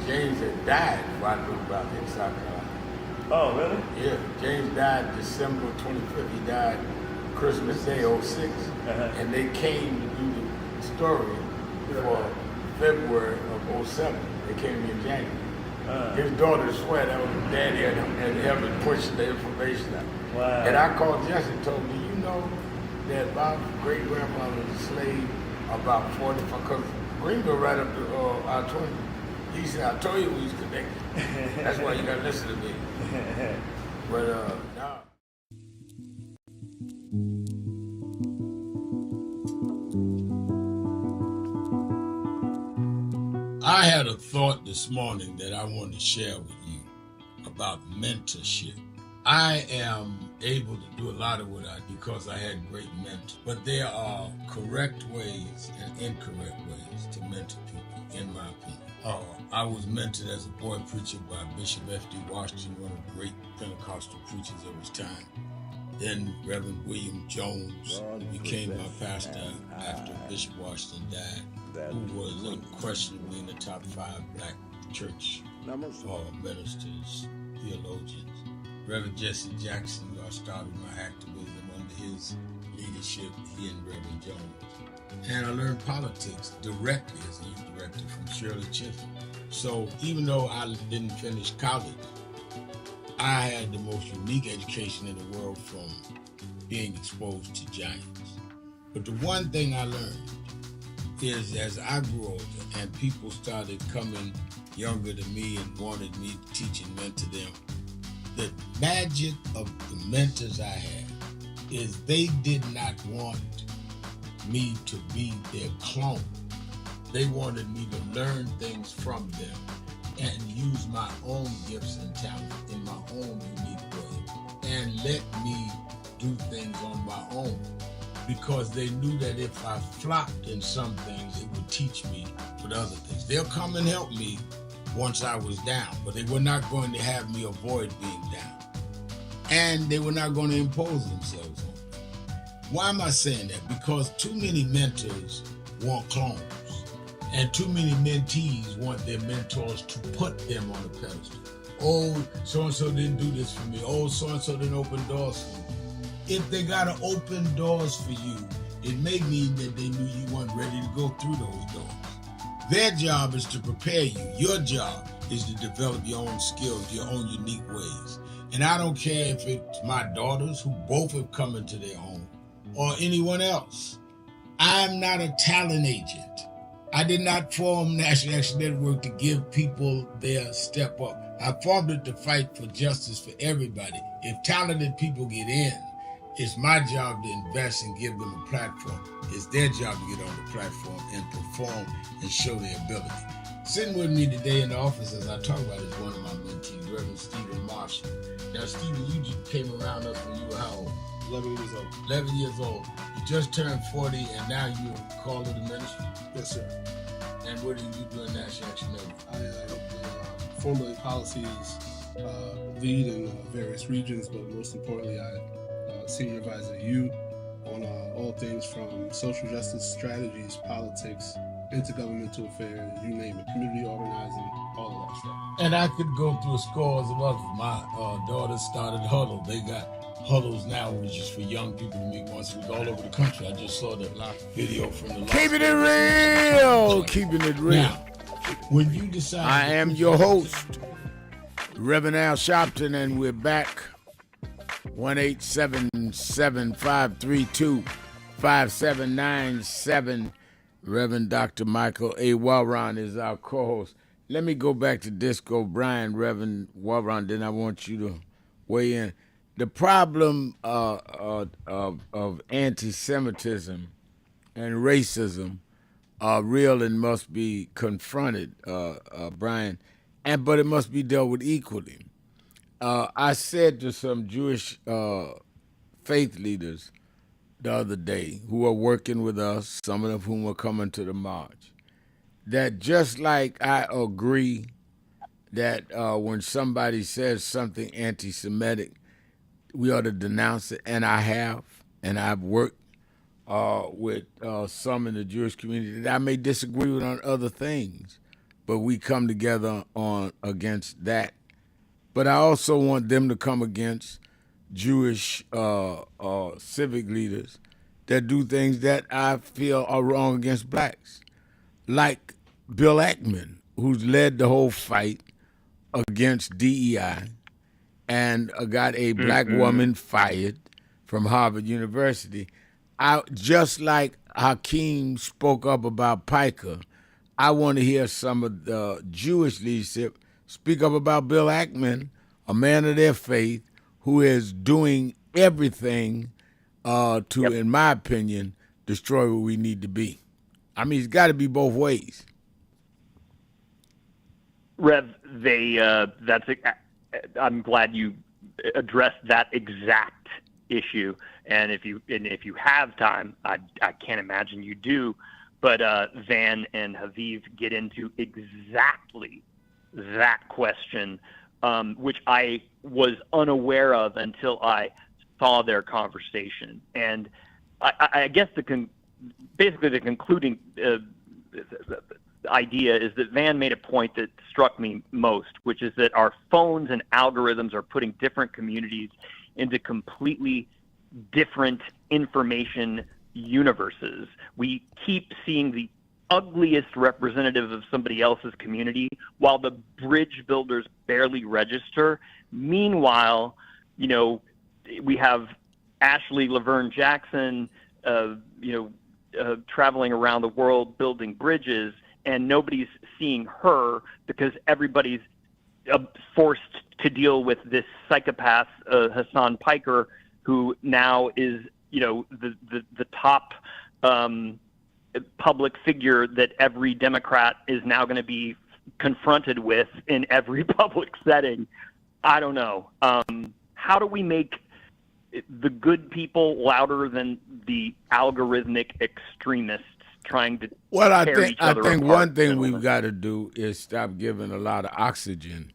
S1: James had died before I knew about it in South Carolina.
S23: Oh, really?
S1: Yeah. James died December 25th. He died Christmas Day, 06. And they came to do the story for February of 07. They came in January. His daughter swear that was his daddy and helped me push the information out.
S23: Wow.
S1: And I called Jesse and told me, you know that my great-grandfather was a slave about 45, because Greenville right up to I-20. He said, I told you we was connected. That's why you gotta listen to me. But no. I had a thought this morning that I want to share with you about mentorship. I am able to do a lot of what I do because I had great mentors. But there are correct ways and incorrect ways to mentor people, in my opinion. I was mentored as a boy preacher by Bishop F.D. Washington, one of the great Pentecostal preachers of his time. Then Reverend William Jones, who became my pastor after Bishop Washington died, who was unquestionably in the top 5 black church ministers, theologians. Reverend Jesse Jackson, who I started my activism under his leadership, he and Reverend Jones. And I learned politics directly as a youth director from Shirley Chisholm. So even though I didn't finish college, I had the most unique education in the world from being exposed to giants. But the one thing I learned is as I grew older and people started coming younger than me and wanted me to teach and mentor them, the magic of the mentors I had is they did not want me to be their clone. They wanted me to learn things from them and use my own gifts and talents in my own unique way and let me do things on my own, because they knew that if I flopped in some things, it would teach me for the other things. They'll come and help me once I was down, but they were not going to have me avoid being down. And they were not going to impose themselves on me. Why am I saying that? Because too many mentors want clones, and too many mentees want their mentors to put them on a pedestal. Oh, so-and-so didn't do this for me. Oh, so-and-so didn't open doors for me. If they got to open doors for you, it may mean that they knew you weren't ready to go through those doors. Their job is to prepare you. Your job is to develop your own skills, your own unique ways. And I don't care if it's my daughters, who both have come into their home, or anyone else. I'm not a talent agent. I did not form National Action Network to give people their step up. I formed it to fight for justice for everybody. If talented people get in, it's my job to invest and give them a platform. It's their job to get on the platform and perform and show their ability. Sitting with me today in the office as I talk about is one of my mentees, Reverend Stephen Marshall. Now, Stephen, you just came around us when you were how old?
S16: 11 years old.
S1: 11 years old. You just turned 40 and now you're called to the ministry?
S16: Yes, sir.
S1: And what do you do in National Action Network?
S16: I formulate policies, lead in various regions, but most importantly, I senior advisor to you on all things from social justice strategies, politics, intergovernmental affairs, you name it, community organizing, all of that stuff.
S1: And I could go through scores of others. My daughters started Huddle. They got Huddles now, which is for young people to meet once a week all over the country. I just saw the video from the
S19: Keeping it real. Keeping it real.
S1: Now, when you decide...
S19: I am your host, Reverend Al Sharpton, and we're back. 1-877-532-5797. Reverend Dr. Michael A. Walron is our co-host. Let me go back to Disco Brian, Reverend Walron, then I want you to weigh in. The problem of anti-Semitism and racism are real and must be confronted, Brian, but it must be dealt with equally. I said to some Jewish faith leaders the other day who are working with us, some of whom are coming to the march, that just like I agree that when somebody says something anti-Semitic, we ought to denounce it, and I have, and I've worked with some in the Jewish community that I may disagree with on other things, but we come together on against that. But I also want them to come against Jewish civic leaders that do things that I feel are wrong against blacks, like Bill Ackman, who's led the whole fight against DEI and got a black woman fired from Harvard University. Just like Hakeem spoke up about Piker, I want to hear some of the Jewish leadership speak up about Bill Ackman, a man of their faith, who is doing everything to, in my opinion, destroy what we need to be. I mean, it's got to be both ways.
S15: Rev, I'm glad you addressed that exact issue. And if you have time, I can't imagine you do, but Van and Haviv get into exactly that question, which I was unaware of until I saw their conversation. And I guess basically the concluding idea is that Van made a point that struck me most, which is that our phones and algorithms are putting different communities into completely different information universes. We keep seeing the ugliest representative of somebody else's community while the bridge builders barely register. Meanwhile, we have Ashley Laverne Jackson, traveling around the world building bridges, and nobody's seeing her because everybody's forced to deal with this psychopath, Hassan Piker, who now is, the top public figure that every Democrat is now going to be confronted with in every public setting. I don't know. How do we make the good people louder than the algorithmic extremists trying to tear each other apart?
S19: I think one thing we've got to do is stop giving a lot of oxygen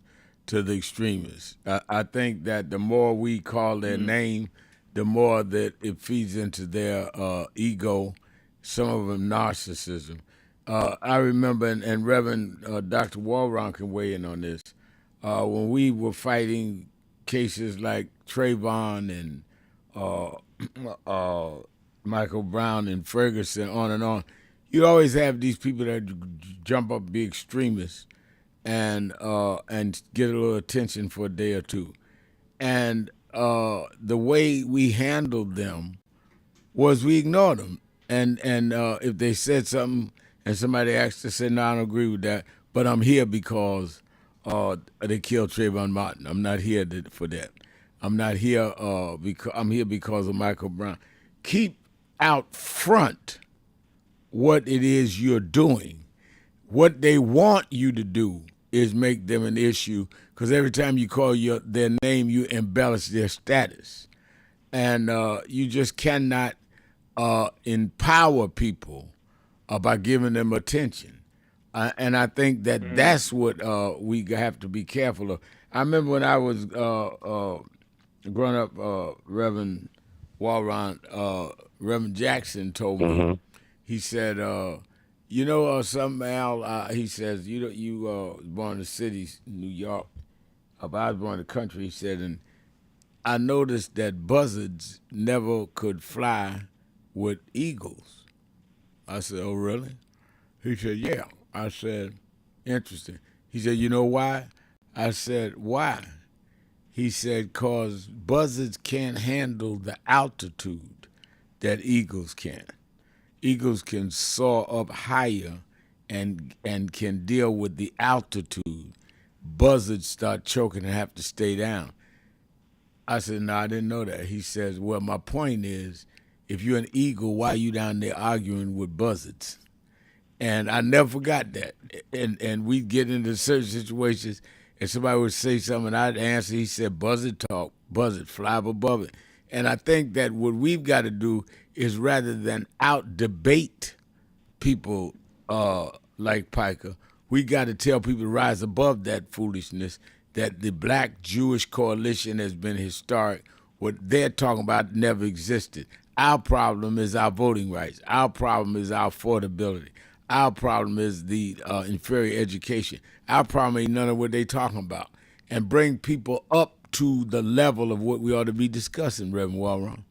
S19: to the extremists. I think that the more we call their name, the more that it feeds into their ego, some of them narcissism. I remember, and Reverend Dr. Walron can weigh in on this, when we were fighting cases like Trayvon and Michael Brown and Ferguson, on and on, you always have these people that jump up, be extremists, and get a little attention for a day or two. And the way we handled them was we ignored them. And if they said something and somebody asked to say, no, I don't agree with that, but I'm here because they killed Trayvon Martin. I'm not here for that. I'm not here because I'm here because of Michael Brown. Keep out front what it is you're doing. What they want you to do is make them an issue, because every time you call their name, you embellish their status. And you just cannot empower people by giving them attention. And I think that that's what we have to be careful of. I remember when I was growing up, Reverend Walron, Reverend Jackson told me, he said, something, Al, he says, you was born in the city, New York, but I was born in the country, he said, and I noticed that buzzards never could fly with eagles. I said, oh, really? He said, yeah. I said, interesting. He said, you know why? I said, why? He said, because buzzards can't handle the altitude that eagles can. Eagles can soar up higher and can deal with the altitude. Buzzards start choking and have to stay down. I said, no, I didn't know that. He says, well, my point is, if you're an eagle, why are you down there arguing with buzzards? And I never forgot that. And we'd get into certain situations, and somebody would say something, and I'd answer. He said, buzzard talk, buzzard, fly above it. And I think that what we've got to do is, rather than out-debate people like Piker, we got to tell people to rise above that foolishness, that the Black-Jewish coalition has been historic. What they're talking about never existed. Our problem is our voting rights. Our problem is our affordability. Our problem is the inferior education. Our problem ain't none of what they talking about. And bring people up to the level of what we ought to be discussing, Reverend Walron.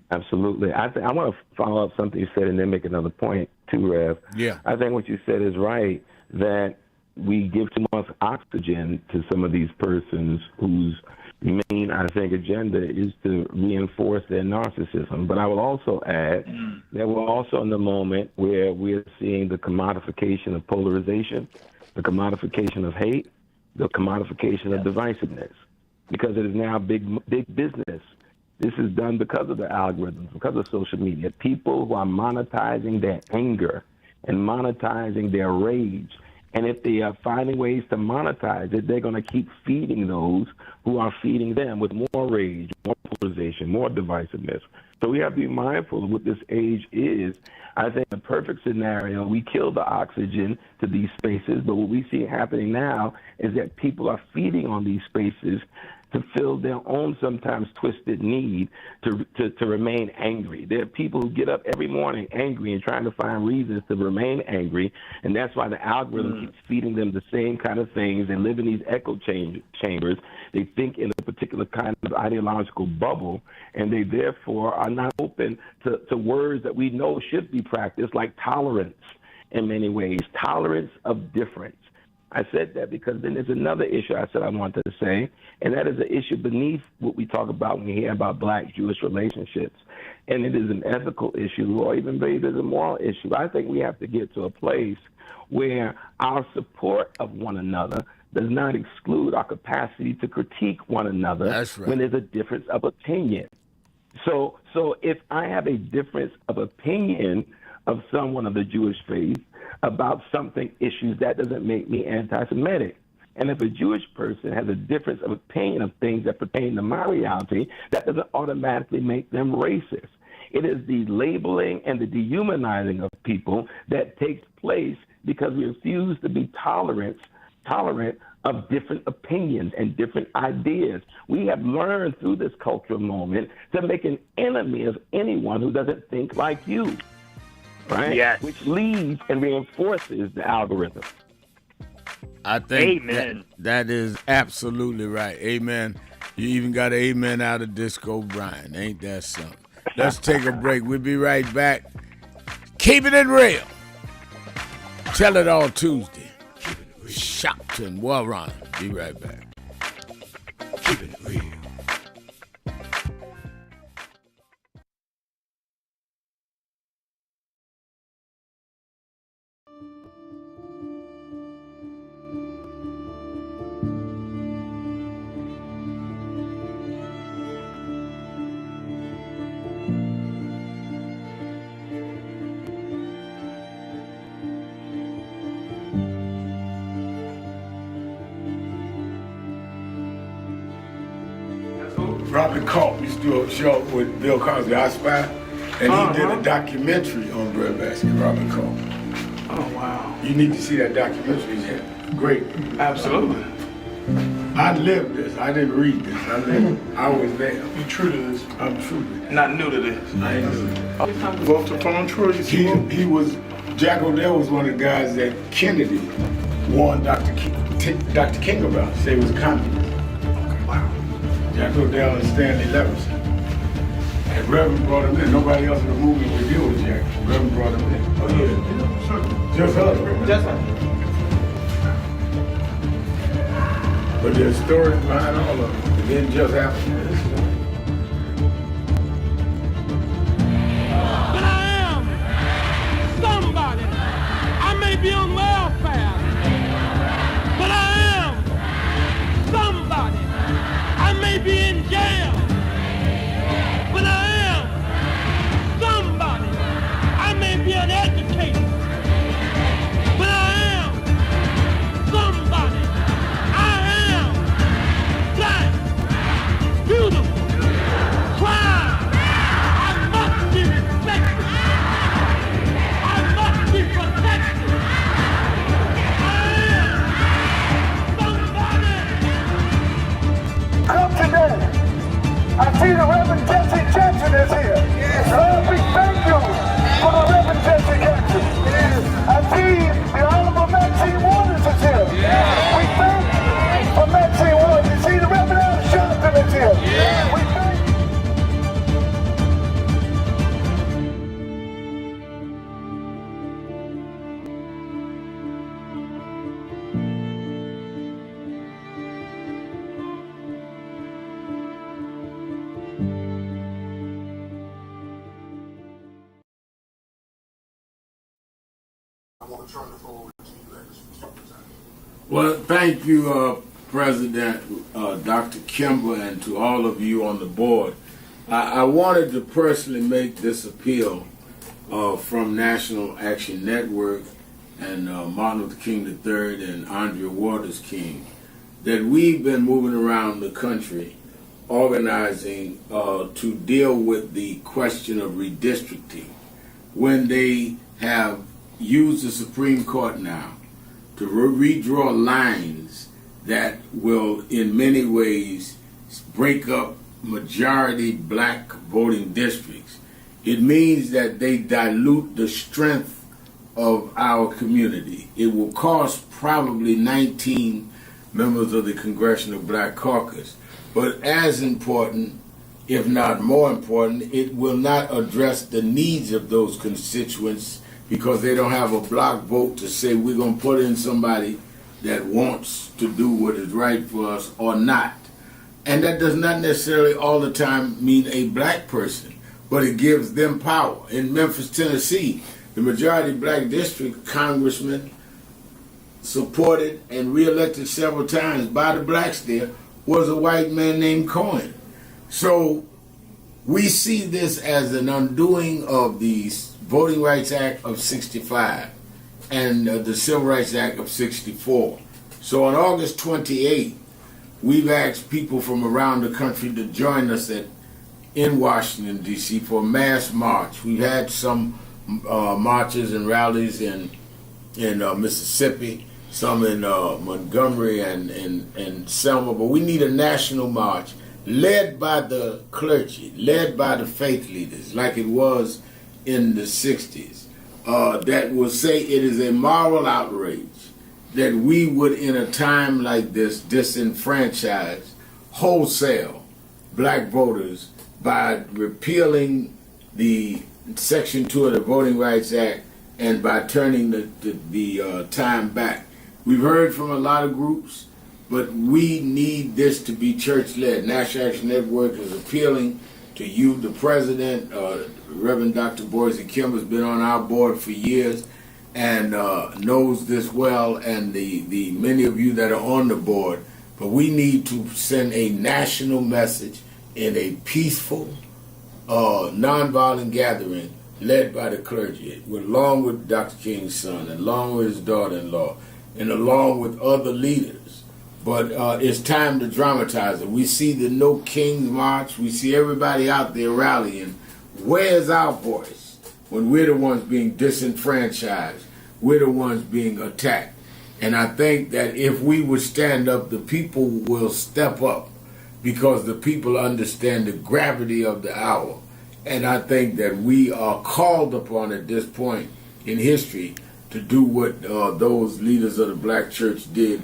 S14: Absolutely. I want to follow up something you said and then make another point too, Rev.
S19: Yeah.
S14: I think what you said is right, that we give too much oxygen to some of these persons whose main, I think, agenda is to reinforce their narcissism. But I will also add that we're also in the moment where we're seeing the commodification of polarization, the commodification of hate, the commodification of divisiveness, because it is now big business. This is done because of the algorithms, because of social media. People who are monetizing their anger and monetizing their rage. And if they are finding ways to monetize it, they're going to keep feeding those who are feeding them with more rage, more polarization, more divisiveness. So we have to be mindful of what this age is. I think the perfect scenario, we kill the oxygen to these spaces, but what we see happening now is that people are feeding on these spaces to fill their own sometimes twisted need to remain angry. There are people who get up every morning angry and trying to find reasons to remain angry, and that's why the algorithm keeps feeding them the same kind of things. They live in these echo chambers. They think in a particular kind of ideological bubble, and they therefore are not open to words that we know should be practiced, like tolerance in many ways, tolerance of difference. I said that because then there's another issue I said I wanted to say, and that is an issue beneath what we talk about when we hear about Black-Jewish relationships. And it is an ethical issue, or even maybe it's a moral issue. I think we have to get to a place where our support of one another does not exclude our capacity to critique one another.
S19: That's right.
S14: When there's a difference of opinion. So if I have a difference of opinion of someone of the Jewish faith about something issues, that doesn't make me anti-Semitic. And if a Jewish person has a difference of opinion of things that pertain to my reality, that doesn't automatically make them racist. It is the labeling and the dehumanizing of people that takes place because we refuse to be tolerant of different opinions and different ideas. We have learned through this cultural moment to make an enemy of anyone who doesn't think like you, right?
S15: Yes.
S14: Which leads and reinforces the algorithm.
S19: I think
S15: Amen.
S19: that is absolutely right. Amen. You even got an amen out of Disco Brian. Ain't that something? Let's take a break. We'll be right back. Keeping it real. Tell it all Tuesday. Shopton, Warren. Be right back. Keep it real.
S18: Robert Culp used to do a show with Bill Cosby, I Spy, and he did a documentary on breadbasket, Robert Culp.
S17: Oh, wow.
S18: You need to see that documentary. It's great.
S17: Absolutely.
S18: I lived this. I didn't read this. I was there.
S17: You true to this?
S18: I'm true to this.
S17: Not new to this.
S18: I ain't new to this.
S17: Vote to phone Troy.
S18: He was, Jack O'Dell was one of the guys that Kennedy warned Dr. King about. Say he was a communist.
S17: Wow.
S18: Jack O'Dell and Stanley Levinson. And Reverend brought him in. Nobody else in the movie would deal with Jack. Reverend brought him in.
S17: Oh, yeah. Sure.
S18: Just us.
S17: Just us.
S18: But there's stories behind all of it. It didn't just happen.
S4: But I am somebody. I may be on welfare, but I am somebody. I may be in jail, but I am somebody. I may be an educator, but I am somebody. I am black, beautiful, proud. I must be respected. I must be protected. I am somebody.
S20: Come today. I see the Reverend Jesse Jackson is here. Yes. Lord, we thank you for the Reverend Jesse Jackson. Yes. I see the Honorable Maxine Waters is here. Yes. We thank for Maxine Waters. You see the Reverend Al Sharpton is here. Yes. We thank
S19: Well, thank you, President Dr. Kimber, and to all of you on the board. I wanted to personally make this appeal from National Action Network and Martin Luther King III and Andrea Waters King, that we've been moving around the country organizing to deal with the question of redistricting when they have used the Supreme Court now to redraw lines that will in many ways break up majority black voting districts. It means that they dilute the strength of our community. It will cost probably 19 members of the Congressional Black Caucus. But as important, if not more important, it will not address the needs of those constituents because they don't have a block vote to say we're going to put in somebody that wants to do what is right for us or not. And that does not necessarily all the time mean a black person, but it gives them power. In Memphis, Tennessee, the majority black district congressman supported and reelected several times by the blacks there was a white man named Cohen. So we see this as an undoing of the Voting Rights Act of 65 and the Civil Rights Act of 64. So on August 28th, we've asked people from around the country to join us in Washington, D.C. for a mass march. We've had some marches and rallies in Mississippi, some in Montgomery and Selma, but we need a national march led by the clergy, led by the faith leaders, like it was in the 60s, that will say it is a moral outrage that we would, in a time like this, disenfranchise wholesale black voters by repealing the Section 2 of the Voting Rights Act and by turning the time back. We've heard from a lot of groups, but we need this to be church-led. National Action Network is appealing to you. The president, Reverend Dr. Boise Kim, has been on our board for years and knows this well, and the many of you that are on the board. But we need to send a national message in a peaceful, nonviolent gathering led by the clergy, along with Dr. King's son, along with his daughter-in-law, and along with other leaders. But it's time to dramatize it. We see the No Kings March. We see everybody out there rallying. Where's our voice when we're the ones being disenfranchised? We're the ones being attacked. And I think that if we would stand up, the people will step up because the people understand the gravity of the hour. And I think that we are called upon at this point in history to do what those leaders of the black church did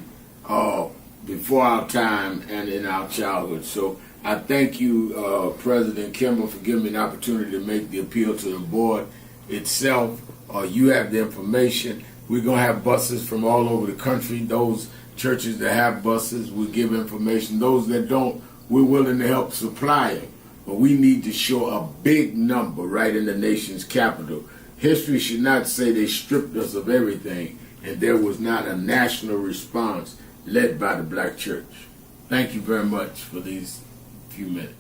S19: before our time and in our childhood. So I thank you, President Kimball, for giving me an opportunity to make the appeal to the board itself. You have the information. We're going to have buses from all over the country. Those churches that have buses will give information. Those that don't, we're willing to help supply them. But we need to show a big number right in the nation's capital. History should not say they stripped us of everything and there was not a national response led by the black church. Thank you very much for these few minutes.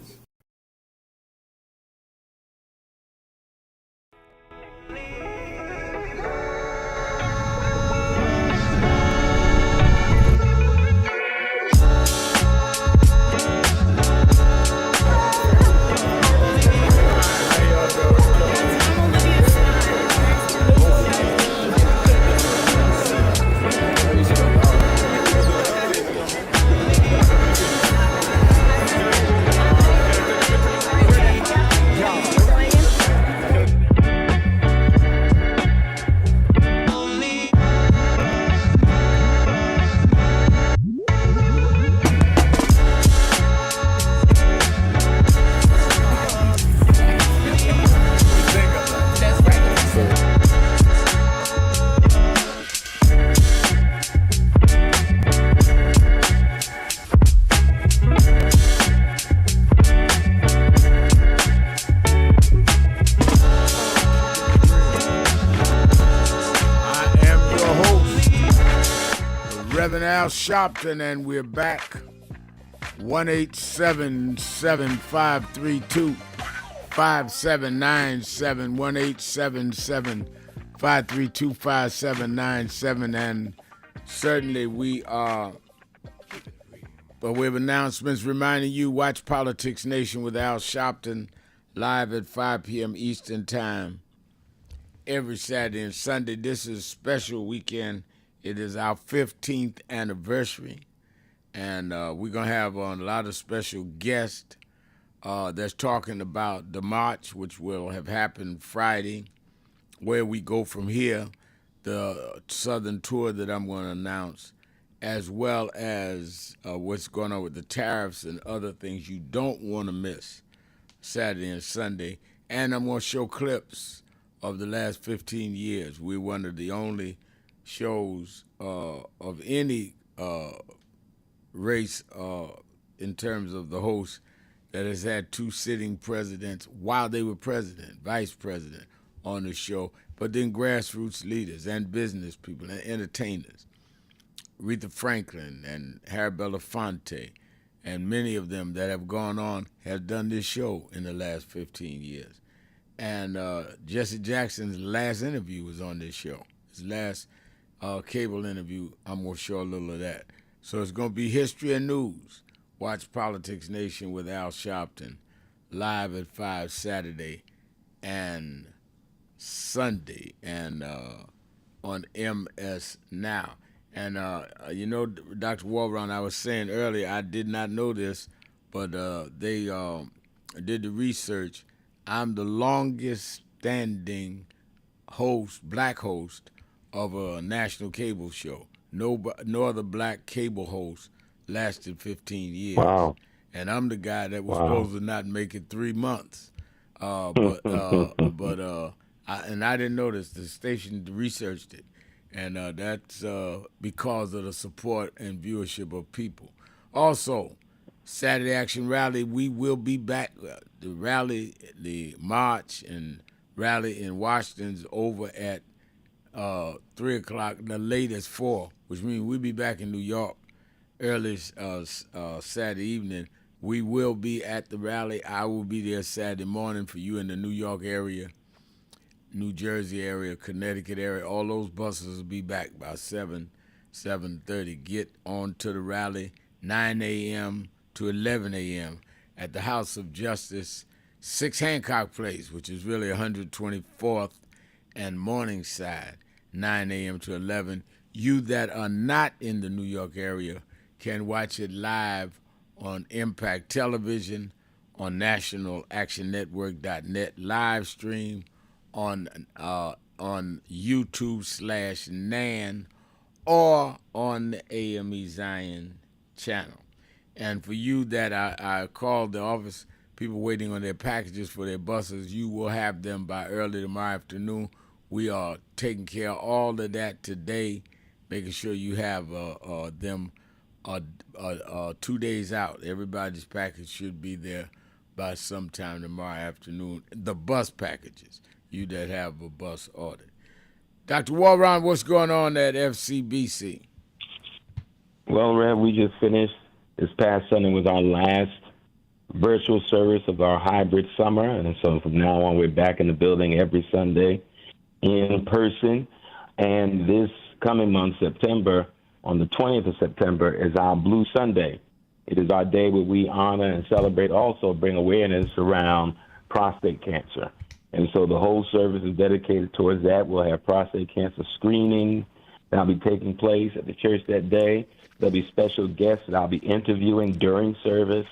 S19: Shopton, and we're back. 1-877-532-5797, 1-877-532-5797, and certainly we are. But we have announcements reminding you, watch Politics Nation with Al Sharpton live at 5 p.m. Eastern Time every Saturday and Sunday. This is a special weekend. It is our 15th anniversary, and we're going to have on a lot of special guests that's talking about the march, which will have happened Friday, where we go from here, the Southern tour that I'm going to announce, as well as what's going on with the tariffs and other things you don't want to miss Saturday and Sunday. And I'm going to show clips of the last 15 years. We're one of the only shows of any race in terms of the host that has had two sitting presidents while they were president, vice president on the show, but then grassroots leaders and business people and entertainers. Aretha Franklin and Harry Belafonte and many of them that have gone on have done this show in the last 15 years. And Jesse Jackson's last interview was on this show. His last cable interview, I'm going to show a little of that. So it's going to be History and News. Watch Politics Nation with Al Sharpton live at 5 Saturday and Sunday and on MS Now. And, Dr. Walron, I was saying earlier, I did not know this, but they did the research. I'm the longest standing black host of a national cable show. No other black cable host lasted 15 years.
S14: Wow.
S19: And I'm the guy that was supposed to not make it 3 months. I didn't notice. The station researched it. And that's because of the support and viewership of people. Also, Saturday Action Rally, we will be back. The rally, the march and rally in Washington's over at 3 o'clock, the latest 4, which means we'll be back in New York early Saturday evening. We will be at the rally. I will be there Saturday morning for you in the New York area, New Jersey area, Connecticut area. All those buses will be back by 7:30. Get on to the rally, 9 a.m. to 11 a.m. at the House of Justice, 6 Hancock Place, which is really 124th and Morningside, 9 a.m. to 11. You that are not in the New York area can watch it live on Impact Television, on nationalactionnetwork.net live stream, on YouTube/NAN, or on the AME Zion channel. And for you that I called the office, people waiting on their packages for their buses, you will have them by early tomorrow afternoon. We are taking care of all of that today, making sure you have them 2 days out. Everybody's package should be there by sometime tomorrow afternoon. The bus packages, you that have a bus ordered. Dr. Walron, what's going on at FCBC?
S14: Well, Rev, we just finished. This past Sunday was our last virtual service of our hybrid summer, and so from now on, we're back in the building every Sunday in person. And this coming month, September, on the 20th of September, is our Blue Sunday. It is our day where we honor and celebrate, also bring awareness around prostate cancer. And so the whole service is dedicated towards that. We'll have prostate cancer screening that'll be taking place at the church that day. There'll be special guests that I'll be interviewing during service.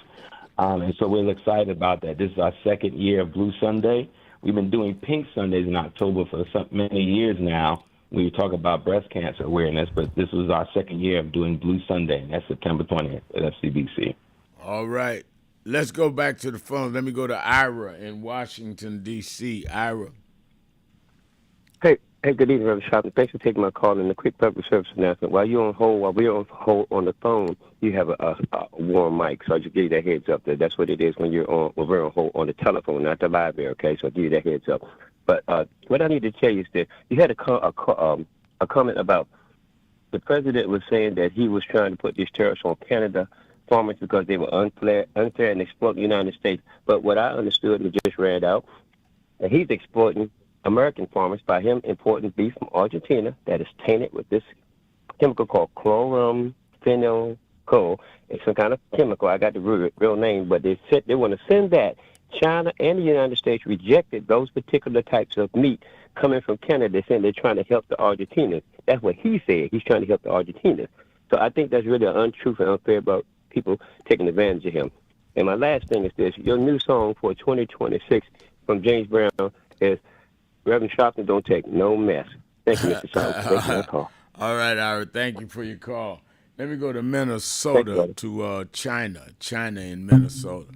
S14: And so we're excited about that. This is our second year of Blue Sunday. We've been doing Pink Sundays in October for many years now. We talk about breast cancer awareness, but this was our second year of doing Blue Sunday, and that's September 20th at FCBC.
S19: All right. Let's go back to the phone. Let me go to Ira in Washington, D.C. Ira.
S5: Hey, good evening, Reverend Sharpton. Thanks for taking my call. And a quick public service announcement. While we're on hold on the phone, you have a warm mic. So I just give you that heads up. That's what it is when we're on hold on the telephone, not the library. Okay, so I'll give you that heads up. But what I need to tell you is that you had a comment about the president was saying that he was trying to put these tariffs on Canada farmers because they were unfair and exploiting the United States. But what I understood and just read out, that he's exploiting American farmers by him importing beef from Argentina that is tainted with this chemical called chloramphenyl. It's some kind of chemical. I got the real name, but they said they want to send that. China and the United States rejected those particular types of meat coming from Canada, saying they're trying to help the Argentinians. That's what he said. He's trying to help the Argentinians. So I think that's really untruth and unfair about people taking advantage of him. And my last thing is this. Your new song for 2026 from James Brown is Reverend Sharpton, Don't Take No Mess. Thank you, Mr. Sharpton. Thank you for your call.
S19: All right, Ira. Thank you for your call. Let me go to Minnesota, to China in Minnesota.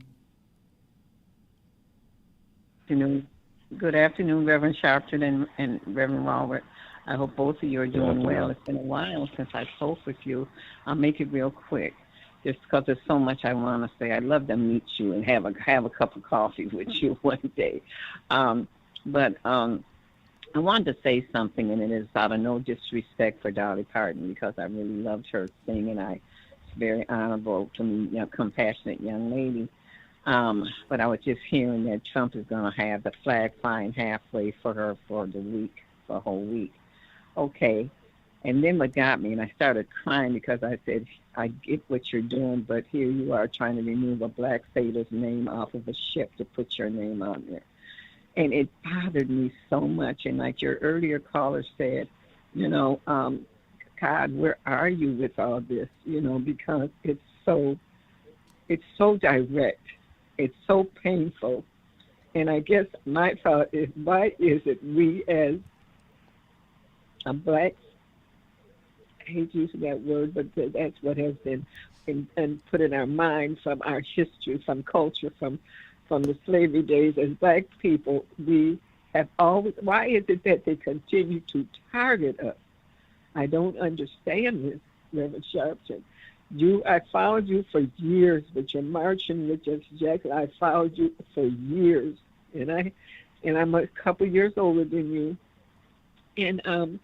S7: Good afternoon, Reverend Sharpton and Reverend Robert. I hope both of you are doing well. It's been a while since I spoke with you. I'll make it real quick, just because there's so much I want to say. I'd love to meet you and have a cup of coffee with you one day. But I wanted to say something, and it is out of no disrespect for Dolly Parton, because I really loved her singing. It's very honorable to me, compassionate young lady. But I was just hearing that Trump is going to have the flag flying halfway for her for the week, for a whole week. Okay. And then what got me, and I started crying because I said, I get what you're doing, but here you are trying to remove a black sailor's name off of a ship to put your name on there. And it bothered me so much. And like your earlier caller said, God, where are you with all this? Because it's so direct. It's so painful. And I guess my thought is, why is it we as a black, I hate using that word, but that's what has been put in our mind from our history, from culture, from the slavery days. As black people, we have always, why is it that they continue to target us? I don't understand this, Reverend Sharpton. I followed you for years with your marching with your jacket. I followed you for years, and I'm a couple years older than you. And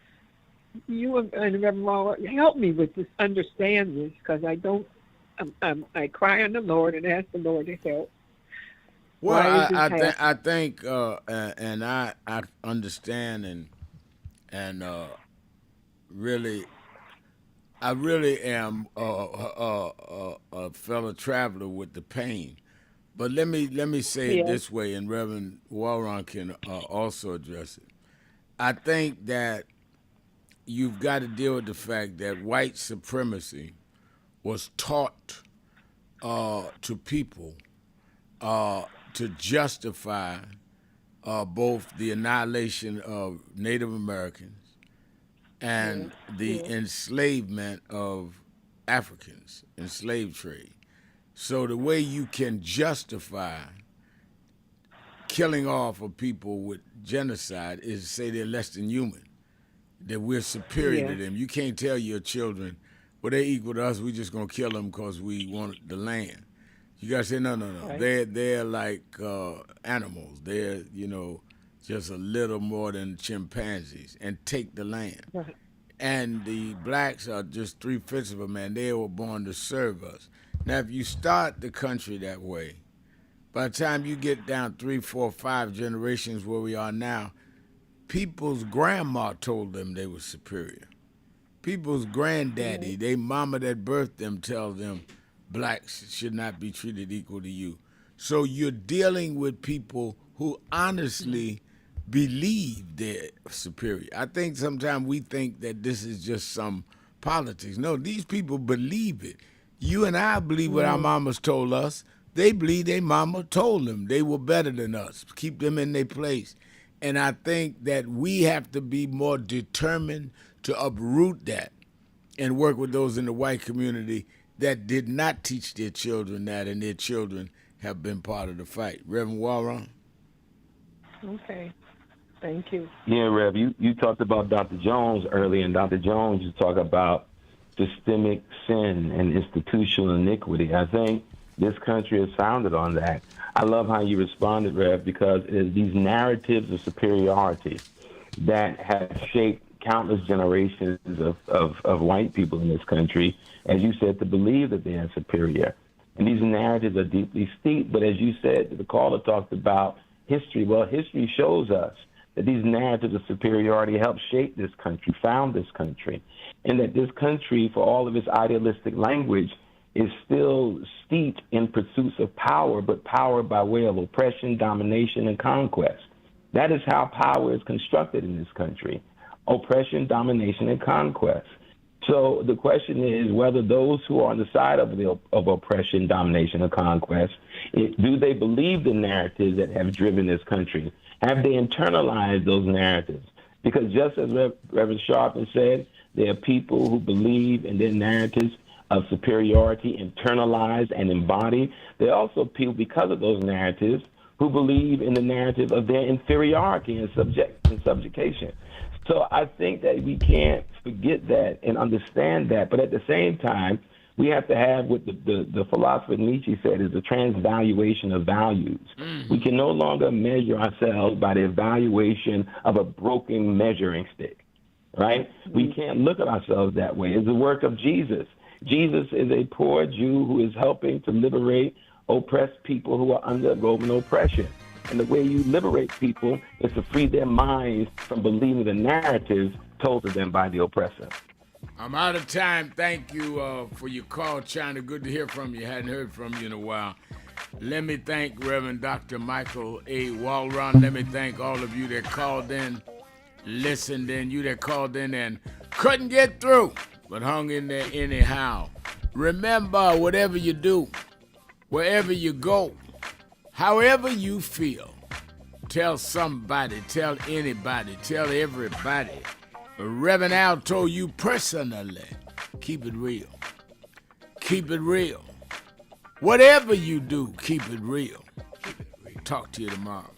S7: you and Reverend Waller, help me with this, understand this, because I don't. I cry on the Lord and ask the Lord to help.
S19: Well, I think, and I understand, and really. I really am a fellow traveler with the pain, but let me say it this way, and Reverend Warren can also address it. I think that you've got to deal with the fact that white supremacy was taught to people to justify both the annihilation of Native Americans and the enslavement of Africans in slave trade. So the way you can justify killing off of people with genocide is to say they're less than human, that we're superior to them. You can't tell your children, well, they're equal to us, we're just going to kill them because we want the land. You got to say, no. Right. They're like animals. They're, just a little more than chimpanzees, and take the land. Right. And the blacks are just 3/5 of a man. They were born to serve us. Now, if you start the country that way, by the time you get down 3, 4, 5 generations where we are now, people's grandma told them they were superior. People's granddaddy, they mama that birthed them, tell them blacks should not be treated equal to you. So you're dealing with people who honestly believe they're superior. I think sometimes we think that this is just some politics. No, these people believe it. You and I believe what our mamas told us. They believe their mama told them they were better than us. Keep them in their place. And I think that we have to be more determined to uproot that and work with those in the white community that did not teach their children that, and their children have been part of the fight. Reverend Warren?
S7: Okay. Thank you.
S14: Yeah, Rev, you talked about Dr. Jones earlier, and Dr. Jones, you talk about systemic sin and institutional iniquity. I think this country is founded on that. I love how you responded, Rev, because it is these narratives of superiority that have shaped countless generations of white people in this country, as you said, to believe that they are superior. And these narratives are deeply steeped, but as you said, the caller talked about history. Well, history shows us that these narratives of superiority helped shape this country, found this country, and that this country, for all of its idealistic language, is still steeped in pursuits of power, but power by way of oppression, domination, and conquest. That is how power is constructed in this country: oppression, domination, and conquest. So the question is whether those who are on the side of oppression, domination, and conquest, do they believe the narratives that have driven this country? Have they internalized those narratives? Because just as Reverend Sharpton said, there are people who believe in their narratives of superiority, internalized and embodied. There are also people, because of those narratives, who believe in the narrative of their inferiority and subjugation. So I think that we can't forget that and understand that. But at the same time, we have to have what the philosopher Nietzsche said is the transvaluation of values. Mm-hmm. We can no longer measure ourselves by the evaluation of a broken measuring stick, right? Mm-hmm. We can't look at ourselves that way. It's the work of Jesus. Jesus is a poor Jew who is helping to liberate oppressed people who are under Roman oppression. And the way you liberate people is to free their minds from believing the narratives told to them by the oppressor.
S1: I'm out of time. Thank you for your call, China. Good to hear from you. Hadn't heard from you in a while. Let me thank Reverend Dr. Michael A. Walron. Let me thank all of you that called in, listened in, you that called in and couldn't get through, but hung in there anyhow. Remember, whatever you do, wherever you go, however you feel, tell somebody, tell anybody, tell everybody. Reverend Al told you personally, keep it real. Keep it real. Whatever you do, keep it real. Talk to you tomorrow.